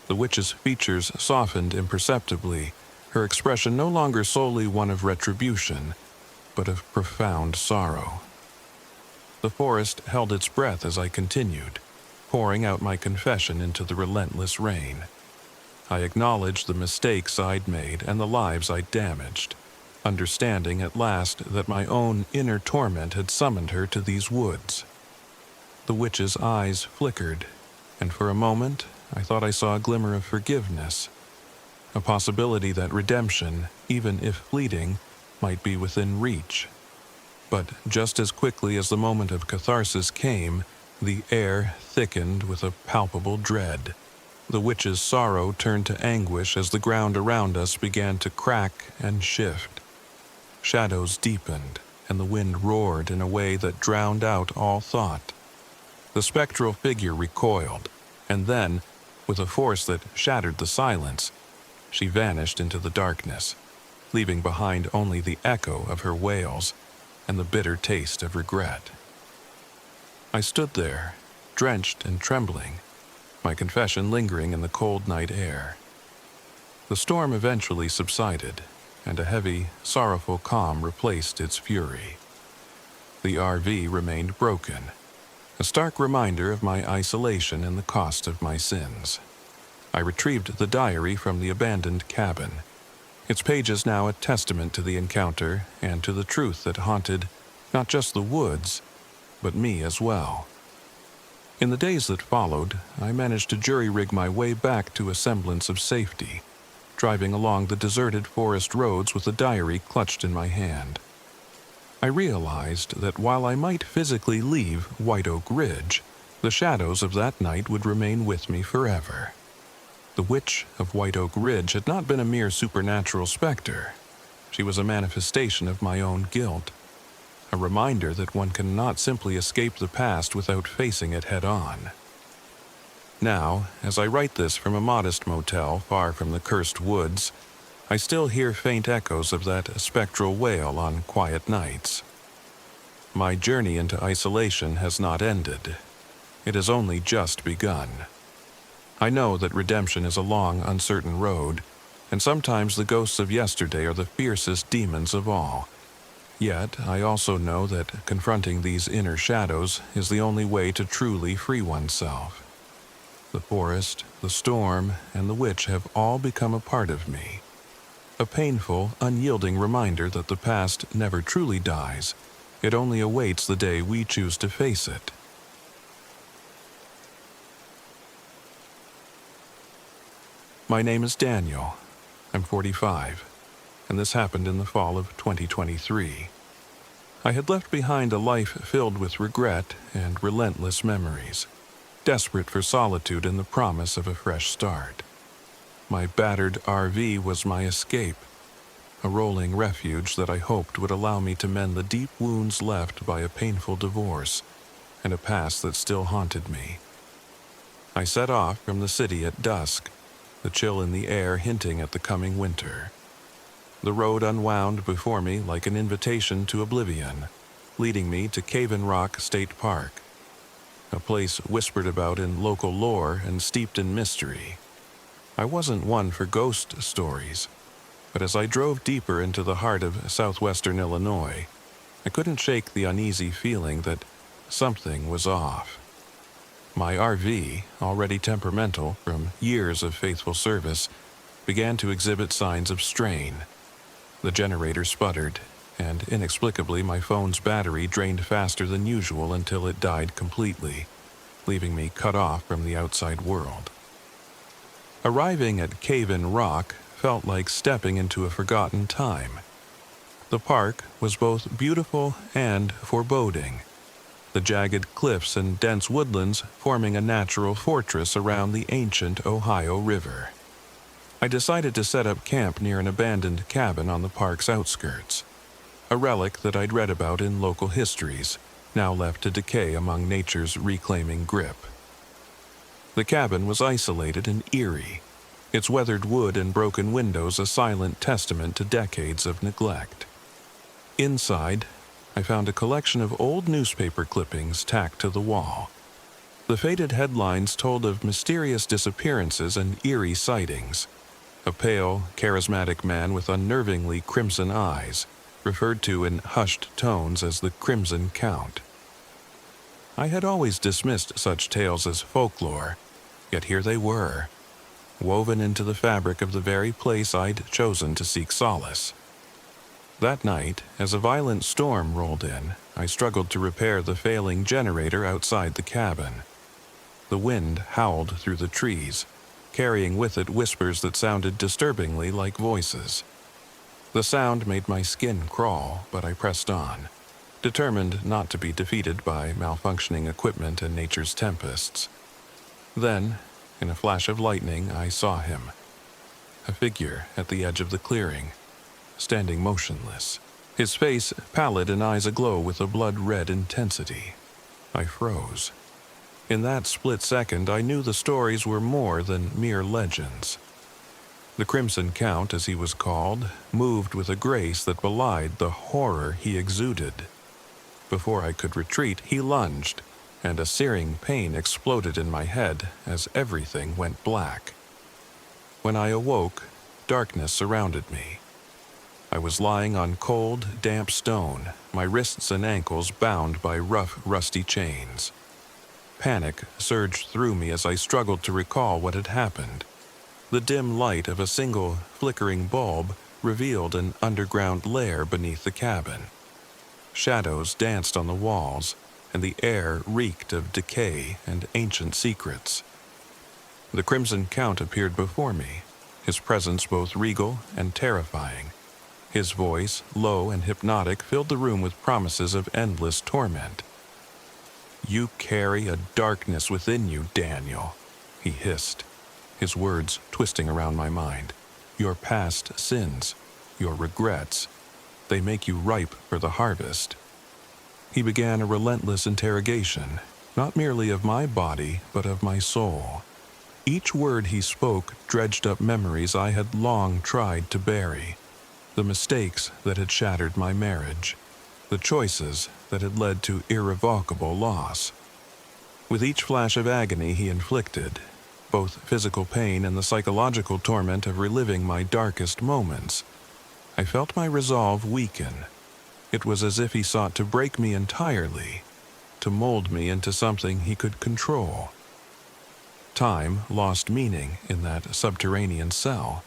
The witch's features softened imperceptibly, her expression no longer solely one of retribution, but of profound sorrow. The forest held its breath as I continued, pouring out my confession into the relentless rain. I acknowledged the mistakes I'd made and the lives I'd damaged, understanding at last that my own inner torment had summoned her to these woods. The witch's eyes flickered, and for a moment I thought I saw a glimmer of forgiveness, a possibility that redemption, even if fleeting, might be within reach. But just as quickly as the moment of catharsis came, the air thickened with a palpable dread. The witch's sorrow turned to anguish as the ground around us began to crack and shift. Shadows deepened, and the wind roared in a way that drowned out all thought. The spectral figure recoiled, and then, with a force that shattered the silence, she vanished into the darkness, leaving behind only the echo of her wails and the bitter taste of regret. I stood there, drenched and trembling, my confession lingering in the cold night air. The storm eventually subsided, and a heavy, sorrowful calm replaced its fury. The RV remained broken, a stark reminder of my isolation and the cost of my sins. I retrieved the diary from the abandoned cabin, its pages now a testament to the encounter and to the truth that haunted not just the woods, but me as well. In the days that followed, I managed to jury-rig my way back to a semblance of safety, driving along the deserted forest roads with the diary clutched in my hand. I realized that while I might physically leave White Oak Ridge, the shadows of that night would remain with me forever. The Witch of White Oak Ridge had not been a mere supernatural specter. She was a manifestation of my own guilt, a reminder that one cannot simply escape the past without facing it head-on. Now, as I write this from a modest motel far from the cursed woods, I still hear faint echoes of that spectral wail on quiet nights. My journey into isolation has not ended. It has only just begun. I know that redemption is a long, uncertain road, and sometimes the ghosts of yesterday are the fiercest demons of all. Yet, I also know that confronting these inner shadows is the only way to truly free oneself. The forest, the storm, and the witch have all become a part of me. A painful, unyielding reminder that the past never truly dies. It only awaits the day we choose to face it. My name is Daniel. I'm 45, and this happened in the fall of 2023. I had left behind a life filled with regret and relentless memories, desperate for solitude and the promise of a fresh start. My battered RV was my escape, a rolling refuge that I hoped would allow me to mend the deep wounds left by a painful divorce and a past that still haunted me. I set off from the city at dusk, the chill in the air hinting at the coming winter. The road unwound before me like an invitation to oblivion, leading me to Cave-in Rock State Park, a place whispered about in local lore and steeped in mystery. I wasn't one for ghost stories, but as I drove deeper into the heart of southwestern Illinois, I couldn't shake the uneasy feeling that something was off. My RV, already temperamental from years of faithful service, began to exhibit signs of strain. The generator sputtered, and inexplicably my phone's battery drained faster than usual until it died completely, leaving me cut off from the outside world. Arriving at Cave-in Rock felt like stepping into a forgotten time. The park was both beautiful and foreboding, the jagged cliffs and dense woodlands forming a natural fortress around the ancient Ohio River. I decided to set up camp near an abandoned cabin on the park's outskirts, a relic that I'd read about in local histories, now left to decay among nature's reclaiming grip. The cabin was isolated and eerie, its weathered wood and broken windows a silent testament to decades of neglect. Inside, I found a collection of old newspaper clippings tacked to the wall. The faded headlines told of mysterious disappearances and eerie sightings. A pale, charismatic man with unnervingly crimson eyes, referred to in hushed tones as the Crimson Count. I had always dismissed such tales as folklore, yet here they were, woven into the fabric of the very place I'd chosen to seek solace. That night, as a violent storm rolled in, I struggled to repair the failing generator outside the cabin. The wind howled through the trees, carrying with it whispers that sounded disturbingly like voices. The sound made my skin crawl, but I pressed on, determined not to be defeated by malfunctioning equipment and nature's tempests. Then, in a flash of lightning, I saw him. A figure at the edge of the clearing, standing motionless, his face pallid and eyes aglow with a blood-red intensity. I froze. In that split second, I knew the stories were more than mere legends. The Crimson Count, as he was called, moved with a grace that belied the horror he exuded. Before I could retreat, he lunged, and a searing pain exploded in my head as everything went black. When I awoke, darkness surrounded me. I was lying on cold, damp stone, my wrists and ankles bound by rough, rusty chains. Panic surged through me as I struggled to recall what had happened. The dim light of a single, flickering bulb revealed an underground lair beneath the cabin. Shadows danced on the walls, and the air reeked of decay and ancient secrets. The Crimson Count appeared before me, his presence both regal and terrifying. His voice, low and hypnotic, filled the room with promises of endless torment. "You carry a darkness within you, Daniel," he hissed, his words twisting around my mind. "Your past sins, your regrets, they make you ripe for the harvest." He began a relentless interrogation, not merely of my body, but of my soul. Each word he spoke dredged up memories I had long tried to bury, the mistakes that had shattered my marriage, the choices that had led to irrevocable loss. With each flash of agony he inflicted, both physical pain and the psychological torment of reliving my darkest moments, I felt my resolve weaken. It was as if he sought to break me entirely, to mold me into something he could control. Time lost meaning in that subterranean cell.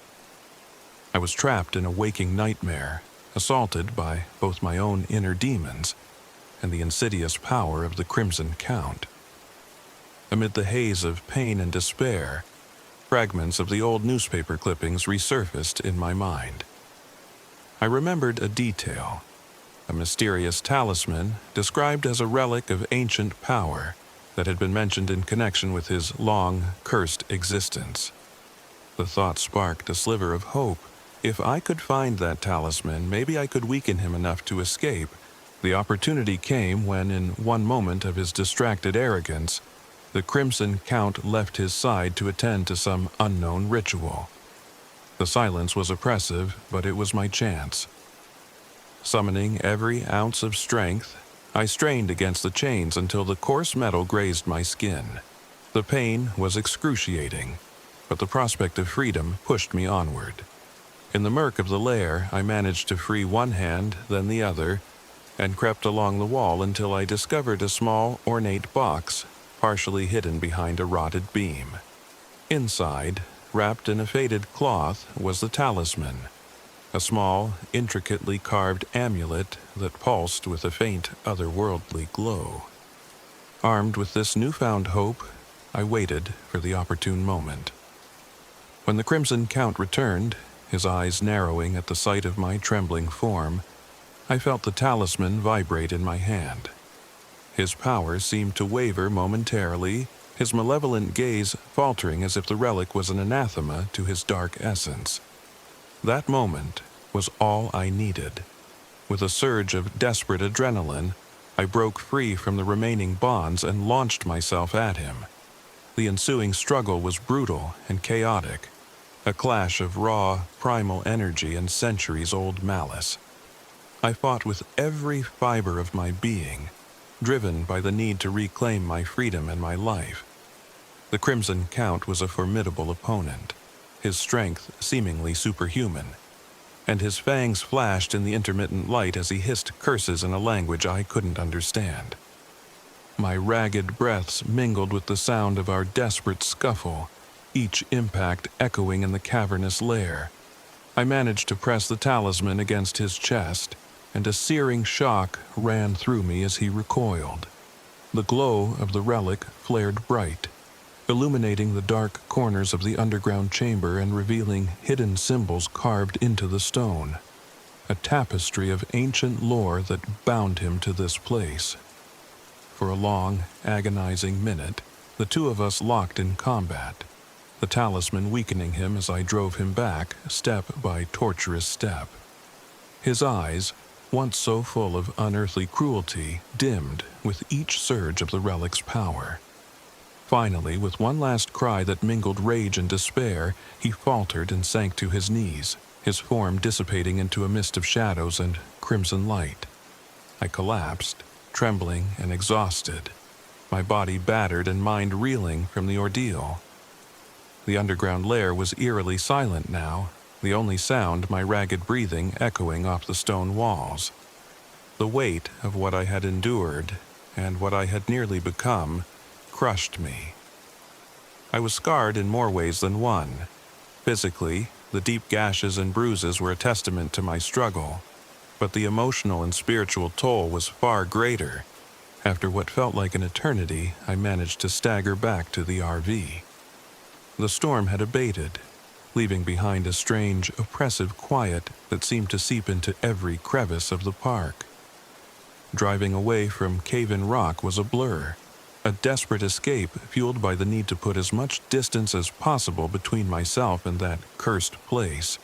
I was trapped in a waking nightmare, assaulted by both my own inner demons and the insidious power of the Crimson Count. Amid the haze of pain and despair, fragments of the old newspaper clippings resurfaced in my mind. I remembered a detail, a mysterious talisman described as a relic of ancient power that had been mentioned in connection with his long, cursed existence. The thought sparked a sliver of hope. If I could find that talisman, maybe I could weaken him enough to escape. The opportunity came when, in one moment of his distracted arrogance, the Crimson Count left his side to attend to some unknown ritual. The silence was oppressive, but it was my chance. Summoning every ounce of strength, I strained against the chains until the coarse metal grazed my skin. The pain was excruciating, but the prospect of freedom pushed me onward. In the murk of the lair, I managed to free one hand, then the other, and crept along the wall until I discovered a small, ornate box, partially hidden behind a rotted beam. Inside, wrapped in a faded cloth, was the talisman, a small, intricately carved amulet that pulsed with a faint, otherworldly glow. Armed with this newfound hope, I waited for the opportune moment. When the Crimson Count returned, his eyes narrowing at the sight of my trembling form, I felt the talisman vibrate in my hand. His power seemed to waver momentarily, his malevolent gaze faltering as if the relic was an anathema to his dark essence. That moment was all I needed. With a surge of desperate adrenaline, I broke free from the remaining bonds and launched myself at him. The ensuing struggle was brutal and chaotic, a clash of raw, primal energy and centuries-old malice. I fought with every fiber of my being, driven by the need to reclaim my freedom and my life. The Crimson Count was a formidable opponent, his strength seemingly superhuman, and his fangs flashed in the intermittent light as he hissed curses in a language I couldn't understand. My ragged breaths mingled with the sound of our desperate scuffle, each impact echoing in the cavernous lair. I managed to press the talisman against his chest, and a searing shock ran through me as he recoiled. The glow of the relic flared bright, illuminating the dark corners of the underground chamber and revealing hidden symbols carved into the stone, a tapestry of ancient lore that bound him to this place. For a long, agonizing minute, the two of us locked in combat, the talisman weakening him as I drove him back, step by torturous step. His eyes, once so full of unearthly cruelty, dimmed with each surge of the relic's power. Finally, with one last cry that mingled rage and despair, he faltered and sank to his knees, his form dissipating into a mist of shadows and crimson light. I collapsed, trembling and exhausted, my body battered and mind reeling from the ordeal. The underground lair was eerily silent now, the only sound my ragged breathing echoing off the stone walls. The weight of what I had endured, and what I had nearly become, crushed me. I was scarred in more ways than one. Physically, the deep gashes and bruises were a testament to my struggle, but the emotional and spiritual toll was far greater. After what felt like an eternity, I managed to stagger back to the RV. The storm had abated, leaving behind a strange, oppressive quiet that seemed to seep into every crevice of the park. Driving away from Cave-in Rock was a blur, a desperate escape fueled by the need to put as much distance as possible between myself and that cursed place.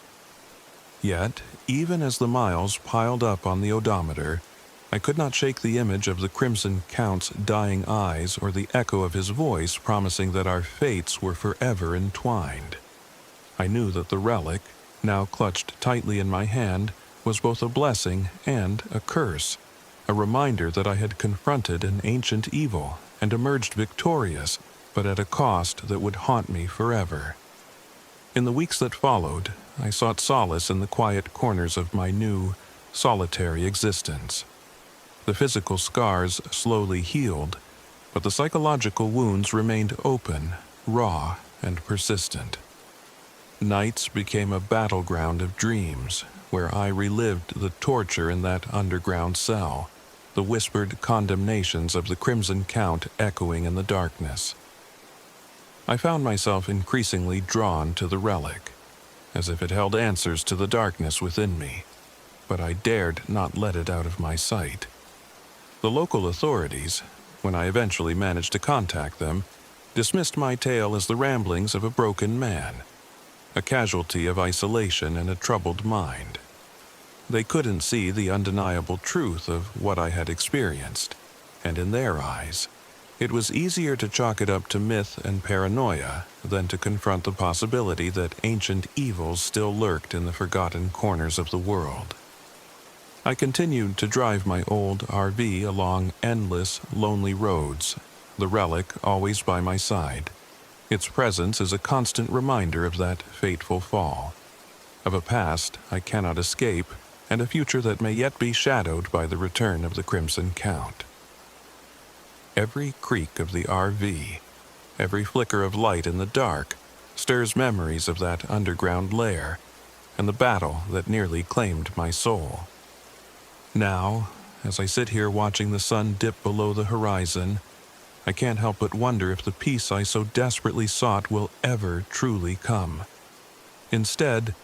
Yet, even as the miles piled up on the odometer, I could not shake the image of the Crimson Count's dying eyes or the echo of his voice promising that our fates were forever entwined. I knew that the relic, now clutched tightly in my hand, was both a blessing and a curse, a reminder that I had confronted an ancient evil and emerged victorious, but at a cost that would haunt me forever. In the weeks that followed, I sought solace in the quiet corners of my new, solitary existence. The physical scars slowly healed, but the psychological wounds remained open, raw, and persistent. Nights became a battleground of dreams, where I relived the torture in that underground cell, the whispered condemnations of the Crimson Count echoing in the darkness. I found myself increasingly drawn to the relic, as if it held answers to the darkness within me, but I dared not let it out of my sight. The local authorities, when I eventually managed to contact them, dismissed my tale as the ramblings of a broken man, a casualty of isolation and a troubled mind. They couldn't see the undeniable truth of what I had experienced, and in their eyes, it was easier to chalk it up to myth and paranoia than to confront the possibility that ancient evils still lurked in the forgotten corners of the world. I continued to drive my old RV along endless, lonely roads, the relic always by my side. Its presence is a constant reminder of that fateful fall, of a past I cannot escape, and a future that may yet be shadowed by the return of the Crimson Count. Every creak of the RV, every flicker of light in the dark, stirs memories of that underground lair and the battle that nearly claimed my soul. Now, as I sit here watching the sun dip below the horizon, I can't help but wonder if the peace I so desperately sought will ever truly come. Instead,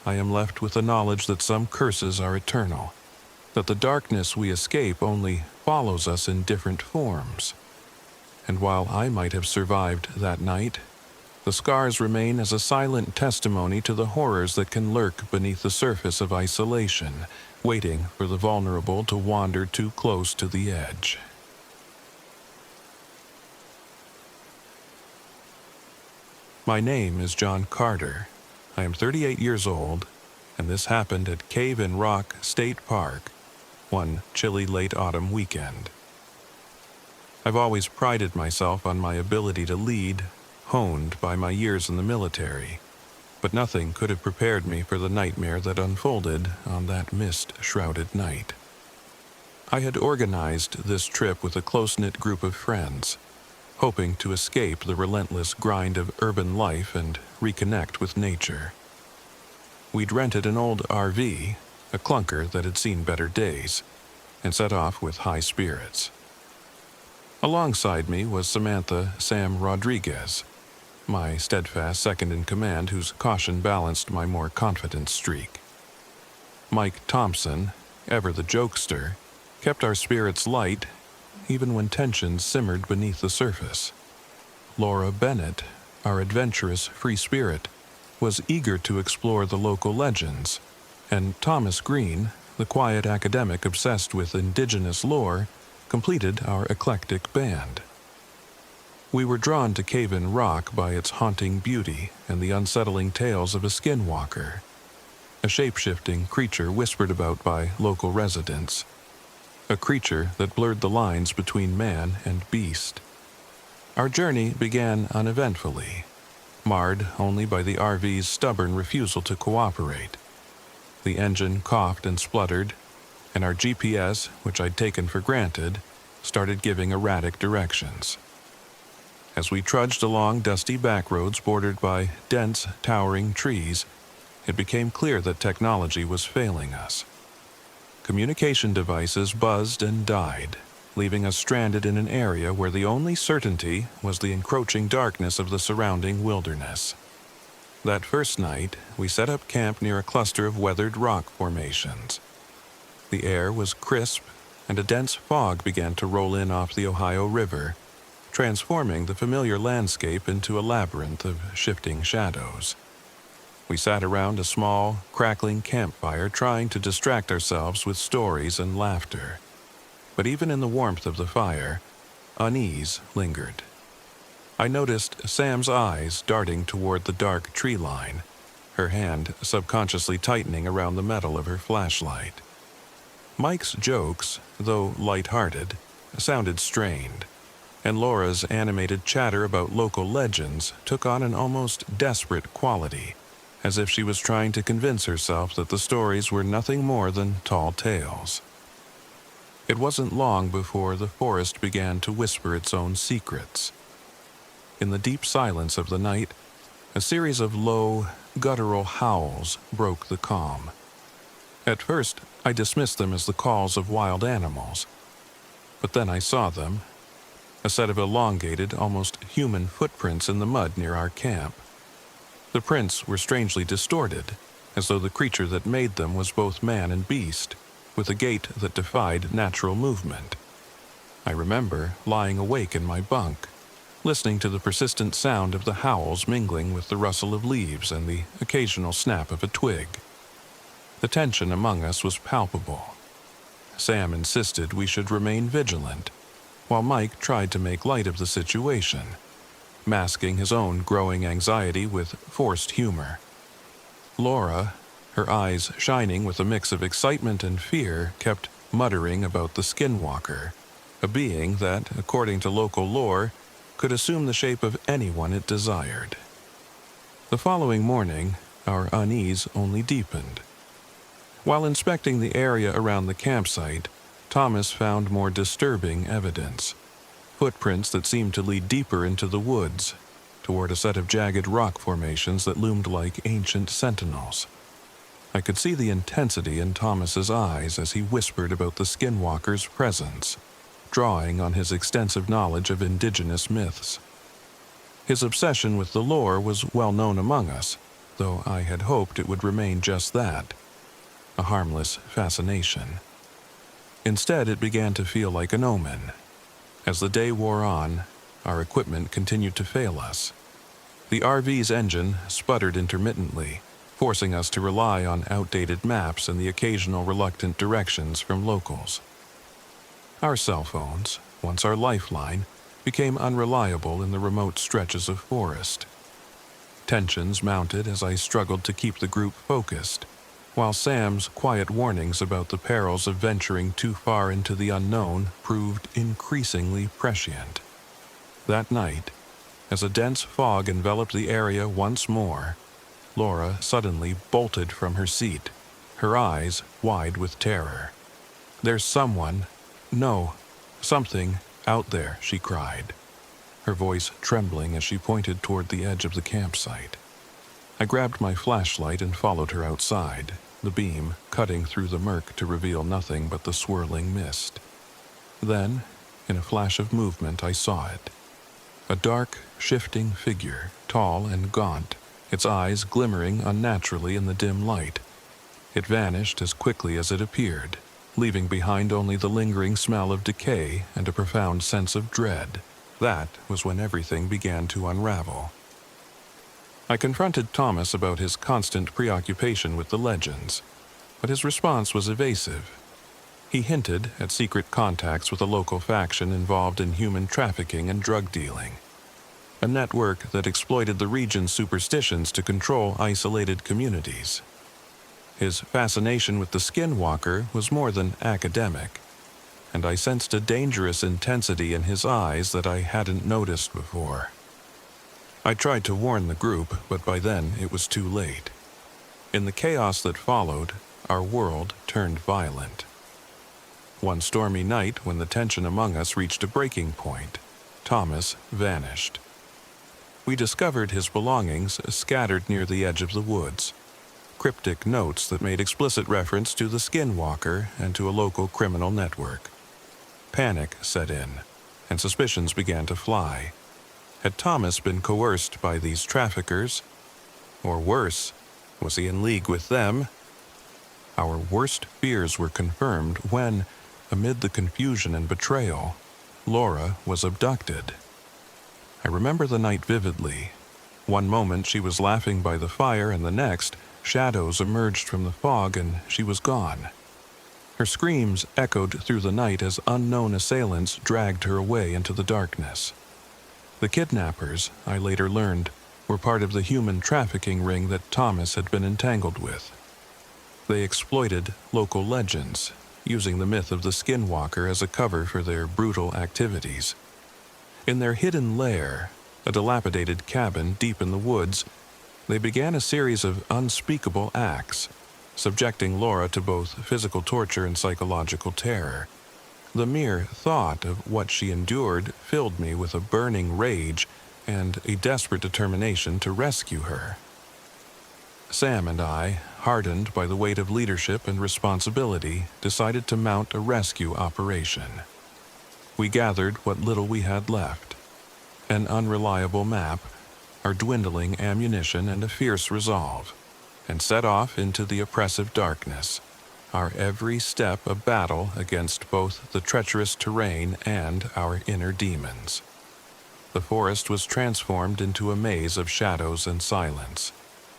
I am left with the knowledge that some curses are eternal, that the darkness we escape only follows us in different forms. And while I might have survived that night, the scars remain as a silent testimony to the horrors that can lurk beneath the surface of isolation, waiting for the vulnerable to wander too close to the edge. My name is John Carter. I am 38 years old, and this happened at Cave-in Rock State Park, one chilly late autumn weekend. I've always prided myself on my ability to lead, honed by my years in the military, but nothing could have prepared me for the nightmare that unfolded on that mist-shrouded night. I had organized this trip with a close-knit group of friends, hoping to escape the relentless grind of urban life and reconnect with nature. We'd rented an old RV, a clunker that had seen better days, and set off with high spirits. Alongside me was Samantha Sam Rodriguez, my steadfast second-in-command whose caution balanced my more confident streak. Mike Thompson, ever the jokester, kept our spirits light even when tensions simmered beneath the surface. Laura Bennett, our adventurous free spirit, was eager to explore the local legends, and Thomas Green, the quiet academic obsessed with indigenous lore, completed our eclectic band. We were drawn to Cave-in Rock by its haunting beauty and the unsettling tales of a skinwalker, a shape-shifting creature whispered about by local residents, a creature that blurred the lines between man and beast. Our journey began uneventfully, marred only by the RV's stubborn refusal to cooperate. The engine coughed and spluttered, and our GPS, which I'd taken for granted, started giving erratic directions. As we trudged along dusty backroads bordered by dense, towering trees, it became clear that technology was failing us. Communication devices buzzed and died, leaving us stranded in an area where the only certainty was the encroaching darkness of the surrounding wilderness. That first night, we set up camp near a cluster of weathered rock formations. The air was crisp, and a dense fog began to roll in off the Ohio River, transforming the familiar landscape into a labyrinth of shifting shadows. We sat around a small, crackling campfire trying to distract ourselves with stories and laughter. But even in the warmth of the fire, unease lingered. I noticed Sam's eyes darting toward the dark tree line, her hand subconsciously tightening around the metal of her flashlight. Mike's jokes, though light-hearted, sounded strained, and Laura's animated chatter about local legends took on an almost desperate quality, as if she was trying to convince herself that the stories were nothing more than tall tales. It wasn't long before the forest began to whisper its own secrets. In the deep silence of the night, a series of low, guttural howls broke the calm. At first, I dismissed them as the calls of wild animals. But then I saw them, a set of elongated, almost human footprints in the mud near our camp. The prints were strangely distorted, as though the creature that made them was both man and beast, with a gait that defied natural movement. I remember lying awake in my bunk, listening to the persistent sound of the howls mingling with the rustle of leaves and the occasional snap of a twig. The tension among us was palpable. Sam insisted we should remain vigilant, while Mike tried to make light of the situation, masking his own growing anxiety with forced humor. Laura, her eyes shining with a mix of excitement and fear, kept muttering about the skinwalker, a being that, according to local lore, could assume the shape of anyone it desired. The following morning, our unease only deepened. While inspecting the area around the campsite, Thomas found more disturbing evidence. Footprints that seemed to lead deeper into the woods, toward a set of jagged rock formations that loomed like ancient sentinels. I could see the intensity in Thomas's eyes as he whispered about the skinwalker's presence, drawing on his extensive knowledge of indigenous myths. His obsession with the lore was well known among us, though I had hoped it would remain just that, a harmless fascination. Instead, it began to feel like an omen. As the day wore on, our equipment continued to fail us. The RV's engine sputtered intermittently, forcing us to rely on outdated maps and the occasional reluctant directions from locals. Our cell phones, once our lifeline, became unreliable in the remote stretches of forest. Tensions mounted as I struggled to keep the group focused, while Sam's quiet warnings about the perils of venturing too far into the unknown proved increasingly prescient. That night, as a dense fog enveloped the area once more, Laura suddenly bolted from her seat, her eyes wide with terror. "There's someone, no, something out there," she cried, her voice trembling as she pointed toward the edge of the campsite. I grabbed my flashlight and followed her outside, the beam cutting through the murk to reveal nothing but the swirling mist. Then, in a flash of movement, I saw it. A dark, shifting figure, tall and gaunt, its eyes glimmering unnaturally in the dim light. It vanished as quickly as it appeared, leaving behind only the lingering smell of decay and a profound sense of dread. That was when everything began to unravel. I confronted Thomas about his constant preoccupation with the legends, but his response was evasive. He hinted at secret contacts with a local faction involved in human trafficking and drug dealing, a network that exploited the region's superstitions to control isolated communities. His fascination with the skinwalker was more than academic, and I sensed a dangerous intensity in his eyes that I hadn't noticed before. I tried to warn the group, but by then it was too late. In the chaos that followed, our world turned violent. One stormy night, when the tension among us reached a breaking point, Thomas vanished. We discovered his belongings scattered near the edge of the woods, cryptic notes that made explicit reference to the skinwalker and to a local criminal network. Panic set in, and suspicions began to fly. Had Thomas been coerced by these traffickers? Or worse, was he in league with them? Our worst fears were confirmed when, amid the confusion and betrayal, Laura was abducted. I remember the night vividly. One moment she was laughing by the fire, and the next, shadows emerged from the fog and she was gone. Her screams echoed through the night as unknown assailants dragged her away into the darkness. The kidnappers, I later learned, were part of the human trafficking ring that Thomas had been entangled with. They exploited local legends, using the myth of the skinwalker as a cover for their brutal activities. In their hidden lair, a dilapidated cabin deep in the woods, they began a series of unspeakable acts, subjecting Laura to both physical torture and psychological terror. The mere thought of what she endured filled me with a burning rage and a desperate determination to rescue her. Sam and I, hardened by the weight of leadership and responsibility, decided to mount a rescue operation. We gathered what little we had left: an unreliable map, our dwindling ammunition, and a fierce resolve, and set off into the oppressive darkness, our every step a battle against both the treacherous terrain and our inner demons. The forest was transformed into a maze of shadows and silence,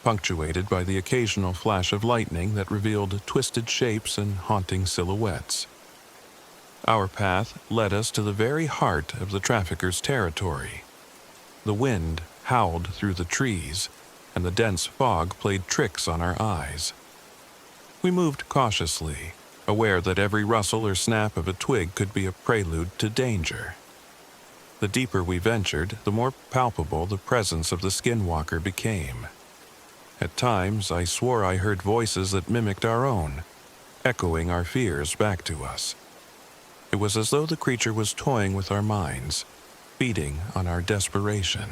punctuated by the occasional flash of lightning that revealed twisted shapes and haunting silhouettes. Our path led us to the very heart of the traffickers' territory. The wind howled through the trees, and the dense fog played tricks on our eyes. We moved cautiously, aware that every rustle or snap of a twig could be a prelude to danger. The deeper we ventured, the more palpable the presence of the skinwalker became. At times, I swore I heard voices that mimicked our own, echoing our fears back to us. It was as though the creature was toying with our minds, feeding on our desperation.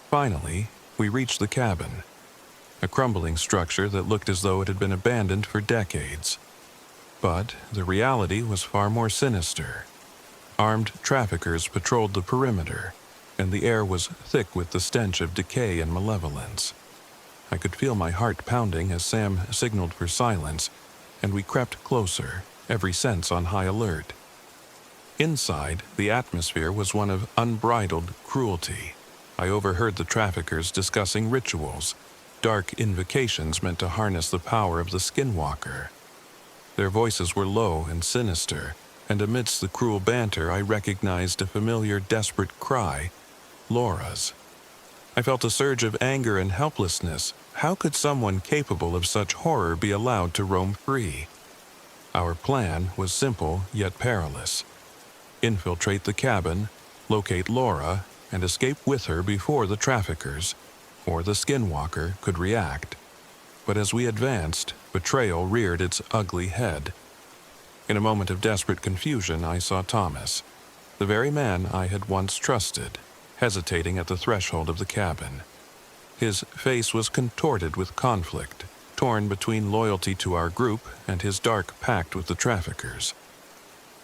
Finally, we reached the cabin, a crumbling structure that looked as though it had been abandoned for decades. But the reality was far more sinister. Armed traffickers patrolled the perimeter, and the air was thick with the stench of decay and malevolence. I could feel my heart pounding as Sam signaled for silence, and we crept closer, every sense on high alert. Inside, the atmosphere was one of unbridled cruelty. I overheard the traffickers discussing rituals, dark invocations meant to harness the power of the skinwalker. Their voices were low and sinister, and amidst the cruel banter I recognized a familiar, desperate cry, Laura's. I felt a surge of anger and helplessness. How could someone capable of such horror be allowed to roam free? Our plan was simple yet perilous: infiltrate the cabin, locate Laura, and escape with her before the traffickers, or the skinwalker, could react. But as we advanced, betrayal reared its ugly head. In a moment of desperate confusion, I saw Thomas, the very man I had once trusted, hesitating at the threshold of the cabin. His face was contorted with conflict, torn between loyalty to our group and his dark pact with the traffickers.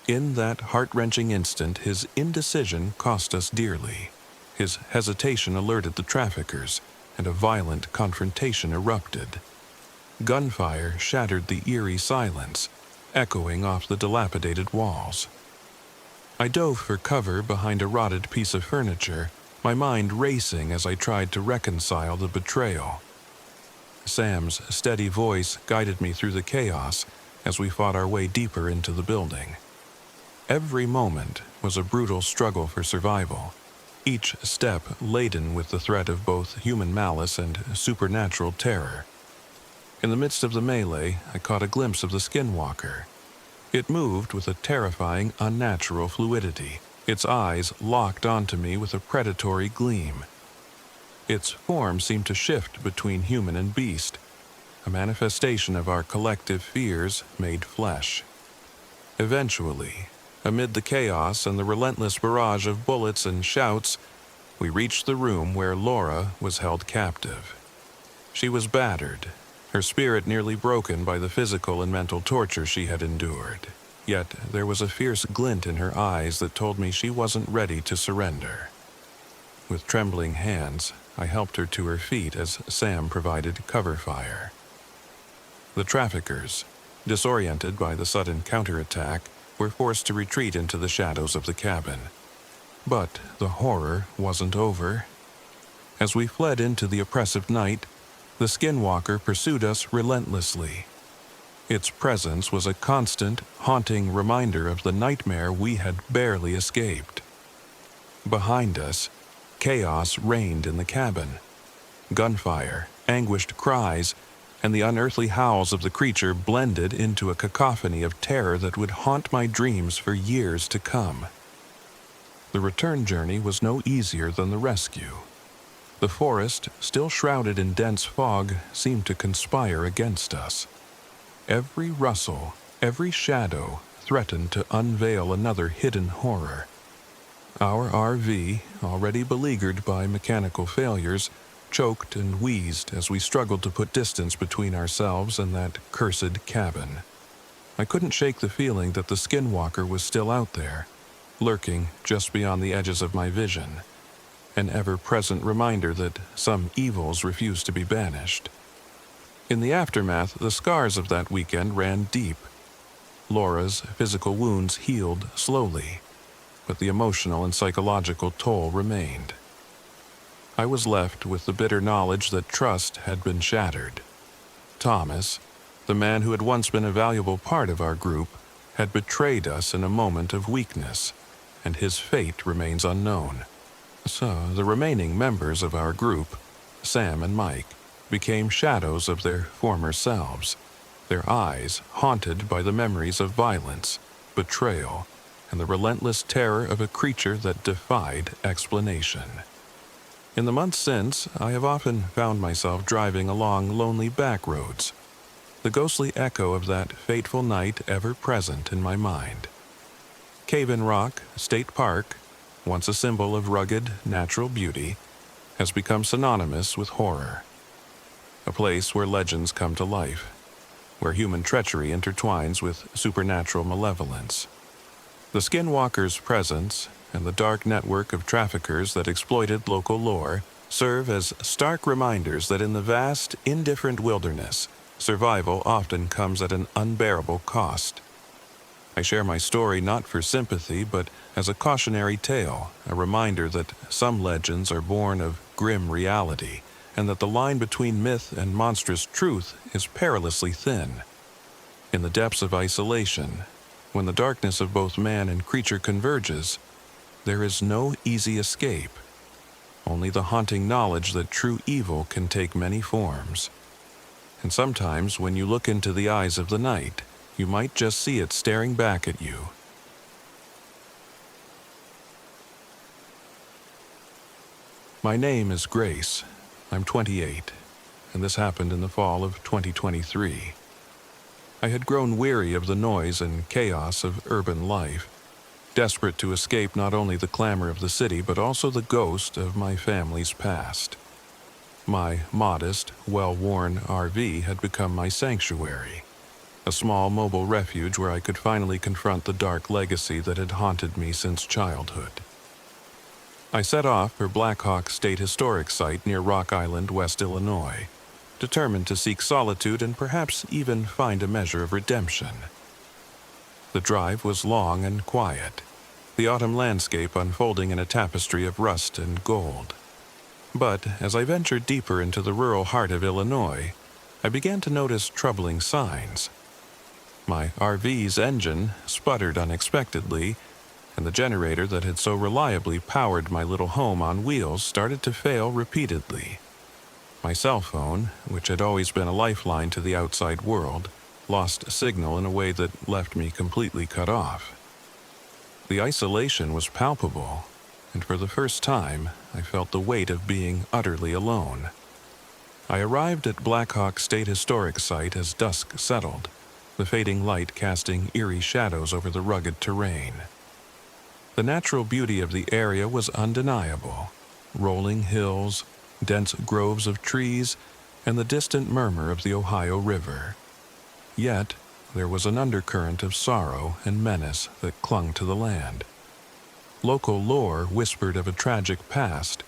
In that heart-wrenching instant, his indecision cost us dearly. His hesitation alerted the traffickers, and a violent confrontation erupted. Gunfire shattered the eerie silence, echoing off the dilapidated walls. I dove for cover behind a rotted piece of furniture, my mind racing as I tried to reconcile the betrayal. Sam's steady voice guided me through the chaos as we fought our way deeper into the building. Every moment was a brutal struggle for survival, each step laden with the threat of both human malice and supernatural terror. In the midst of the melee, I caught a glimpse of the skinwalker. It moved with a terrifying, unnatural fluidity, its eyes locked onto me with a predatory gleam. Its form seemed to shift between human and beast, a manifestation of our collective fears made flesh. Eventually, amid the chaos and the relentless barrage of bullets and shouts, we reached the room where Laura was held captive. She was battered, her spirit nearly broken by the physical and mental torture she had endured. Yet there was a fierce glint in her eyes that told me she wasn't ready to surrender. With trembling hands, I helped her to her feet as Sam provided cover fire. The traffickers, disoriented by the sudden counterattack, were forced to retreat into the shadows of the cabin. But the horror wasn't over. As we fled into the oppressive night, the skinwalker pursued us relentlessly. Its presence was a constant, haunting reminder of the nightmare we had barely escaped. Behind us, chaos reigned in the cabin. Gunfire, anguished cries, and the unearthly howls of the creature blended into a cacophony of terror that would haunt my dreams for years to come. The return journey was no easier than the rescue. The forest, still shrouded in dense fog, seemed to conspire against us. Every rustle, every shadow threatened to unveil another hidden horror. Our RV, already beleaguered by mechanical failures, choked and wheezed as we struggled to put distance between ourselves and that cursed cabin. I couldn't shake the feeling that the skinwalker was still out there, lurking just beyond the edges of my vision, an ever-present reminder that some evils refused to be banished. In the aftermath, the scars of that weekend ran deep. Laura's physical wounds healed slowly, but the emotional and psychological toll remained. I was left with the bitter knowledge that trust had been shattered. Thomas, the man who had once been a valuable part of our group, had betrayed us in a moment of weakness, and his fate remains unknown. So the remaining members of our group, Sam and Mike, became shadows of their former selves, their eyes haunted by the memories of violence, betrayal, and the relentless terror of a creature that defied explanation. In the months since, I have often found myself driving along lonely back roads, the ghostly echo of that fateful night ever present in my mind. Cave-in Rock State Park, once a symbol of rugged, natural beauty, has become synonymous with horror. A place where legends come to life, where human treachery intertwines with supernatural malevolence. The skinwalker's presence and the dark network of traffickers that exploited local lore serve as stark reminders that in the vast, indifferent wilderness, survival often comes at an unbearable cost. I share my story not for sympathy, but as a cautionary tale, a reminder that some legends are born of grim reality, and that the line between myth and monstrous truth is perilously thin. In the depths of isolation, when the darkness of both man and creature converges, there is no easy escape, only the haunting knowledge that true evil can take many forms. And sometimes, when you look into the eyes of the night, you might just see it staring back at you. My name is Grace. I'm 28, and this happened in the fall of 2023. I had grown weary of the noise and chaos of urban life, desperate to escape not only the clamor of the city but also the ghost of my family's past. My modest, well-worn RV had become my sanctuary, a small mobile refuge where I could finally confront the dark legacy that had haunted me since childhood. I set off for Black Hawk State Historic Site near Rock Island, West Illinois, determined to seek solitude and perhaps even find a measure of redemption. The drive was long and quiet, the autumn landscape unfolding in a tapestry of rust and gold. But as I ventured deeper into the rural heart of Illinois, I began to notice troubling signs. My RV's engine sputtered unexpectedly, and the generator that had so reliably powered my little home on wheels started to fail repeatedly. My cell phone, which had always been a lifeline to the outside world, lost signal in a way that left me completely cut off. The isolation was palpable, and for the first time, I felt the weight of being utterly alone. I arrived at Black Hawk State Historic Site as dusk settled, the fading light casting eerie shadows over the rugged terrain. The natural beauty of the area was undeniable: rolling hills, dense groves of trees, and the distant murmur of the Ohio River. Yet, there was an undercurrent of sorrow and menace that clung to the land. Local lore whispered of a tragic past,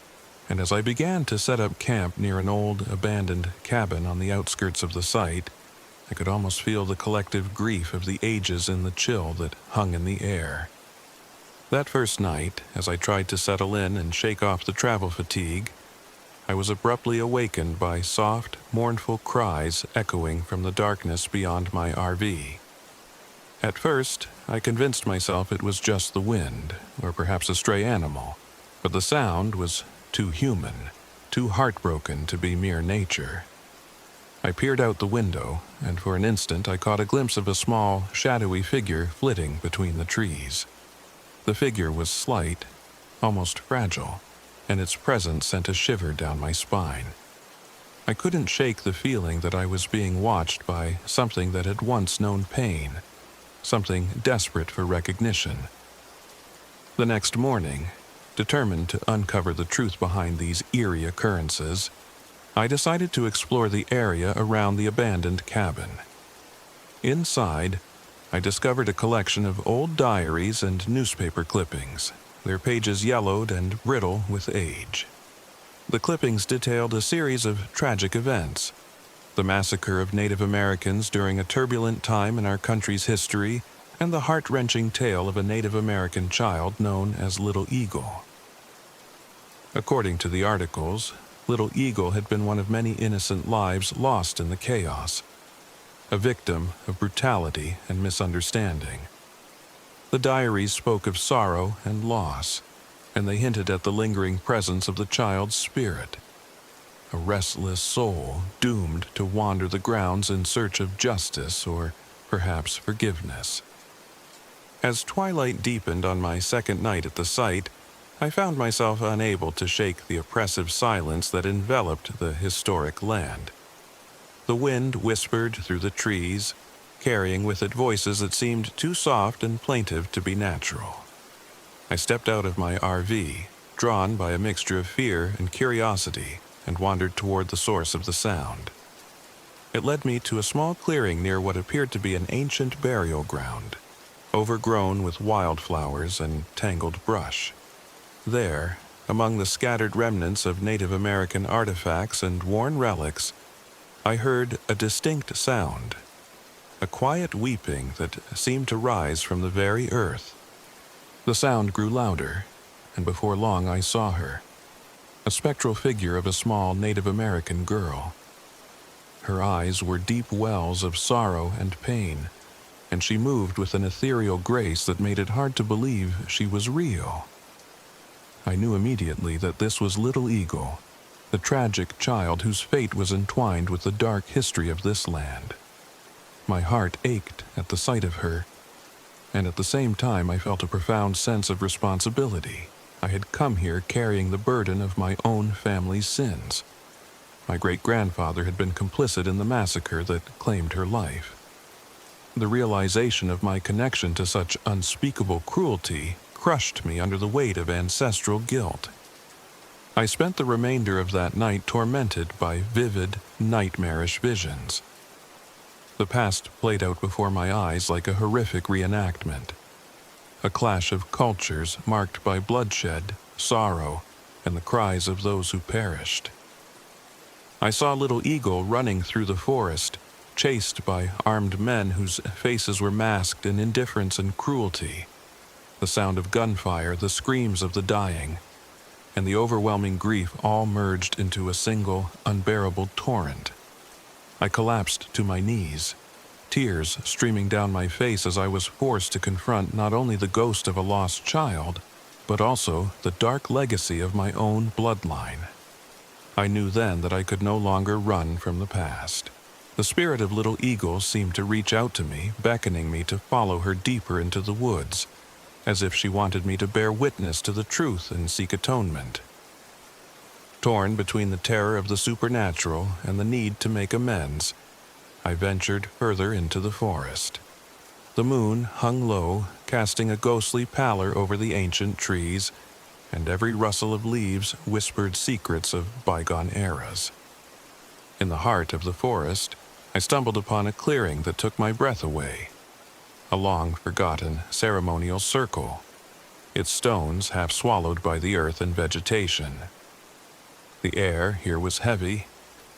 and as I began to set up camp near an old, abandoned cabin on the outskirts of the site, I could almost feel the collective grief of the ages in the chill that hung in the air. That first night, as I tried to settle in and shake off the travel fatigue, I was abruptly awakened by soft, mournful cries echoing from the darkness beyond my RV. At first, I convinced myself it was just the wind, or perhaps a stray animal, but the sound was too human, too heartbroken to be mere nature. I peered out the window, and for an instant I caught a glimpse of a small, shadowy figure flitting between the trees. The figure was slight, almost fragile, and its presence sent a shiver down my spine. I couldn't shake the feeling that I was being watched by something that had once known pain, something desperate for recognition. The next morning, determined to uncover the truth behind these eerie occurrences, I decided to explore the area around the abandoned cabin. Inside, I discovered a collection of old diaries and newspaper clippings, their pages yellowed and brittle with age. The clippings detailed a series of tragic events: the massacre of Native Americans during a turbulent time in our country's history, and the heart-wrenching tale of a Native American child known as Little Eagle. According to the articles, Little Eagle had been one of many innocent lives lost in the chaos, a victim of brutality and misunderstanding. The diaries spoke of sorrow and loss, and they hinted at the lingering presence of the child's spirit, a restless soul doomed to wander the grounds in search of justice or perhaps forgiveness. As twilight deepened on my second night at the site, I found myself unable to shake the oppressive silence that enveloped the historic land. The wind whispered through the trees, carrying with it voices that seemed too soft and plaintive to be natural. I stepped out of my RV, drawn by a mixture of fear and curiosity, and wandered toward the source of the sound. It led me to a small clearing near what appeared to be an ancient burial ground, overgrown with wildflowers and tangled brush. There, among the scattered remnants of Native American artifacts and worn relics, I heard a distinct sound, a quiet weeping that seemed to rise from the very earth. The sound grew louder, and before long I saw her, a spectral figure of a small Native American girl. Her eyes were deep wells of sorrow and pain, and she moved with an ethereal grace that made it hard to believe she was real. I knew immediately that this was Little Eagle, the tragic child whose fate was entwined with the dark history of this land. My heart ached at the sight of her, and at the same time I felt a profound sense of responsibility. I had come here carrying the burden of my own family's sins. My great-grandfather had been complicit in the massacre that claimed her life. The realization of my connection to such unspeakable cruelty crushed me under the weight of ancestral guilt. I spent the remainder of that night tormented by vivid, nightmarish visions. The past played out before my eyes like a horrific reenactment, a clash of cultures marked by bloodshed, sorrow, and the cries of those who perished. I saw Little Eagle running through the forest, chased by armed men whose faces were masked in indifference and cruelty. The sound of gunfire, the screams of the dying, and the overwhelming grief all merged into a single, unbearable torrent. I collapsed to my knees, tears streaming down my face as I was forced to confront not only the ghost of a lost child, but also the dark legacy of my own bloodline. I knew then that I could no longer run from the past. The spirit of Little Eagle seemed to reach out to me, beckoning me to follow her deeper into the woods, as if she wanted me to bear witness to the truth and seek atonement. Torn between the terror of the supernatural and the need to make amends, I ventured further into the forest. The moon hung low, casting a ghostly pallor over the ancient trees, and every rustle of leaves whispered secrets of bygone eras. In the heart of the forest, I stumbled upon a clearing that took my breath away. A long-forgotten ceremonial circle, its stones half swallowed by the earth and vegetation. The air here was heavy,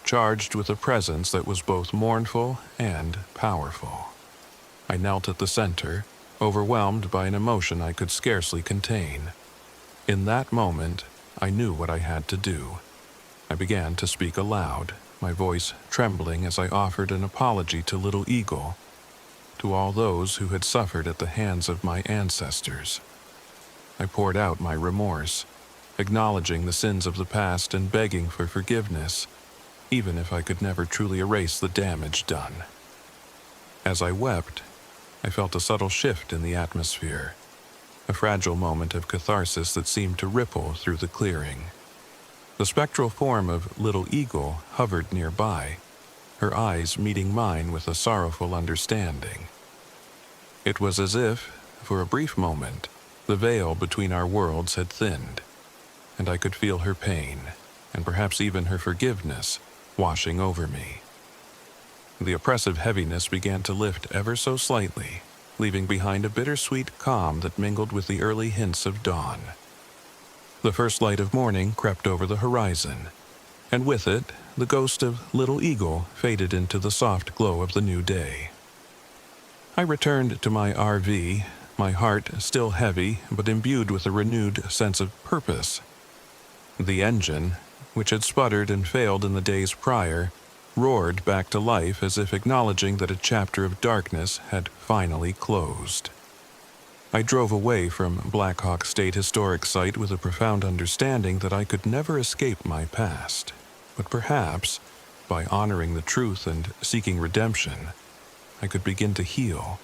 charged with a presence that was both mournful and powerful. I knelt at the center, overwhelmed by an emotion I could scarcely contain. In that moment, I knew what I had to do. I began to speak aloud, my voice trembling as I offered an apology to Little Eagle, to all those who had suffered at the hands of my ancestors. I poured out my remorse, acknowledging the sins of the past and begging for forgiveness, even if I could never truly erase the damage done. As I wept, I felt a subtle shift in the atmosphere, a fragile moment of catharsis that seemed to ripple through the clearing. The spectral form of Little Eagle hovered nearby, her eyes meeting mine with a sorrowful understanding. It was as if, for a brief moment, the veil between our worlds had thinned, and I could feel her pain, and perhaps even her forgiveness, washing over me. The oppressive heaviness began to lift ever so slightly, leaving behind a bittersweet calm that mingled with the early hints of dawn. The first light of morning crept over the horizon, and with it, the ghost of Little Eagle faded into the soft glow of the new day. I returned to my RV, my heart still heavy but imbued with a renewed sense of purpose. The engine, which had sputtered and failed in the days prior, roared back to life as if acknowledging that a chapter of darkness had finally closed. I drove away from Black Hawk State Historic Site with a profound understanding that I could never escape my past, but perhaps, by honoring the truth and seeking redemption, I could begin to heal.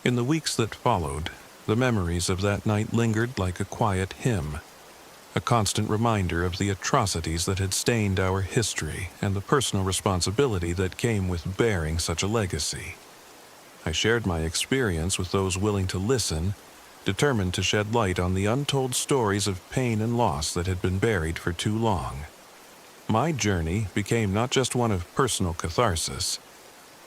In the weeks that followed, the memories of that night lingered like a quiet hymn, a constant reminder of the atrocities that had stained our history and the personal responsibility that came with bearing such a legacy. I shared my experience with those willing to listen, determined to shed light on the untold stories of pain and loss that had been buried for too long. My journey became not just one of personal catharsis,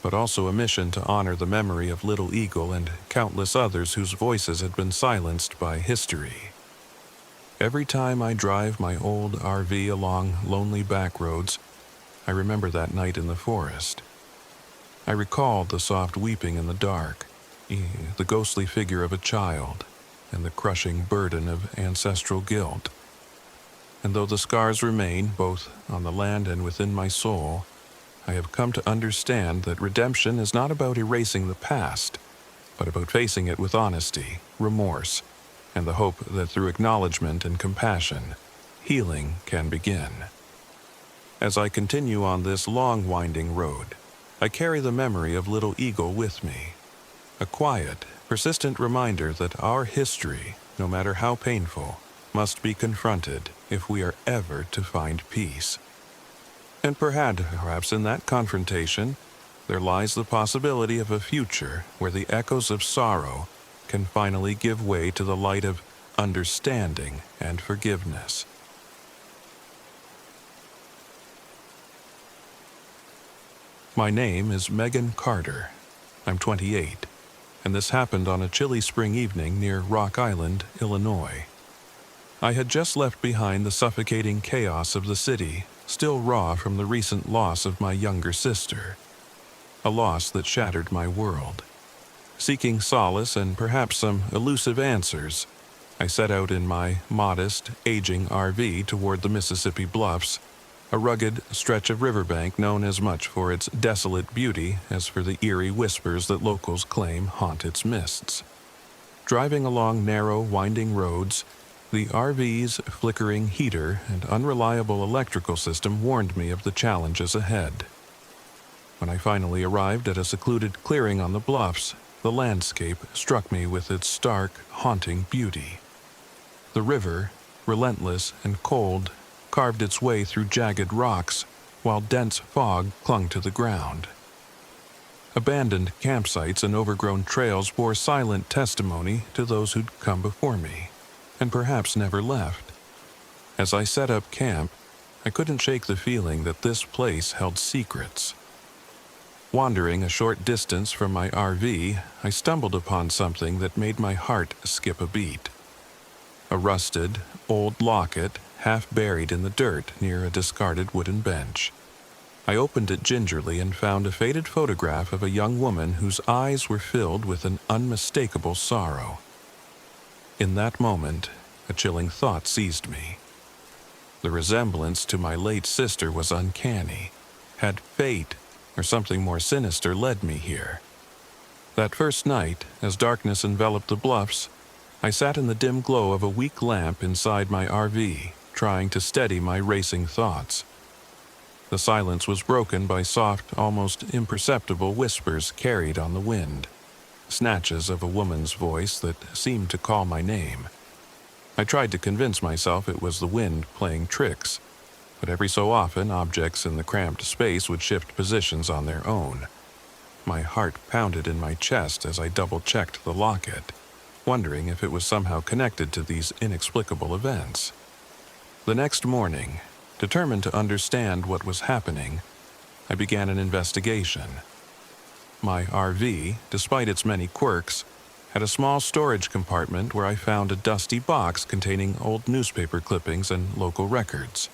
but also a mission to honor the memory of Little Eagle and countless others whose voices had been silenced by history. Every time I drive my old RV along lonely back roads, I remember that night in the forest. I recall the soft weeping in the dark, the ghostly figure of a child, and the crushing burden of ancestral guilt. And though the scars remain both on the land and within my soul, I have come to understand that redemption is not about erasing the past, but about facing it with honesty, remorse, and the hope that through acknowledgement and compassion, healing can begin. As I continue on this long winding road, I carry the memory of Little Eagle with me, a quiet, persistent reminder that our history, no matter how painful, must be confronted if we are ever to find peace. And perhaps in that confrontation, there lies the possibility of a future where the echoes of sorrow can finally give way to the light of understanding and forgiveness. My name is Megan Carter. I'm 28, and this happened on a chilly spring evening near Rock Island, Illinois. I had just left behind the suffocating chaos of the city, still raw from the recent loss of my younger sister, a loss that shattered my world. Seeking solace and perhaps some elusive answers, I set out in my modest, aging RV toward the Mississippi Bluffs, a rugged stretch of riverbank known as much for its desolate beauty as for the eerie whispers that locals claim haunt its mists. Driving along narrow, winding roads, the RV's flickering heater and unreliable electrical system warned me of the challenges ahead. When I finally arrived at a secluded clearing on the bluffs, the landscape struck me with its stark, haunting beauty. The river, relentless and cold, carved its way through jagged rocks, while dense fog clung to the ground. Abandoned campsites and overgrown trails bore silent testimony to those who'd come before me, and perhaps never left. As I set up camp, I couldn't shake the feeling that this place held secrets. Wandering a short distance from my RV, I stumbled upon something that made my heart skip a beat. A rusted, old locket half buried in the dirt near a discarded wooden bench. I opened it gingerly and found a faded photograph of a young woman whose eyes were filled with an unmistakable sorrow. In that moment, a chilling thought seized me. The resemblance to my late sister was uncanny. Had fate, or something more sinister, led me here? That first night, as darkness enveloped the bluffs, I sat in the dim glow of a weak lamp inside my RV, trying to steady my racing thoughts. The silence was broken by soft, almost imperceptible whispers carried on the wind, snatches of a woman's voice that seemed to call my name. I tried to convince myself it was the wind playing tricks, but every so often objects in the cramped space would shift positions on their own. My heart pounded in my chest as I double-checked the locket, wondering if it was somehow connected to these inexplicable events. The next morning, determined to understand what was happening, I began an investigation. My RV, despite its many quirks, had a small storage compartment where I found a dusty box containing old newspaper clippings and local records.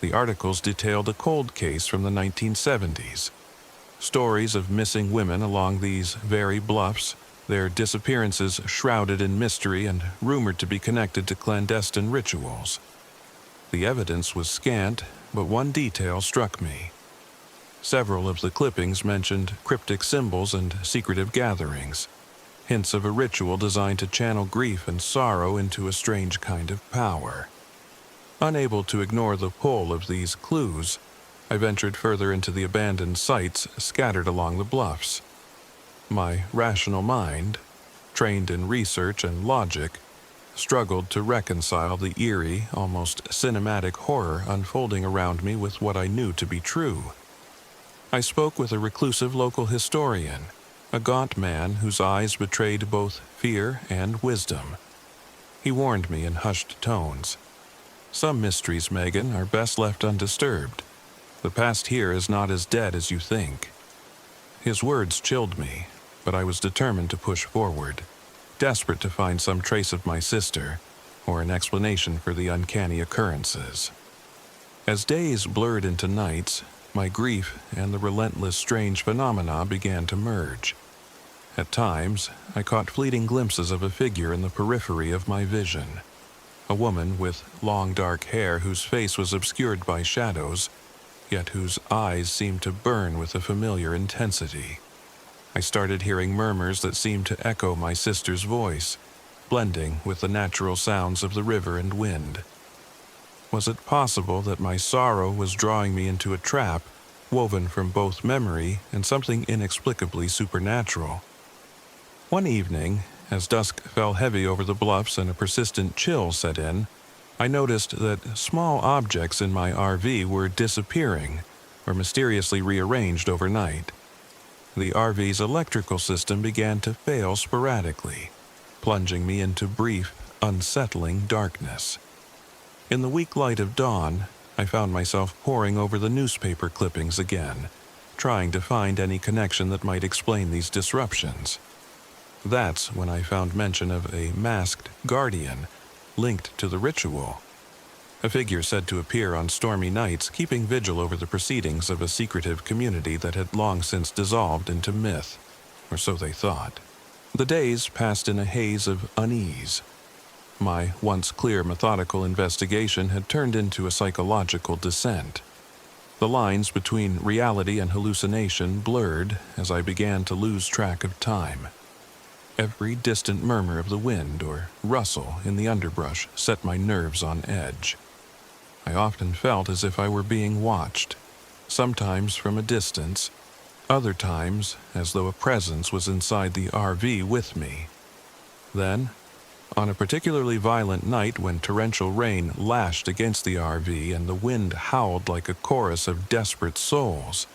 The articles detailed a cold case from the 1970s. Stories of missing women along these very bluffs, their disappearances shrouded in mystery and rumored to be connected to clandestine rituals. The evidence was scant, but one detail struck me. Several of the clippings mentioned cryptic symbols and secretive gatherings, hints of a ritual designed to channel grief and sorrow into a strange kind of power. Unable to ignore the pull of these clues, I ventured further into the abandoned sites scattered along the bluffs. My rational mind, trained in research and logic, struggled to reconcile the eerie, almost cinematic horror unfolding around me with what I knew to be true. I spoke with a reclusive local historian, a gaunt man whose eyes betrayed both fear and wisdom. He warned me in hushed tones. "Some mysteries, Megan, are best left undisturbed. The past here is not as dead as you think." His words chilled me, but I was determined to push forward, desperate to find some trace of my sister, or an explanation for the uncanny occurrences. As days blurred into nights, my grief and the relentless strange phenomena began to merge. At times, I caught fleeting glimpses of a figure in the periphery of my vision. A woman with long dark hair whose face was obscured by shadows, yet whose eyes seemed to burn with a familiar intensity. I started hearing murmurs that seemed to echo my sister's voice, blending with the natural sounds of the river and wind. Was it possible that my sorrow was drawing me into a trap, woven from both memory and something inexplicably supernatural? One evening, as dusk fell heavy over the bluffs and a persistent chill set in, I noticed that small objects in my RV were disappearing or mysteriously rearranged overnight. The RV's electrical system began to fail sporadically, plunging me into brief, unsettling darkness. In the weak light of dawn, I found myself poring over the newspaper clippings again, trying to find any connection that might explain these disruptions. That's when I found mention of a masked guardian linked to the ritual. A figure said to appear on stormy nights, keeping vigil over the proceedings of a secretive community that had long since dissolved into myth, or so they thought. The days passed in a haze of unease. My once clear, methodical investigation had turned into a psychological descent. The lines between reality and hallucination blurred as I began to lose track of time. Every distant murmur of the wind or rustle in the underbrush set my nerves on edge. I often felt as if I were being watched, sometimes from a distance, other times as though a presence was inside the RV with me. Then, on a particularly violent night when torrential rain lashed against the RV and the wind howled like a chorus of desperate souls,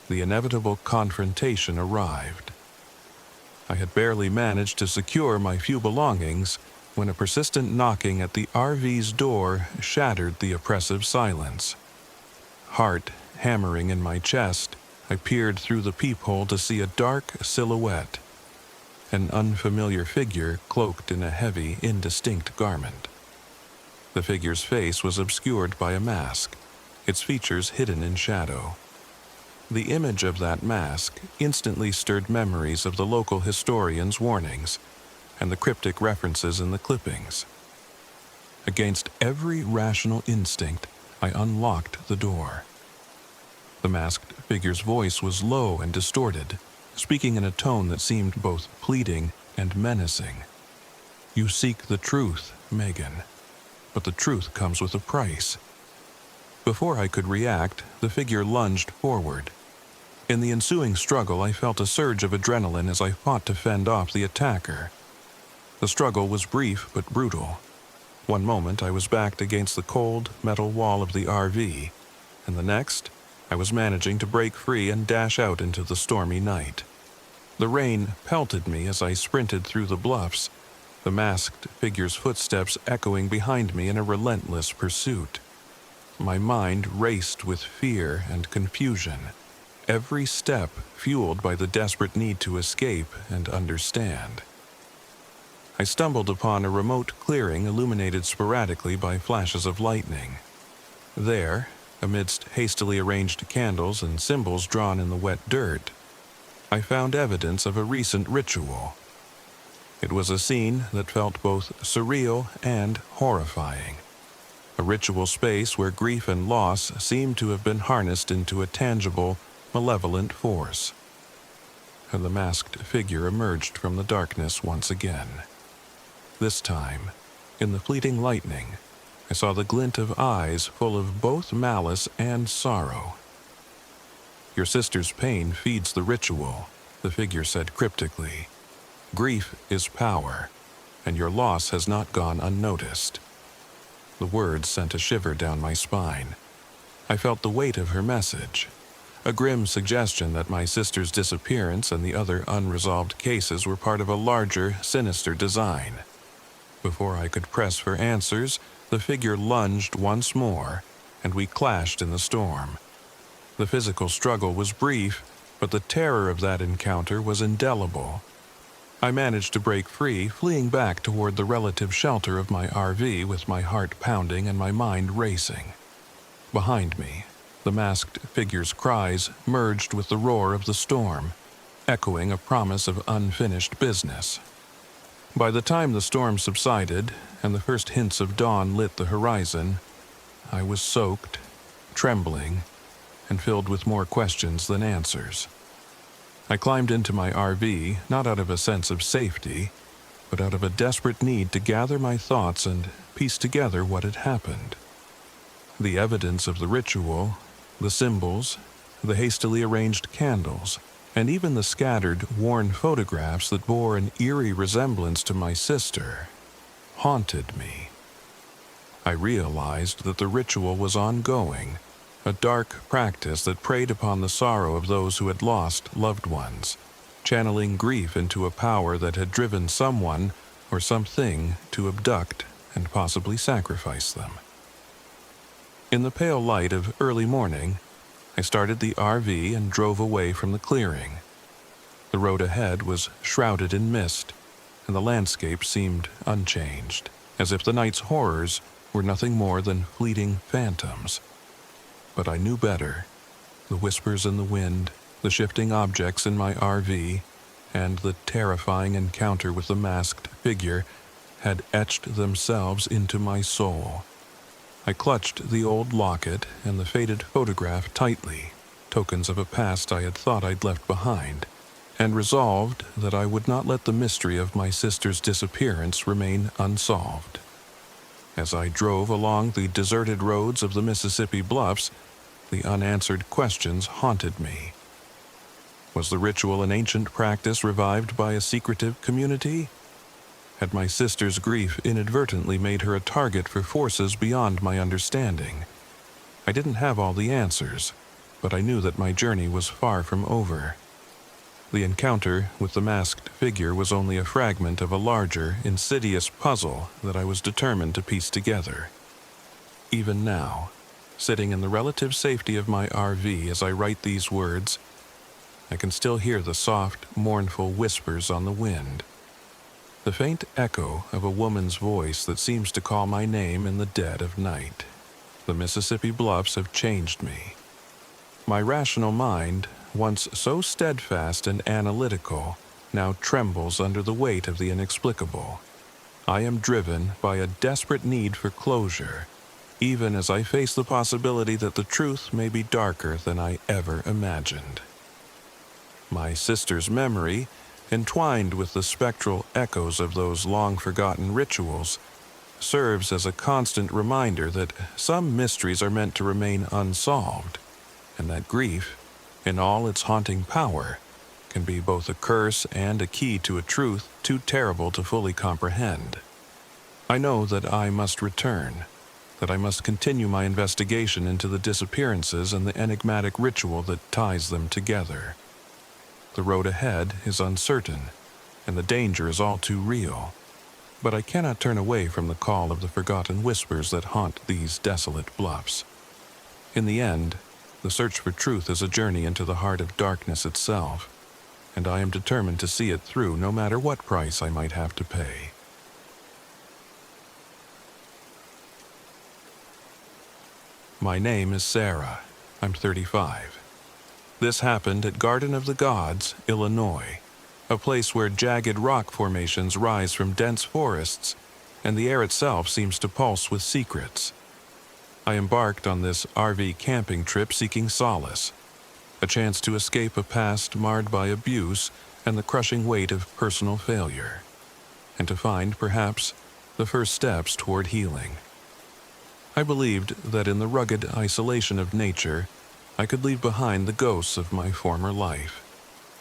the inevitable confrontation arrived. I had barely managed to secure my few belongings when a persistent knocking at the RV's door shattered the oppressive silence. Heart hammering in my chest, I peered through the peephole to see a dark silhouette, an unfamiliar figure cloaked in a heavy, indistinct garment. The figure's face was obscured by a mask, its features hidden in shadow. The image of that mask instantly stirred memories of the local historian's warnings and the cryptic references in the clippings. Against every rational instinct, I unlocked the door. The masked figure's voice was low and distorted, speaking in a tone that seemed both pleading and menacing. "You seek the truth, Megan, but the truth comes with a price." Before I could react, the figure lunged forward. In the ensuing struggle, I felt a surge of adrenaline as I fought to fend off the attacker. The struggle was brief but brutal. One moment I was backed against the cold, metal wall of the RV, and the next, I was managing to break free and dash out into the stormy night. The rain pelted me as I sprinted through the bluffs, the masked figure's footsteps echoing behind me in a relentless pursuit. My mind raced with fear and confusion, every step fueled by the desperate need to escape and understand. I stumbled upon a remote clearing illuminated sporadically by flashes of lightning. There, amidst hastily arranged candles and symbols drawn in the wet dirt, I found evidence of a recent ritual. It was a scene that felt both surreal and horrifying. A ritual space where grief and loss seemed to have been harnessed into a tangible, malevolent force. And the masked figure emerged from the darkness once again. This time, in the fleeting lightning, I saw the glint of eyes full of both malice and sorrow. "Your sister's pain feeds the ritual," the figure said cryptically. "Grief is power, and your loss has not gone unnoticed." The words sent a shiver down my spine. I felt the weight of her message, a grim suggestion that my sister's disappearance and the other unresolved cases were part of a larger, sinister design. Before I could press for answers, the figure lunged once more, and we clashed in the storm. The physical struggle was brief, but the terror of that encounter was indelible. I managed to break free, fleeing back toward the relative shelter of my RV with my heart pounding and my mind racing. Behind me, the masked figure's cries merged with the roar of the storm, echoing a promise of unfinished business. By the time the storm subsided and the first hints of dawn lit the horizon, I was soaked, trembling, and filled with more questions than answers. I climbed into my RV, not out of a sense of safety, but out of a desperate need to gather my thoughts and piece together what had happened. The evidence of the ritual, the symbols, the hastily arranged candles, and even the scattered, worn photographs that bore an eerie resemblance to my sister, haunted me. I realized that the ritual was ongoing, a dark practice that preyed upon the sorrow of those who had lost loved ones, channeling grief into a power that had driven someone or something to abduct and possibly sacrifice them. In the pale light of early morning, I started the RV and drove away from the clearing. The road ahead was shrouded in mist, and the landscape seemed unchanged, as if the night's horrors were nothing more than fleeting phantoms. But I knew better. The whispers in the wind, the shifting objects in my RV, and the terrifying encounter with the masked figure had etched themselves into my soul. I clutched the old locket and the faded photograph tightly, tokens of a past I had thought I'd left behind, and resolved that I would not let the mystery of my sister's disappearance remain unsolved. As I drove along the deserted roads of the Mississippi Bluffs, the unanswered questions haunted me. Was the ritual an ancient practice revived by a secretive community? Had my sister's grief inadvertently made her a target for forces beyond my understanding? I didn't have all the answers, but I knew that my journey was far from over. The encounter with the masked figure was only a fragment of a larger, insidious puzzle that I was determined to piece together. Even now, sitting in the relative safety of my RV as I write these words, I can still hear the soft, mournful whispers on the wind. the faint echo of a woman's voice that seems to call my name in the dead of night. The Mississippi bluffs have changed me. My rational mind, once so steadfast and analytical, now trembles under the weight of the inexplicable. I am driven by a desperate need for closure, even as I face the possibility that the truth may be darker than I ever imagined. My sister's memory, entwined with the spectral echoes of those long-forgotten rituals, serves as a constant reminder that some mysteries are meant to remain unsolved, and that grief, in all its haunting power, can be both a curse and a key to a truth too terrible to fully comprehend. I know that I must return, that I must continue my investigation into the disappearances and the enigmatic ritual that ties them together. The road ahead is uncertain, and the danger is all too real, but I cannot turn away from the call of the forgotten whispers that haunt these desolate bluffs. In the end, the search for truth is a journey into the heart of darkness itself, and I am determined to see it through no matter what price I might have to pay. My name is Sarah. I'm 35. This happened at Garden of the Gods, Illinois, a place where jagged rock formations rise from dense forests, and the air itself seems to pulse with secrets. I embarked on this RV camping trip seeking solace, a chance to escape a past marred by abuse and the crushing weight of personal failure, and to find, perhaps, the first steps toward healing. I believed that in the rugged isolation of nature, I could leave behind the ghosts of my former life.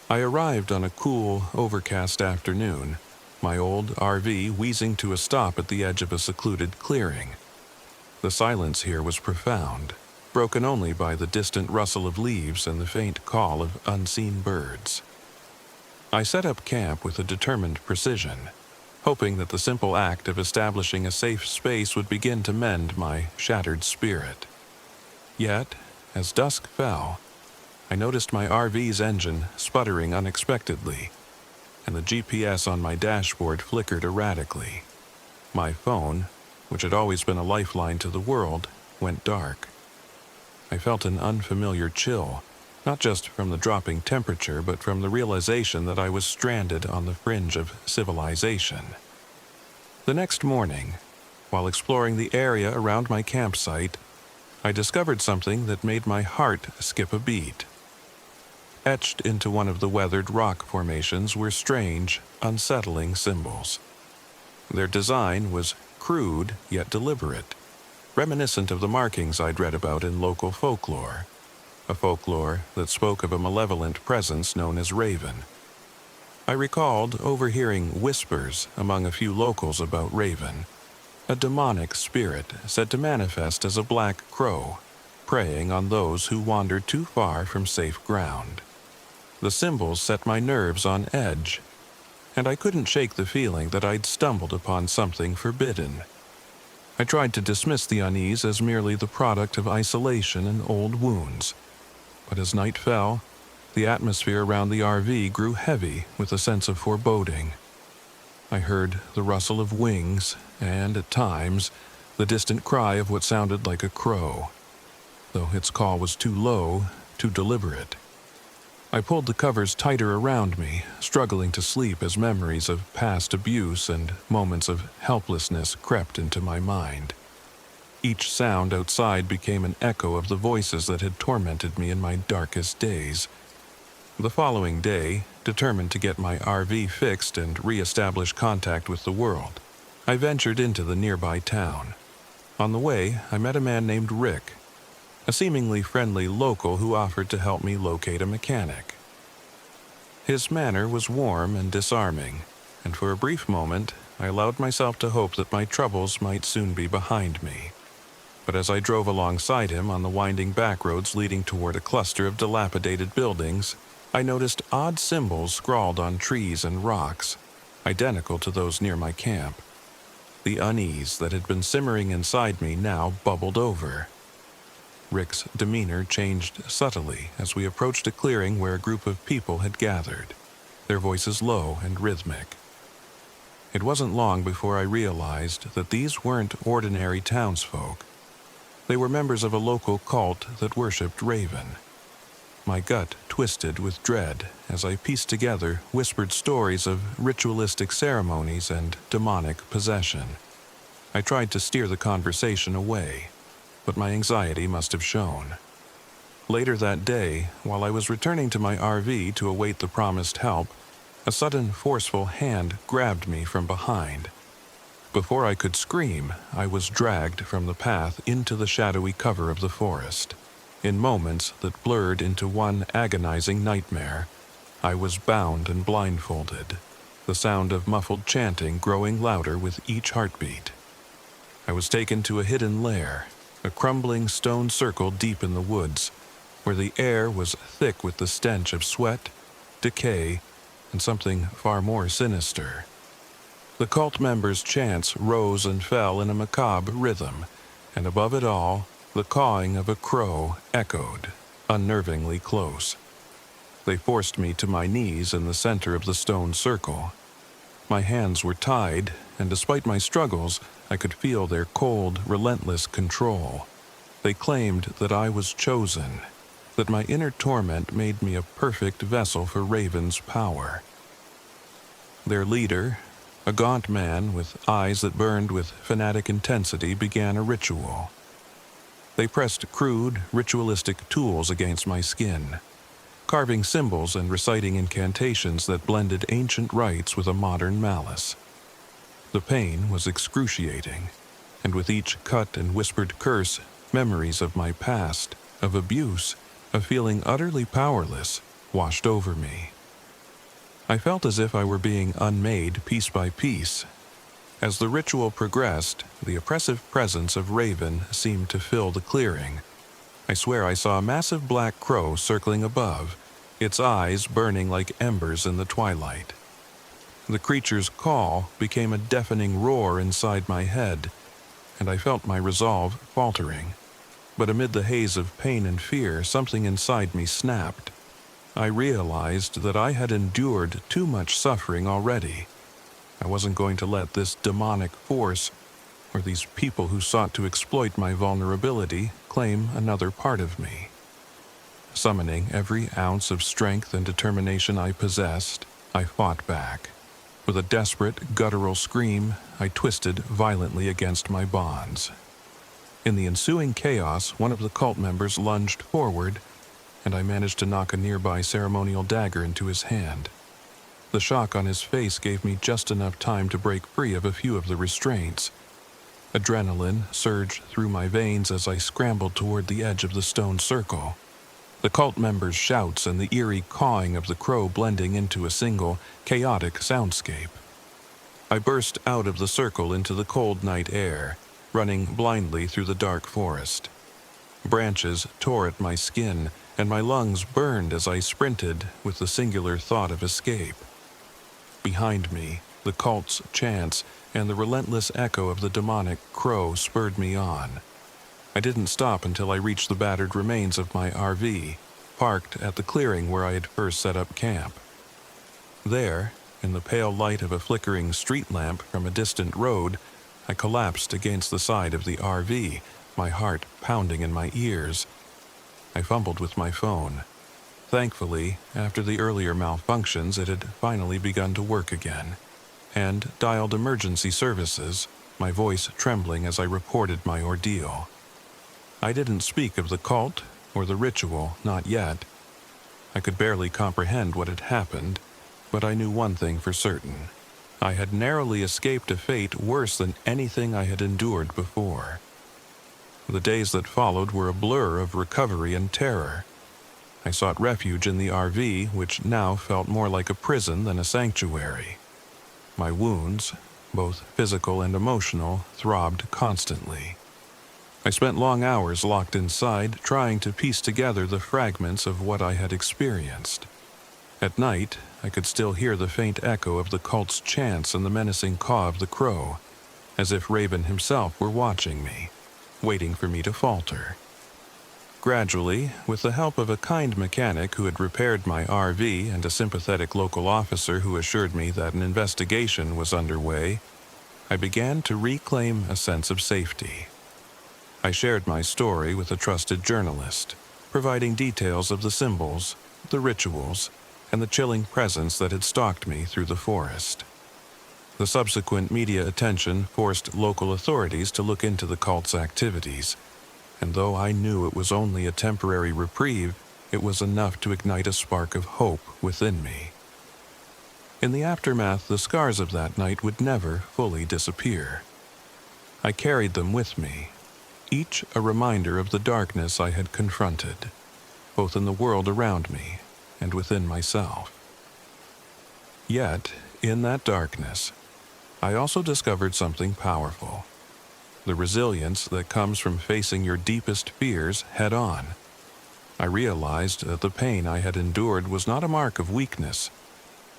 I arrived on a cool, overcast afternoon, my old RV wheezing to a stop at the edge of a secluded clearing. The silence here was profound, broken only by the distant rustle of leaves and the faint call of unseen birds. I set up camp with a determined precision, hoping that the simple act of establishing a safe space would begin to mend my shattered spirit. Yet, as dusk fell, I noticed my RV's engine sputtering unexpectedly, and the GPS on my dashboard flickered erratically. My phone, which had always been a lifeline to the world, went dark. I felt an unfamiliar chill, not just from the dropping temperature, but from the realization that I was stranded on the fringe of civilization. The next morning, while exploring the area around my campsite, I discovered something that made my heart skip a beat. Etched into one of the weathered rock formations were strange, unsettling symbols. Their design was crude yet deliberate, reminiscent of the markings I'd read about in local folklore, a folklore that spoke of a malevolent presence known as Raven. I recalled overhearing whispers among a few locals about Raven, a demonic spirit said to manifest as a black crow, preying on those who wandered too far from safe ground. The symbols set my nerves on edge, and I couldn't shake the feeling that I'd stumbled upon something forbidden. I tried to dismiss the unease as merely the product of isolation and old wounds, but as night fell, the atmosphere around the RV grew heavy with a sense of foreboding. I heard the rustle of wings and, at times, the distant cry of what sounded like a crow, though its call was too low, too deliberate. I pulled the covers tighter around me, struggling to sleep as memories of past abuse and moments of helplessness crept into my mind. Each sound outside became an echo of the voices that had tormented me in my darkest days. The following day, determined to get my RV fixed and re-establish contact with the world, I ventured into the nearby town. On the way, I met a man named Rick, a seemingly friendly local who offered to help me locate a mechanic. His manner was warm and disarming, and for a brief moment, I allowed myself to hope that my troubles might soon be behind me. But as I drove alongside him on the winding back roads leading toward a cluster of dilapidated buildings, I noticed odd symbols scrawled on trees and rocks, identical to those near my camp. The unease that had been simmering inside me now bubbled over. Rick's demeanor changed subtly as we approached a clearing where a group of people had gathered, their voices low and rhythmic. It wasn't long before I realized that these weren't ordinary townsfolk. They were members of a local cult that worshipped Raven. My gut twisted with dread as I pieced together whispered stories of ritualistic ceremonies and demonic possession. I tried to steer the conversation away, but my anxiety must have shown. Later that day, while I was returning to my RV to await the promised help, a sudden forceful hand grabbed me from behind. Before I could scream, I was dragged from the path into the shadowy cover of the forest. In moments that blurred into one agonizing nightmare, I was bound and blindfolded, the sound of muffled chanting growing louder with each heartbeat. I was taken to a hidden lair, a crumbling stone circle deep in the woods, where the air was thick with the stench of sweat, decay, and something far more sinister. The cult members' chants rose and fell in a macabre rhythm, and above it all, the cawing of a crow echoed, unnervingly close. They forced me to my knees in the center of the stone circle. My hands were tied, and despite my struggles, I could feel their cold, relentless control. They claimed that I was chosen, that my inner torment made me a perfect vessel for Raven's power. Their leader, a gaunt man with eyes that burned with fanatic intensity, began a ritual. They pressed crude, ritualistic tools against my skin, carving symbols and reciting incantations that blended ancient rites with a modern malice. The pain was excruciating, and with each cut and whispered curse, memories of my past, of abuse, of feeling utterly powerless, washed over me. I felt as if I were being unmade piece by piece. As the ritual progressed, the oppressive presence of Raven seemed to fill the clearing. I swear I saw a massive black crow circling above, its eyes burning like embers in the twilight. The creature's call became a deafening roar inside my head, and I felt my resolve faltering. But amid the haze of pain and fear, something inside me snapped. I realized that I had endured too much suffering already. I wasn't going to let this demonic force, or these people who sought to exploit my vulnerability, claim another part of me. Summoning every ounce of strength and determination I possessed, I fought back. With a desperate, guttural scream, I twisted violently against my bonds. In the ensuing chaos, one of the cult members lunged forward, and I managed to knock a nearby ceremonial dagger into his hand. The shock on his face gave me just enough time to break free of a few of the restraints. Adrenaline surged through my veins as I scrambled toward the edge of the stone circle. The cult members' shouts and the eerie cawing of the crow blending into a single, chaotic soundscape. I burst out of the circle into the cold night air, running blindly through the dark forest. Branches tore at my skin, and my lungs burned as I sprinted with the singular thought of escape. Behind me, the cult's chants and the relentless echo of the demonic crow spurred me on. I didn't stop until I reached the battered remains of my RV, parked at the clearing where I had first set up camp. There, in the pale light of a flickering street lamp from a distant road, I collapsed against the side of the RV, my heart pounding in my ears. I fumbled with my phone. Thankfully, after the earlier malfunctions, it had finally begun to work again, and dialed emergency services, my voice trembling as I reported my ordeal. I didn't speak of the cult or the ritual, not yet. I could barely comprehend what had happened, but I knew one thing for certain. I had narrowly escaped a fate worse than anything I had endured before. The days that followed were a blur of recovery and terror. I sought refuge in the RV, which now felt more like a prison than a sanctuary. My wounds, both physical and emotional, throbbed constantly. I spent long hours locked inside, trying to piece together the fragments of what I had experienced. At night, I could still hear the faint echo of the cult's chants and the menacing caw of the crow, as if Raven himself were watching me, waiting for me to falter. Gradually, with the help of a kind mechanic who had repaired my RV and a sympathetic local officer who assured me that an investigation was underway, I began to reclaim a sense of safety. I shared my story with a trusted journalist, providing details of the symbols, the rituals, and the chilling presence that had stalked me through the forest. The subsequent media attention forced local authorities to look into the cult's activities, and though I knew it was only a temporary reprieve, it was enough to ignite a spark of hope within me. In the aftermath, the scars of that night would never fully disappear. I carried them with me, each a reminder of the darkness I had confronted, both in the world around me and within myself. Yet, in that darkness, I also discovered something powerful: the resilience that comes from facing your deepest fears head-on. I realized that the pain I had endured was not a mark of weakness,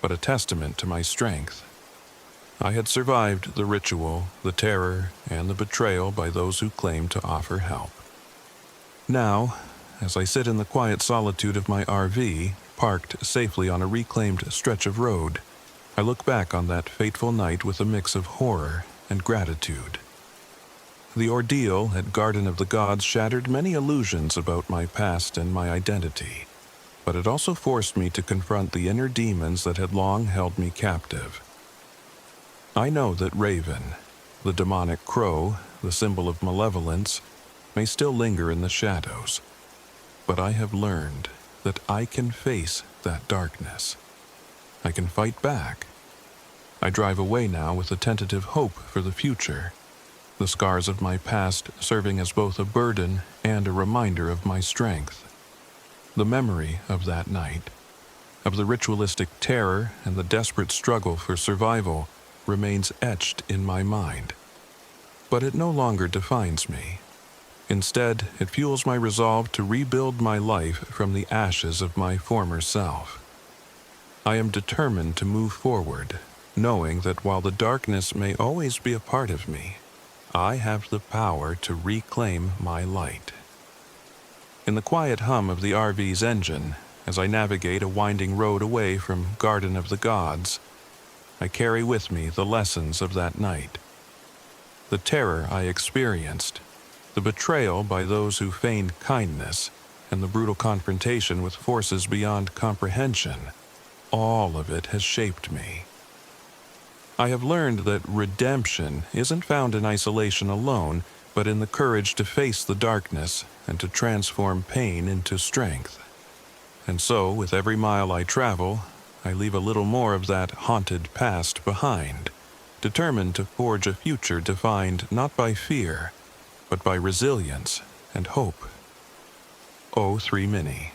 but a testament to my strength. I had survived the ritual, the terror, and the betrayal by those who claimed to offer help. Now, as I sit in the quiet solitude of my RV, parked safely on a reclaimed stretch of road, I look back on that fateful night with a mix of horror and gratitude. The ordeal at Garden of the Gods shattered many illusions about my past and my identity, but it also forced me to confront the inner demons that had long held me captive. I know that Raven, the demonic crow, the symbol of malevolence, may still linger in the shadows, but I have learned that I can face that darkness. I can fight back. I drive away now with a tentative hope for the future, the scars of my past serving as both a burden and a reminder of my strength. The memory of that night, of the ritualistic terror and the desperate struggle for survival, remains etched in my mind. But it no longer defines me. Instead, it fuels my resolve to rebuild my life from the ashes of my former self. I am determined to move forward, knowing that while the darkness may always be a part of me, I have the power to reclaim my light. In the quiet hum of the RV's engine, as I navigate a winding road away from Garden of the Gods, I carry with me the lessons of that night. The terror I experienced, the betrayal by those who feigned kindness, and the brutal confrontation with forces beyond comprehension, all of it has shaped me. I have learned that redemption isn't found in isolation alone, but in the courage to face the darkness and to transform pain into strength. And so, with every mile I travel, I leave a little more of that haunted past behind, determined to forge a future defined not by fear, but by resilience and hope. O3 Mini.